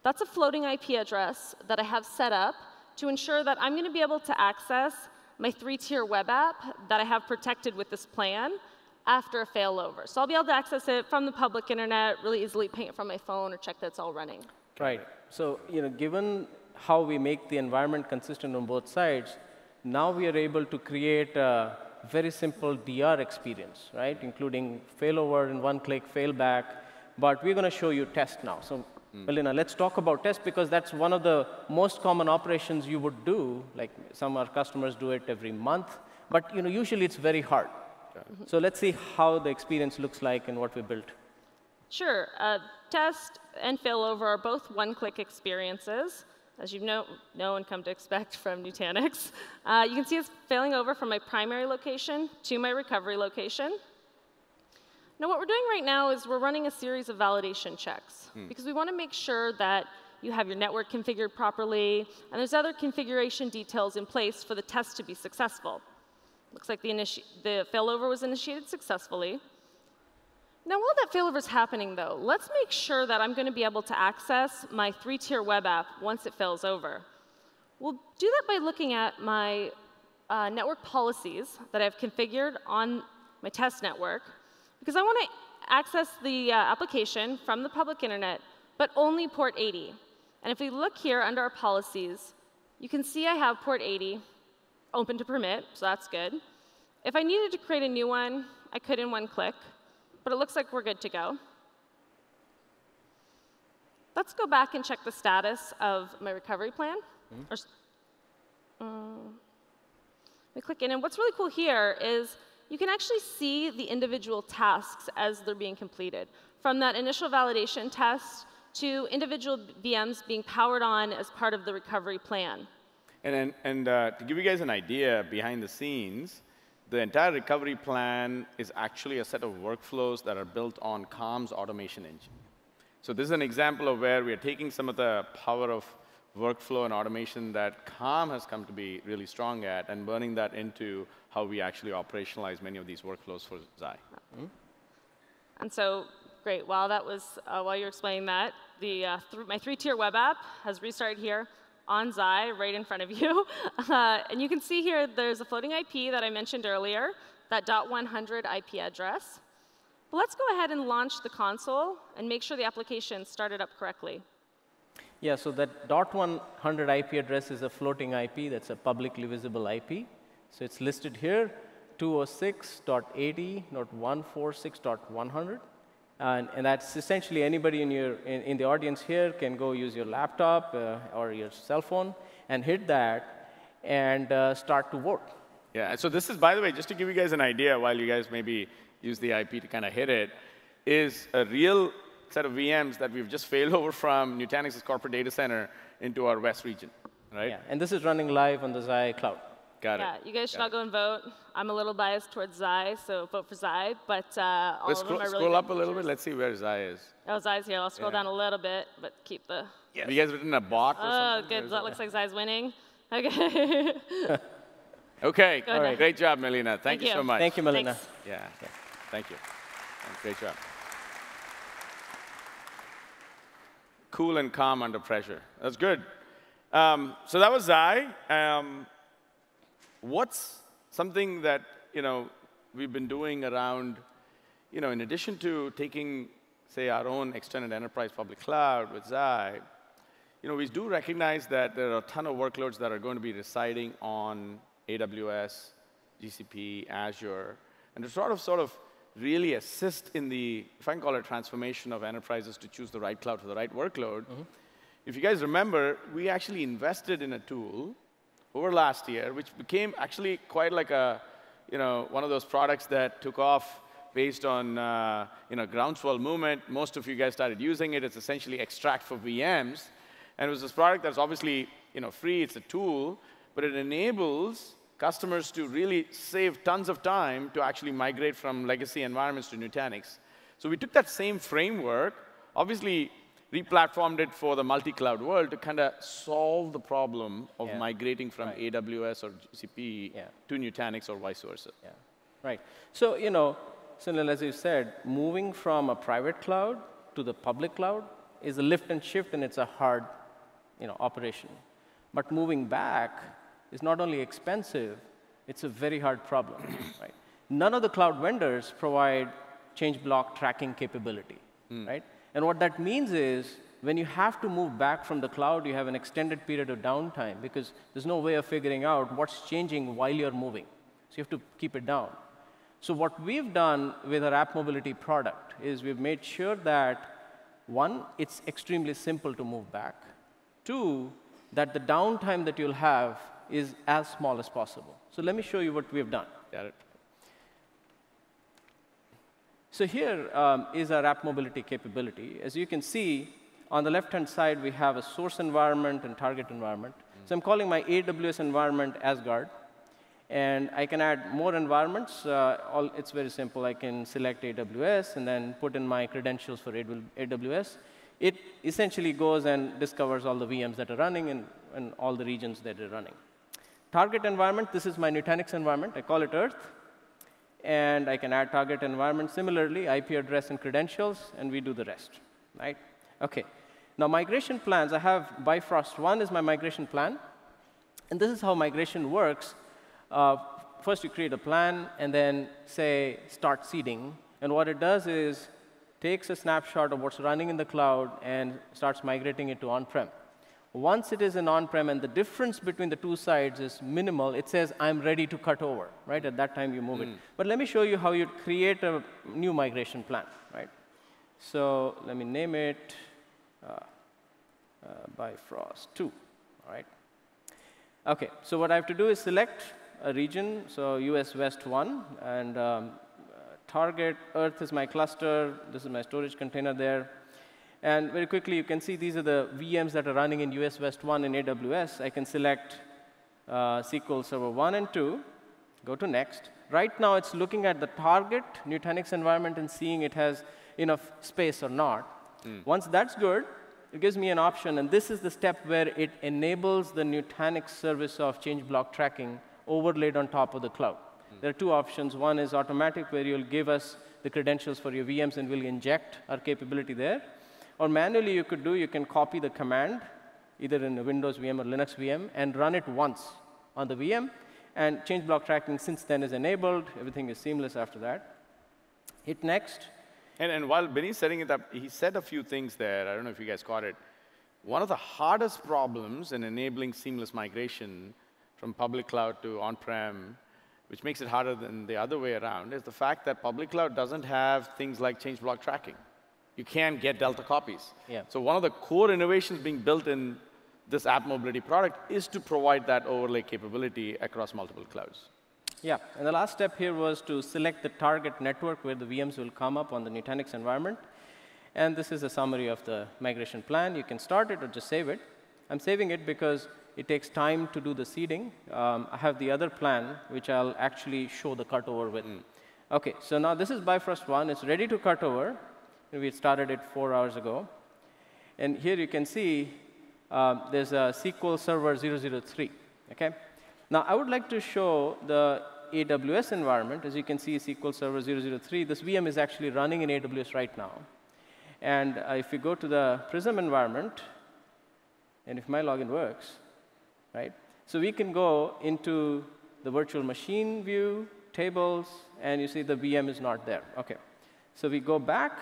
That's a floating IP address that I have set up to ensure that I'm going to be able to access my 3-tier web app that I have protected with this plan after a failover. So I'll be able to access it from the public internet, really easily ping it from my phone or check that it's all running. Right. So given how we make the environment consistent on both sides, now we are able to create a very simple DR experience, right? Including failover and one-click failback. But we're going to show you test now. So Melina, let's talk about test, because that's one of the most common operations you would do. Like some of our customers do it every month. But usually it's very hard. So let's see how the experience looks like and what we built. Sure. Test and failover are both one-click experiences, as you know and come to expect from Nutanix. You can see it's failing over from my primary location to my recovery location. Now, what we're doing right now is we're running a series of validation checks, because we want to make sure that you have your network configured properly, and there's other configuration details in place for the test to be successful. Looks like the failover was initiated successfully. Now, while that failover is happening, though, let's make sure that I'm going to be able to access my 3-tier web app once it fails over. We'll do that by looking at my network policies that I've configured on my test network, because I want to access the application from the public internet, but only port 80. And if we look here under our policies, you can see I have port 80 open to permit, so that's good. If I needed to create a new one, I could in one click. But it looks like we're good to go. Let's go back and check the status of my recovery plan. We click in, and what's really cool here is you can actually see the individual tasks as they're being completed, from that initial validation test to individual VMs being powered on as part of the recovery plan. And to give you guys an idea behind the scenes, the entire recovery plan is actually a set of workflows that are built on Calm's automation engine. So this is an example of where we are taking some of the power of workflow and automation that Calm has come to be really strong at and burning that into how we actually operationalize many of these workflows for Xi. And so, great. While you're explaining that, my 3-tier web app has restarted here on Xi, right in front of you. And you can see here there's a floating IP that I mentioned earlier, that .100 IP address. But let's go ahead and launch the console and make sure the application started up correctly. Yeah, so that .100 IP address is a floating IP. That's a publicly visible IP. So it's listed here, 206.80.146.100. And that's essentially anybody in the audience here can go use your laptop or your cell phone and hit that and start to vote. Yeah, so this is, by the way, just to give you guys an idea, while you guys maybe use the IP to kind of hit it, is a real set of VMs that we've just failed over from Nutanix's corporate data center into our West region, right? Yeah, and this is running live on the Xi cloud. Got it. Yeah, you guys should all go and vote. I'm a little biased towards Xi, so vote for Xi. But all of them are really scroll up a little features. bit. Let's see where Xi is. Oh, Xi's here. I'll scroll down a little bit, but keep the. Have you guys written a bot or something? Oh, good. That looks like Xi's winning. Okay. OK, All right. Great job, Melina. Thank you so much. Thank you, Melina. Thanks. Yeah, thank you. Great job. Cool and calm under pressure. That's good. So that was Xi. What's something that we've been doing around, in addition to taking, say, our own extended enterprise public cloud with Xi, we do recognize that there are a ton of workloads that are going to be residing on AWS, GCP, Azure, and to sort of really assist in the, if I can call it, transformation of enterprises to choose the right cloud for the right workload. If you guys remember, we actually invested in a tool over last year, which became actually quite like a, one of those products that took off based on, groundswell movement. Most of you guys started using it. It's essentially extract for VMs. And it was this product that's obviously, free. It's a tool, but it enables customers to really save tons of time to actually migrate from legacy environments to Nutanix. So we took that same framework, obviously replatformed it for the multi-cloud world to kind of solve the problem of migrating from AWS or GCP to Nutanix or vice versa. Yeah, right. So, Sunil, as you said, moving from a private cloud to the public cloud is a lift and shift, and it's a hard, operation. But moving back is not only expensive, it's a very hard problem, right? None of the cloud vendors provide change block tracking capability, right? And what that means is when you have to move back from the cloud, you have an extended period of downtime because there's no way of figuring out what's changing while you're moving. So you have to keep it down. So what we've done with our app mobility product is we've made sure that, one, it's extremely simple to move back. Two, that the downtime that you'll have is as small as possible. So let me show you what we've done. Got it. So here is our app mobility capability. As you can see, on the left-hand side, we have a source environment and target environment. So I'm calling my AWS environment Asgard. And I can add more environments. It's very simple. I can select AWS and then put in my credentials for AWS. It essentially goes and discovers all the VMs that are running and all the regions that are running. Target environment, this is my Nutanix environment. I call it Earth. And I can add target environment similarly, IP address and credentials, and we do the rest. Right? OK. Now, migration plans, I have Bifrost 1 is my migration plan. And this is how migration works. First, you create a plan, and then say, start seeding. And what it does is takes a snapshot of what's running in the cloud and starts migrating it to on-prem. Once it is in on-prem and the difference between the two sides is minimal, it says, I'm ready to cut over. Right? At that time, you move it. But let me show you how you create a new migration plan. Right? So let me name it Bifrost 2. All right? OK, so what I have to do is select a region, so US West 1, and target Earth is my cluster. This is my storage container there. And very quickly, you can see these are the VMs that are running in US West 1 in AWS. I can select SQL Server 1 and 2, go to Next. Right now, it's looking at the target Nutanix environment and seeing it has enough space or not. Once that's good, it gives me an option. And this is the step where it enables the Nutanix service of change block tracking overlaid on top of the cloud. There are two options. One is automatic, where you'll give us the credentials for your VMs, and we'll inject our capability there. Or manually, you can copy the command, either in a Windows VM or Linux VM, and run it once on the VM. And change block tracking, since then, is enabled. Everything is seamless after that. Hit Next. And while Benny's setting it up, he said a few things there. I don't know if you guys caught it. One of the hardest problems in enabling seamless migration from public cloud to on-prem, which makes it harder than the other way around, is the fact that public cloud doesn't have things like change block tracking. You can't get Delta copies. Yeah. So one of the core innovations being built in this app mobility product is to provide that overlay capability across multiple clouds. Yeah, and the last step here was to select the target network where the VMs will come up on the Nutanix environment. And this is a summary of the migration plan. You can start it or just save it. I'm saving it because it takes time to do the seeding. I have the other plan, which I'll actually show the cutover with. OK, so now this is Bifrost 1. It's ready to cut over. We started it 4 hours ago. And here you can see there's a SQL Server 003. OK? Now, I would like to show the AWS environment. As you can see, SQL Server 003. This VM is actually running in AWS right now. And if you go to the Prism environment, and if my login works, right? So we can go into the virtual machine view, tables, and you see the VM is not there. OK. So we go back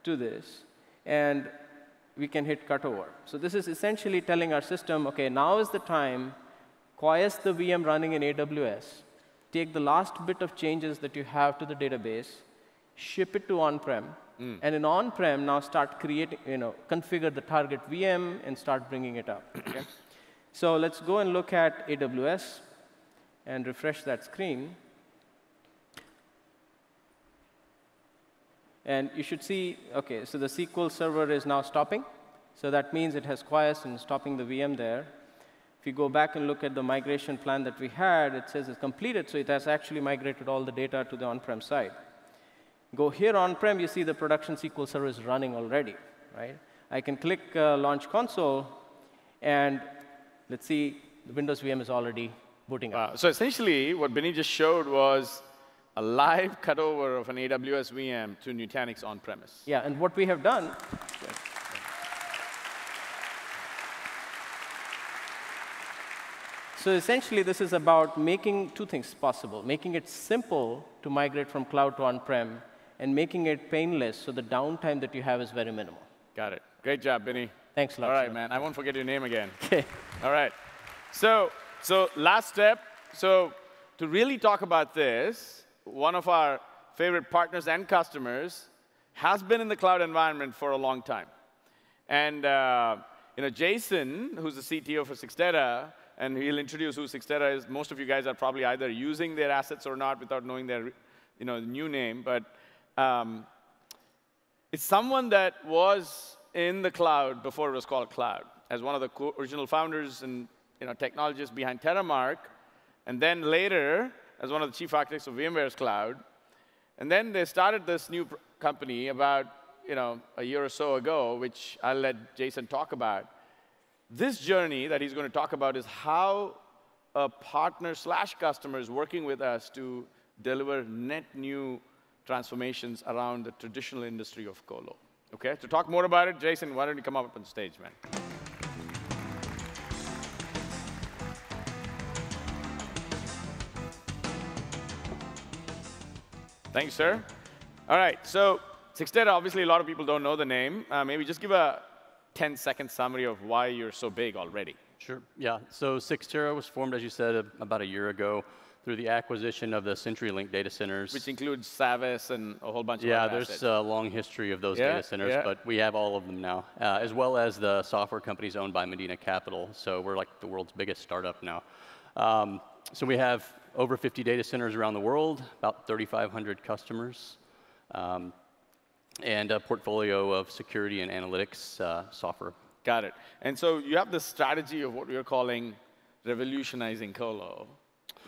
to this, and we can hit cutover. So this is essentially telling our system, OK, now is the time, quiesce the VM running in AWS, take the last bit of changes that you have to the database, ship it to on-prem, and in on-prem, now start creating, configure the target VM and start bringing it up. Okay? So let's go and look at AWS and refresh that screen. And you should see, OK, so the SQL Server is now stopping. So that means it has quiesced and stopping the VM there. If you go back and look at the migration plan that we had, it says it's completed. So it has actually migrated all the data to the on-prem side. Go here on-prem, you see the production SQL Server is running already. Right? I can click Launch Console, and let's see, the Windows VM is already booting up. So essentially, what Benny just showed was a live cutover of an AWS VM to Nutanix on-premise. Yeah, and what we have done. So essentially, this is about making two things possible, making it simple to migrate from cloud to on-prem, and making it painless so the downtime that you have is very minimal. Got it. Great job, Benny. Thanks a lot. All right, man. I won't forget your name again. OK. All right. So last step. So to really talk about this, one of our favorite partners and customers has been in the cloud environment for a long time. And Jason, who's the CTO for Sixtera, and he'll introduce who Sixtera is. Most of you guys are probably either using their assets or not without knowing their new name. But It's someone that was in the cloud before it was called cloud, as one of the original founders and technologists behind Terramark, and then later as one of the chief architects of VMware's cloud. And then they started this new company about a year or so ago, which I'll let Jason talk about. This journey that he's going to talk about is how a partner/customer is working with us to deliver net new transformations around the traditional industry of colo. Okay, to talk more about it, Jason, why don't you come up on stage, man? Thank you, sir. All right, so Sixtera, obviously a lot of people don't know the name. Maybe just give a 10-second summary of why you're so big already. Sure, yeah. So Sixtera was formed, as you said, about a year ago through the acquisition of the CenturyLink data centers. Which includes Savvis and a whole bunch of other assets. there's a long history of those data centers, but we have all of them now, as well as the software companies owned by Medina Capital. So we're like the world's biggest startup now. So we have over 50 data centers around the world, about 3,500 customers, and a portfolio of security and analytics software. Got it. And so you have this strategy of what we're calling revolutionizing colo,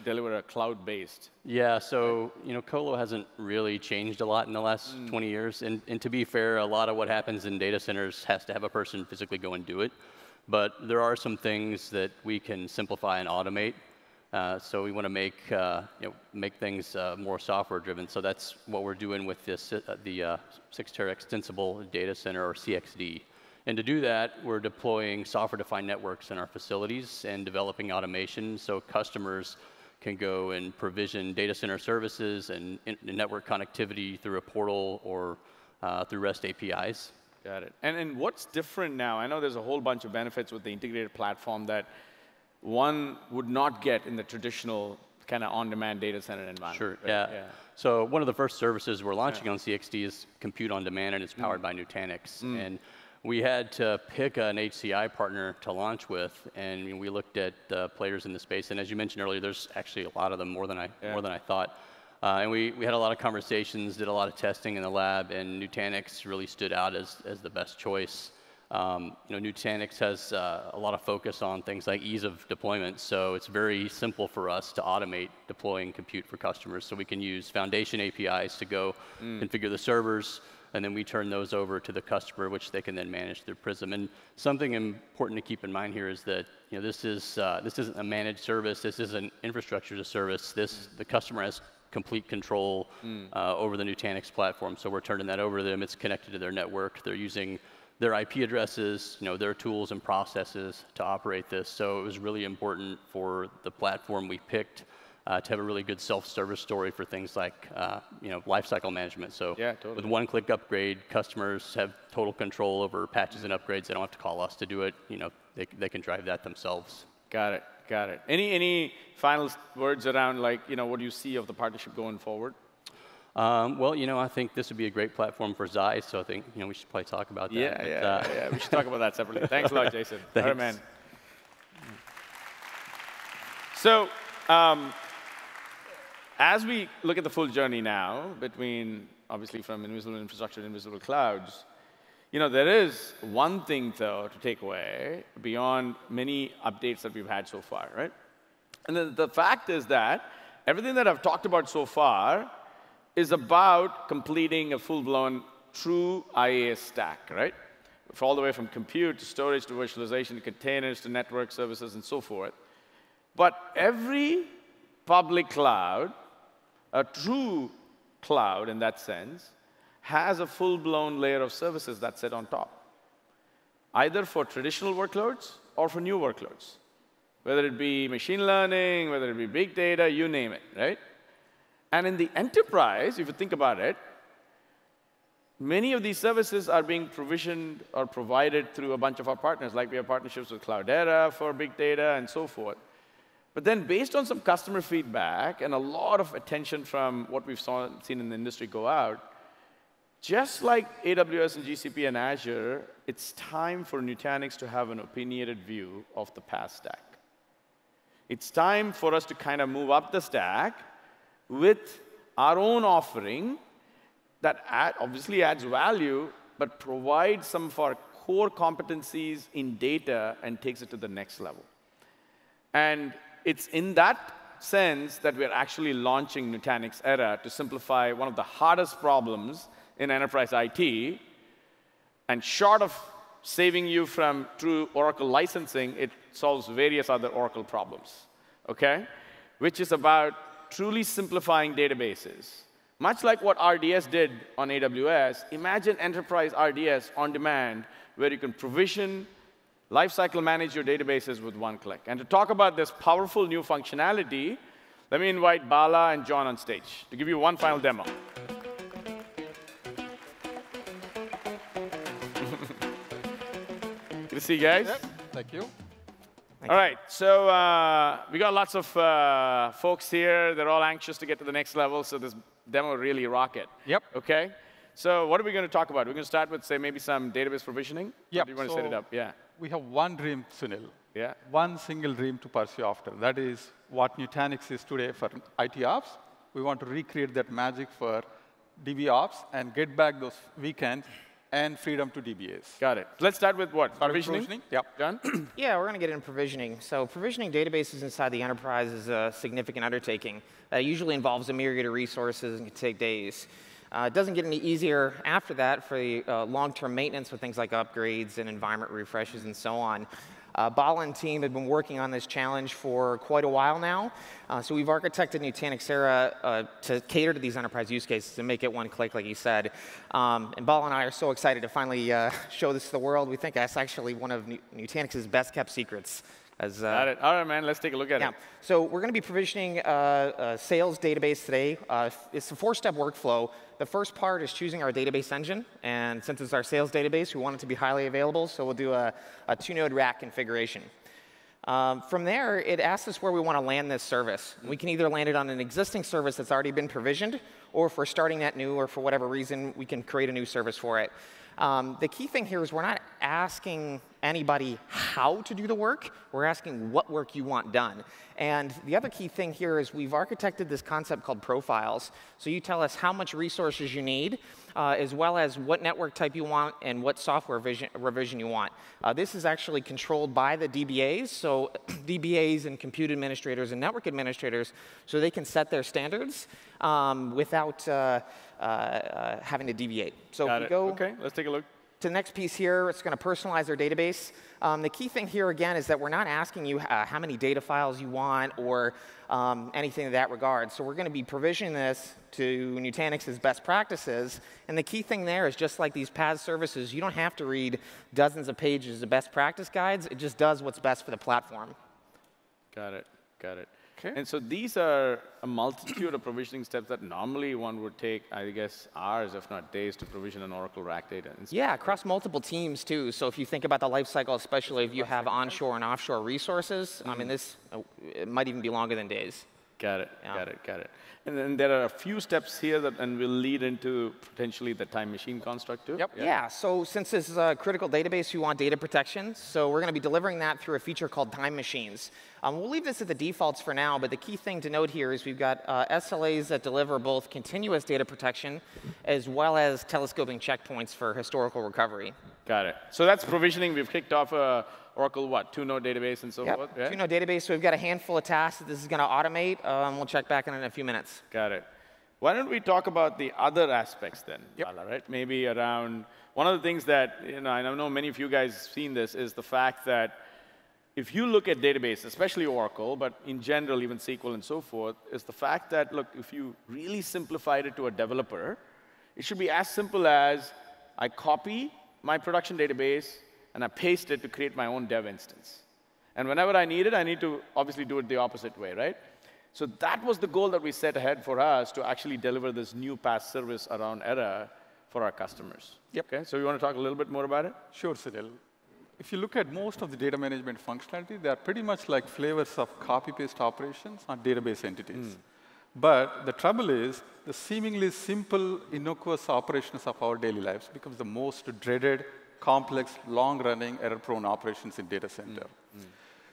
deliver a cloud-based. Yeah, so colo hasn't really changed a lot in the last 20 years. And to be fair, a lot of what happens in data centers has to have a person physically go and do it. But there are some things that we can simplify and automate. So we want to make things more software-driven. So that's what we're doing with the Sixtera Extensible Data Center, or CXD. And to do that, we're deploying software-defined networks in our facilities and developing automation so customers can go and provision data center services and network connectivity through a portal or through REST APIs. Got it. And what's different now? I know there's a whole bunch of benefits with the integrated platform that one would not get in the traditional kind of on-demand data center environment. Sure, right? yeah. So one of the first services we're launching on CXD is Compute on Demand, and it's powered by Nutanix. And we had to pick an HCI partner to launch with, and we looked at players in the space. And as you mentioned earlier, there's actually a lot of them, more than I thought. And we had a lot of conversations, did a lot of testing in the lab, and Nutanix really stood out as the best choice. Nutanix has a lot of focus on things like ease of deployment, so it's very simple for us to automate deploying compute for customers. So we can use foundation APIs to go configure the servers, and then we turn those over to the customer, which they can then manage through Prism. And something important to keep in mind here is that this isn't a managed service. This isn't infrastructure as a service. The customer has complete control over the Nutanix platform. So we're turning that over to them. It's connected to their network. They're using their IP addresses, their tools and processes to operate this. So it was really important for the platform we picked to have a really good self-service story for things like lifecycle management. So with one-click upgrade, customers have total control over patches and upgrades. They don't have to call us to do it. They can drive that themselves. Got it. Got it. Any final words around what do you see of the partnership going forward? Well, I think this would be a great platform for Xi, so I think we should probably talk about that. Yeah. We should talk about that separately. Thanks a lot, Jason. Thanks. All right, man. So as we look at the full journey now, between obviously from invisible infrastructure to invisible clouds, there is one thing though to take away beyond many updates that we've had so far, right? And the fact is that everything that I've talked about so far is about completing a full-blown true IaaS stack, right? All the way from compute to storage to virtualization to containers to network services and so forth. But every public cloud, a true cloud in that sense, has a full-blown layer of services that sit on top, either for traditional workloads or for new workloads, whether it be machine learning, whether it be big data, you name it, right? And in the enterprise, if you think about it, many of these services are being provisioned or provided through a bunch of our partners, like we have partnerships with Cloudera for big data and so forth. But then based on some customer feedback and a lot of attention from what we've seen in the industry go out, just like AWS and GCP and Azure, it's time for Nutanix to have an opinionated view of the PaaS stack. It's time for us to kind of move up the stack with our own offering that obviously adds value, but provides some of our core competencies in data and takes it to the next level. And it's in that sense that we're actually launching Nutanix Era to simplify one of the hardest problems in enterprise IT. And short of saving you from true Oracle licensing, it solves various other Oracle problems, okay? Which is about truly simplifying databases. Much like what RDS did on AWS, imagine enterprise RDS on demand, where you can provision, lifecycle manage your databases with one click. And to talk about this powerful new functionality, let me invite Bala and John on stage to give you one final demo. Good to see you guys. Yep. Thank you. All right, so we got lots of folks here. They're all anxious to get to the next level, so this demo really rock it. Yep. Okay. So what are we going to talk about? We're going to start with, say, maybe some database provisioning? Yeah. Do you want to set it up? Yeah. We have one dream, Sunil. Yeah. One single dream to pursue after. That is what Nutanix is today for IT ops. We want to recreate that magic for DB ops and get back those weekends and freedom to DBAs. Got it. Let's start with what? Provisioning? Yep. John? Yeah, we're going to get into provisioning. So provisioning databases inside the enterprise is a significant undertaking. It usually involves a myriad of resources and can take days. It doesn't get any easier after that for the long-term maintenance with things like upgrades and environment refreshes and so on. Bala and team have been working on this challenge for quite a while now. So we've architected Nutanix Era to cater to these enterprise use cases and make it one click, like you said. And Bala and I are so excited to finally show this to the world. We think that's actually one of Nutanix's best-kept secrets. Got it. All right, man, let's take a look at it. So we're going to be provisioning a sales database today. It's a 4-step workflow. The first part is choosing our database engine. And since it's our sales database, we want it to be highly available. So we'll do a 2-node rack configuration. From there, it asks us where we want to land this service. We can either land it on an existing service that's already been provisioned, or if we're starting that new, or for whatever reason, we can create a new service for it. The key thing here is we're not asking anybody how to do the work. We're asking what work you want done. And the other key thing here is we've architected this concept called profiles. So you tell us how much resources you need, as well as what network type you want and what software revision you want. This is actually controlled by the DBAs, so DBAs and compute administrators and network administrators, so they can set their standards without having to deviate. So if we go okay, let's take a look. To the next piece here, it's going to personalize our database. The key thing here, again, is that we're not asking you how many data files you want or anything in that regard. So we're going to be provisioning this to Nutanix's best practices. And the key thing there is just like these PaaS services, you don't have to read dozens of pages of best practice guides. It just does what's best for the platform. Got it. Got it. Okay. And so these are a multitude of provisioning steps that normally one would take, I guess, hours, if not days, to provision an Oracle RAC data. Yeah, across multiple teams, too. So if you think about the life cycle, especially if you have onshore and offshore resources, I mean, this it might even be longer than days. Got it. Yeah. Got it. Got it. And then there are a few steps here that and will lead into potentially the time machine construct, too. Yep. Yeah. So since this is a critical database, we want data protection. So we're going to be delivering that through a feature called time machines. We'll leave this at the defaults for now, but the key thing to note here is we've got SLAs that deliver both continuous data protection as well as telescoping checkpoints for historical recovery. Got it. So that's provisioning. We've kicked off a Oracle, what, 2-node database and so forth? Yeah, 2-node database. So we've got a handful of tasks that this is going to automate. We'll check back in a few minutes. Got it. Why don't we talk about the other aspects then, Bala, right? Maybe around one of the things that, and I know many of you guys have seen this, is the fact that if you look at databases, especially Oracle, but in general, even SQL and so forth, is the fact that, look, if you really simplified it to a developer, it should be as simple as I copy my production database and I paste it to create my own dev instance. And whenever I need it, I need to obviously do it the opposite way, right? So that was the goal that we set ahead for us to actually deliver this new PaaS service around Era for our customers. Yep. Okay, so you want to talk a little bit more about it? Sure, Sunil. If you look at most of the data management functionality, they are pretty much like flavors of copy-paste operations on database entities. But the trouble is, the seemingly simple, innocuous operations of our daily lives becomes the most dreaded, complex, long-running, error-prone operations in data center.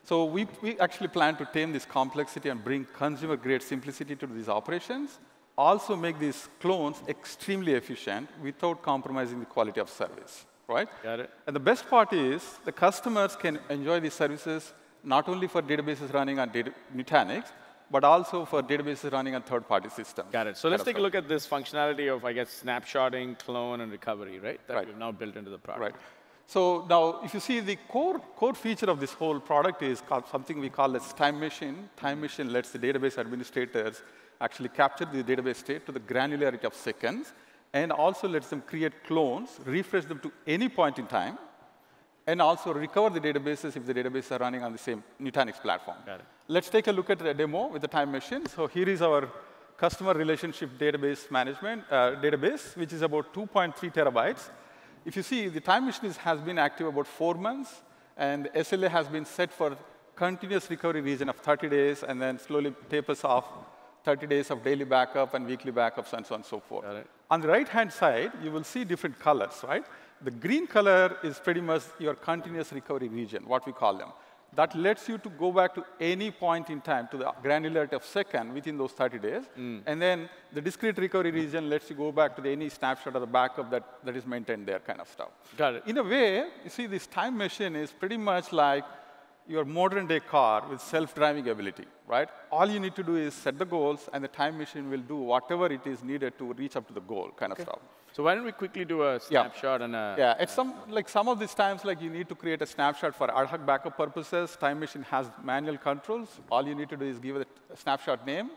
So we actually plan to tame this complexity and bring consumer-grade simplicity to these operations, also make these clones extremely efficient without compromising the quality of service, right? Got it. And the best part is the customers can enjoy these services not only for databases running on Nutanix, but also for databases running on third-party systems. Got it. So let's take a look at this functionality of, I guess, snapshotting, clone, and recovery, right? That we've now built into the product. Right. So now, if you see the core feature of this whole product is called something we call as time machine. Time machine lets the database administrators actually capture the database state to the granularity of seconds, and also lets them create clones, refresh them to any point in time, and also recover the databases if the databases are running on the same Nutanix platform. Got it. Let's take a look at a demo with the time machine. So here is our customer relationship database management database, which is about 2.3 terabytes. If you see, the time machine has been active about 4 months, and SLA has been set for continuous recovery region of 30 days, and then slowly tapers off 30 days of daily backup and weekly backups, and so on and so forth. On the right-hand side, you will see different colors, right? The green color is pretty much your continuous recovery region, what we call them. That lets you to go back to any point in time to the granularity of second within those 30 days. And then the discrete recovery region lets you go back to any snapshot of the backup that is maintained there, kind of stuff. Got it. In a way, you see, this time machine is pretty much like your modern-day car with self-driving ability, right? All you need to do is set the goals, and the time machine will do whatever it is needed to reach up to the goal, kind of stuff. So why don't we quickly do a snapshot and a... Yeah, at some of these times, like you need to create a snapshot for ad hoc backup purposes. Time machine has manual controls. All you need to do is give it a snapshot name.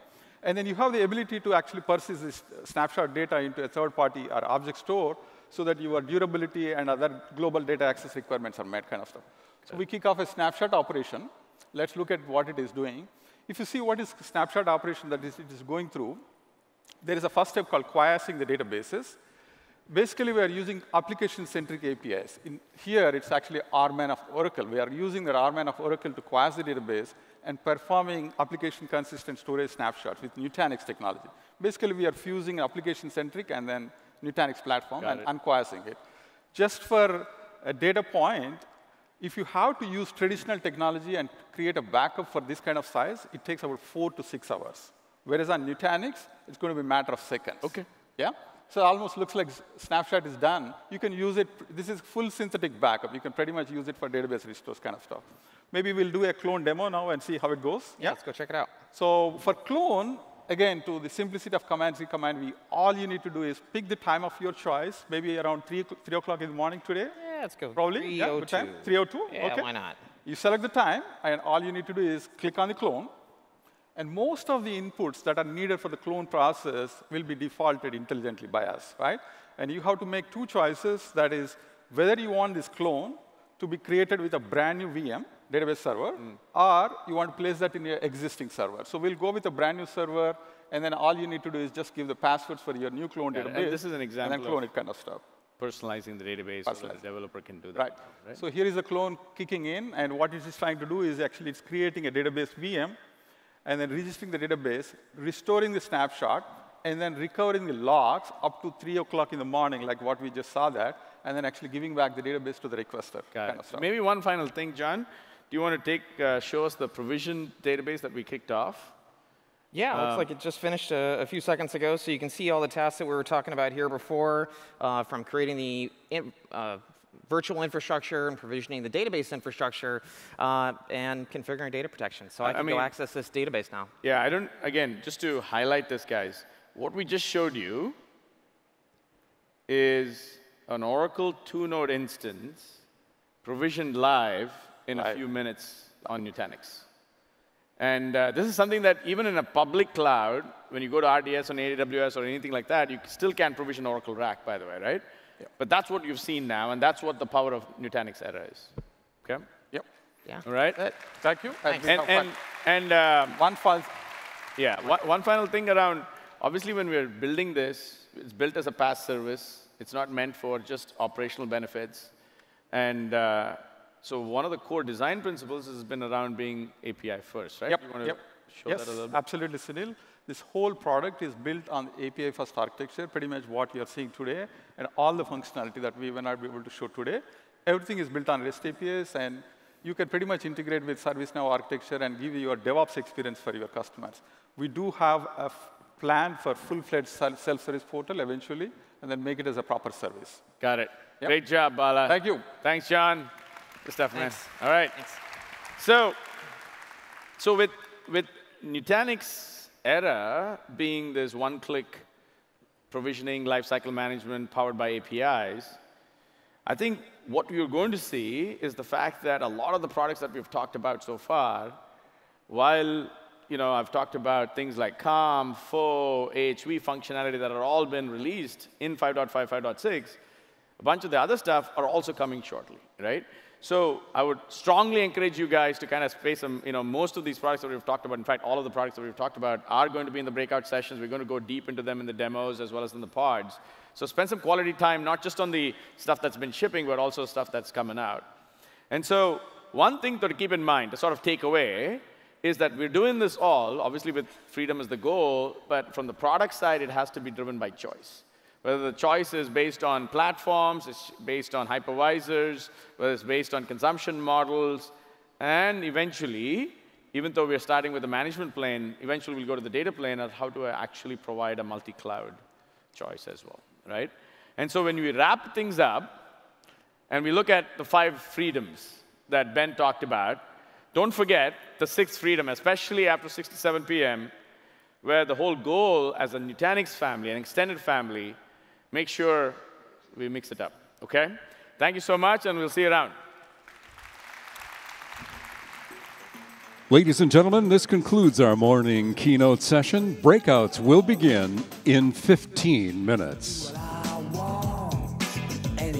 And then you have the ability to actually persist this snapshot data into a third-party or object store so that your durability and other global data access requirements are met, kind of stuff. So we kick off a snapshot operation. Let's look at what it is doing. If you see what is snapshot operation that it is going through, there is a first step called quiescing the databases. Basically, we are using application-centric APIs. Here, it's actually RMAN of Oracle. We are using the RMAN of Oracle to quiesce the database and performing application-consistent storage snapshots with Nutanix technology. Basically, we are fusing application-centric and then Nutanix platform and unquiescing it. Just for a data point, if you have to use traditional technology and create a backup for this kind of size, it takes about 4 to 6 hours. Whereas on Nutanix, it's going to be a matter of seconds. OK. Yeah? So it almost looks like snapshot is done. You can use it. This is full synthetic backup. You can pretty much use it for database restores kind of stuff. Maybe we'll do a clone demo now and see how it goes. Yeah, let's go check it out. So for clone, again, to the simplicity of command C, command V, all you need to do is pick the time of your choice, maybe around 3 o'clock in the morning today. Yeah, let's go. Probably. 3:02. Yeah, good time. 3:02? Yeah, OK. why not? You select the time, and all you need to do is click on the clone. And most of the inputs that are needed for the clone process will be defaulted intelligently by us, right? And you have to make 2 choices. That is, whether you want this clone to be created with a brand new VM, database server, or you want to place that in your existing server. So we'll go with a brand new server, and then all you need to do is just give the passwords for your new clone database. And this is an example and then clone it kind of stuff. Personalizing the database so that the developer can do that. Right. So here is the clone kicking in, and what it is trying to do is actually it's creating a database VM, and then registering the database, restoring the snapshot, and then recovering the logs up to 3 o'clock in the morning, like what we just saw that, and then actually giving back the database to the requester. Kind of stuff. Maybe one final thing, John. Do you want to show us the provision database that we kicked off? Yeah, looks like it just finished a few seconds ago. So you can see all the tasks that we were talking about here before, from creating the virtual infrastructure and provisioning the database infrastructure and configuring data protection. So I can go access this database now. Yeah, again, just to highlight this, guys, what we just showed you is an Oracle 2-node instance provisioned live in a few minutes on Nutanix. And this is something that even in a public cloud, when you go to RDS on AWS or anything like that, you still can't provision Oracle RAC, by the way, right? Yeah. But that's what you've seen now, and that's what the power of Nutanix Era is. OK? Yep. Yeah. All right? Thank you. One final thing around, obviously, when we're building this, it's built as a PaaS service. It's not meant for just operational benefits. And so one of the core design principles has been around being API first, right? Yep. You want to show that a little bit? Absolutely, Sunil. This whole product is built on API-first architecture, pretty much what you're seeing today, and all the functionality that we will not be able to show today. Everything is built on REST APIs, and you can pretty much integrate with ServiceNow architecture and give you your DevOps experience for your customers. We do have a plan for full-fledged self-service portal eventually, and then make it as a proper service. Got it. Yep. Great job, Bala. Thank you. Thanks, John. Good stuff, man. Thanks. All right. Thanks. So with Nutanix era being this one-click provisioning, lifecycle management powered by APIs, I think what you're going to see is the fact that a lot of the products that we've talked about so far, while I've talked about things like COM, FO, AHV functionality that are all been released in 5.5, 5.6, a bunch of the other stuff are also coming shortly, right? So I would strongly encourage you guys to kind of space some, most of these products that we've talked about, in fact, all of the products that we've talked about are going to be in the breakout sessions. We're going to go deep into them in the demos as well as in the pods. So spend some quality time, not just on the stuff that's been shipping, but also stuff that's coming out. And so one thing to keep in mind, to sort of take away, is that we're doing this all, obviously with freedom as the goal, but from the product side, it has to be driven by choice. Whether the choice is based on platforms, it's based on hypervisors, whether it's based on consumption models, and eventually, even though we're starting with the management plane, eventually we'll go to the data plane of how to actually provide a multi-cloud choice as well, right? And so when we wrap things up, and we look at the 5 freedoms that Ben talked about, don't forget the 6th freedom, especially after 6 to 7 p.m., where the whole goal as a Nutanix family, an extended family, make sure we mix it up, OK? Thank you so much, and we'll see you around. Ladies and gentlemen, this concludes our morning keynote session. Breakouts will begin in 15 minutes.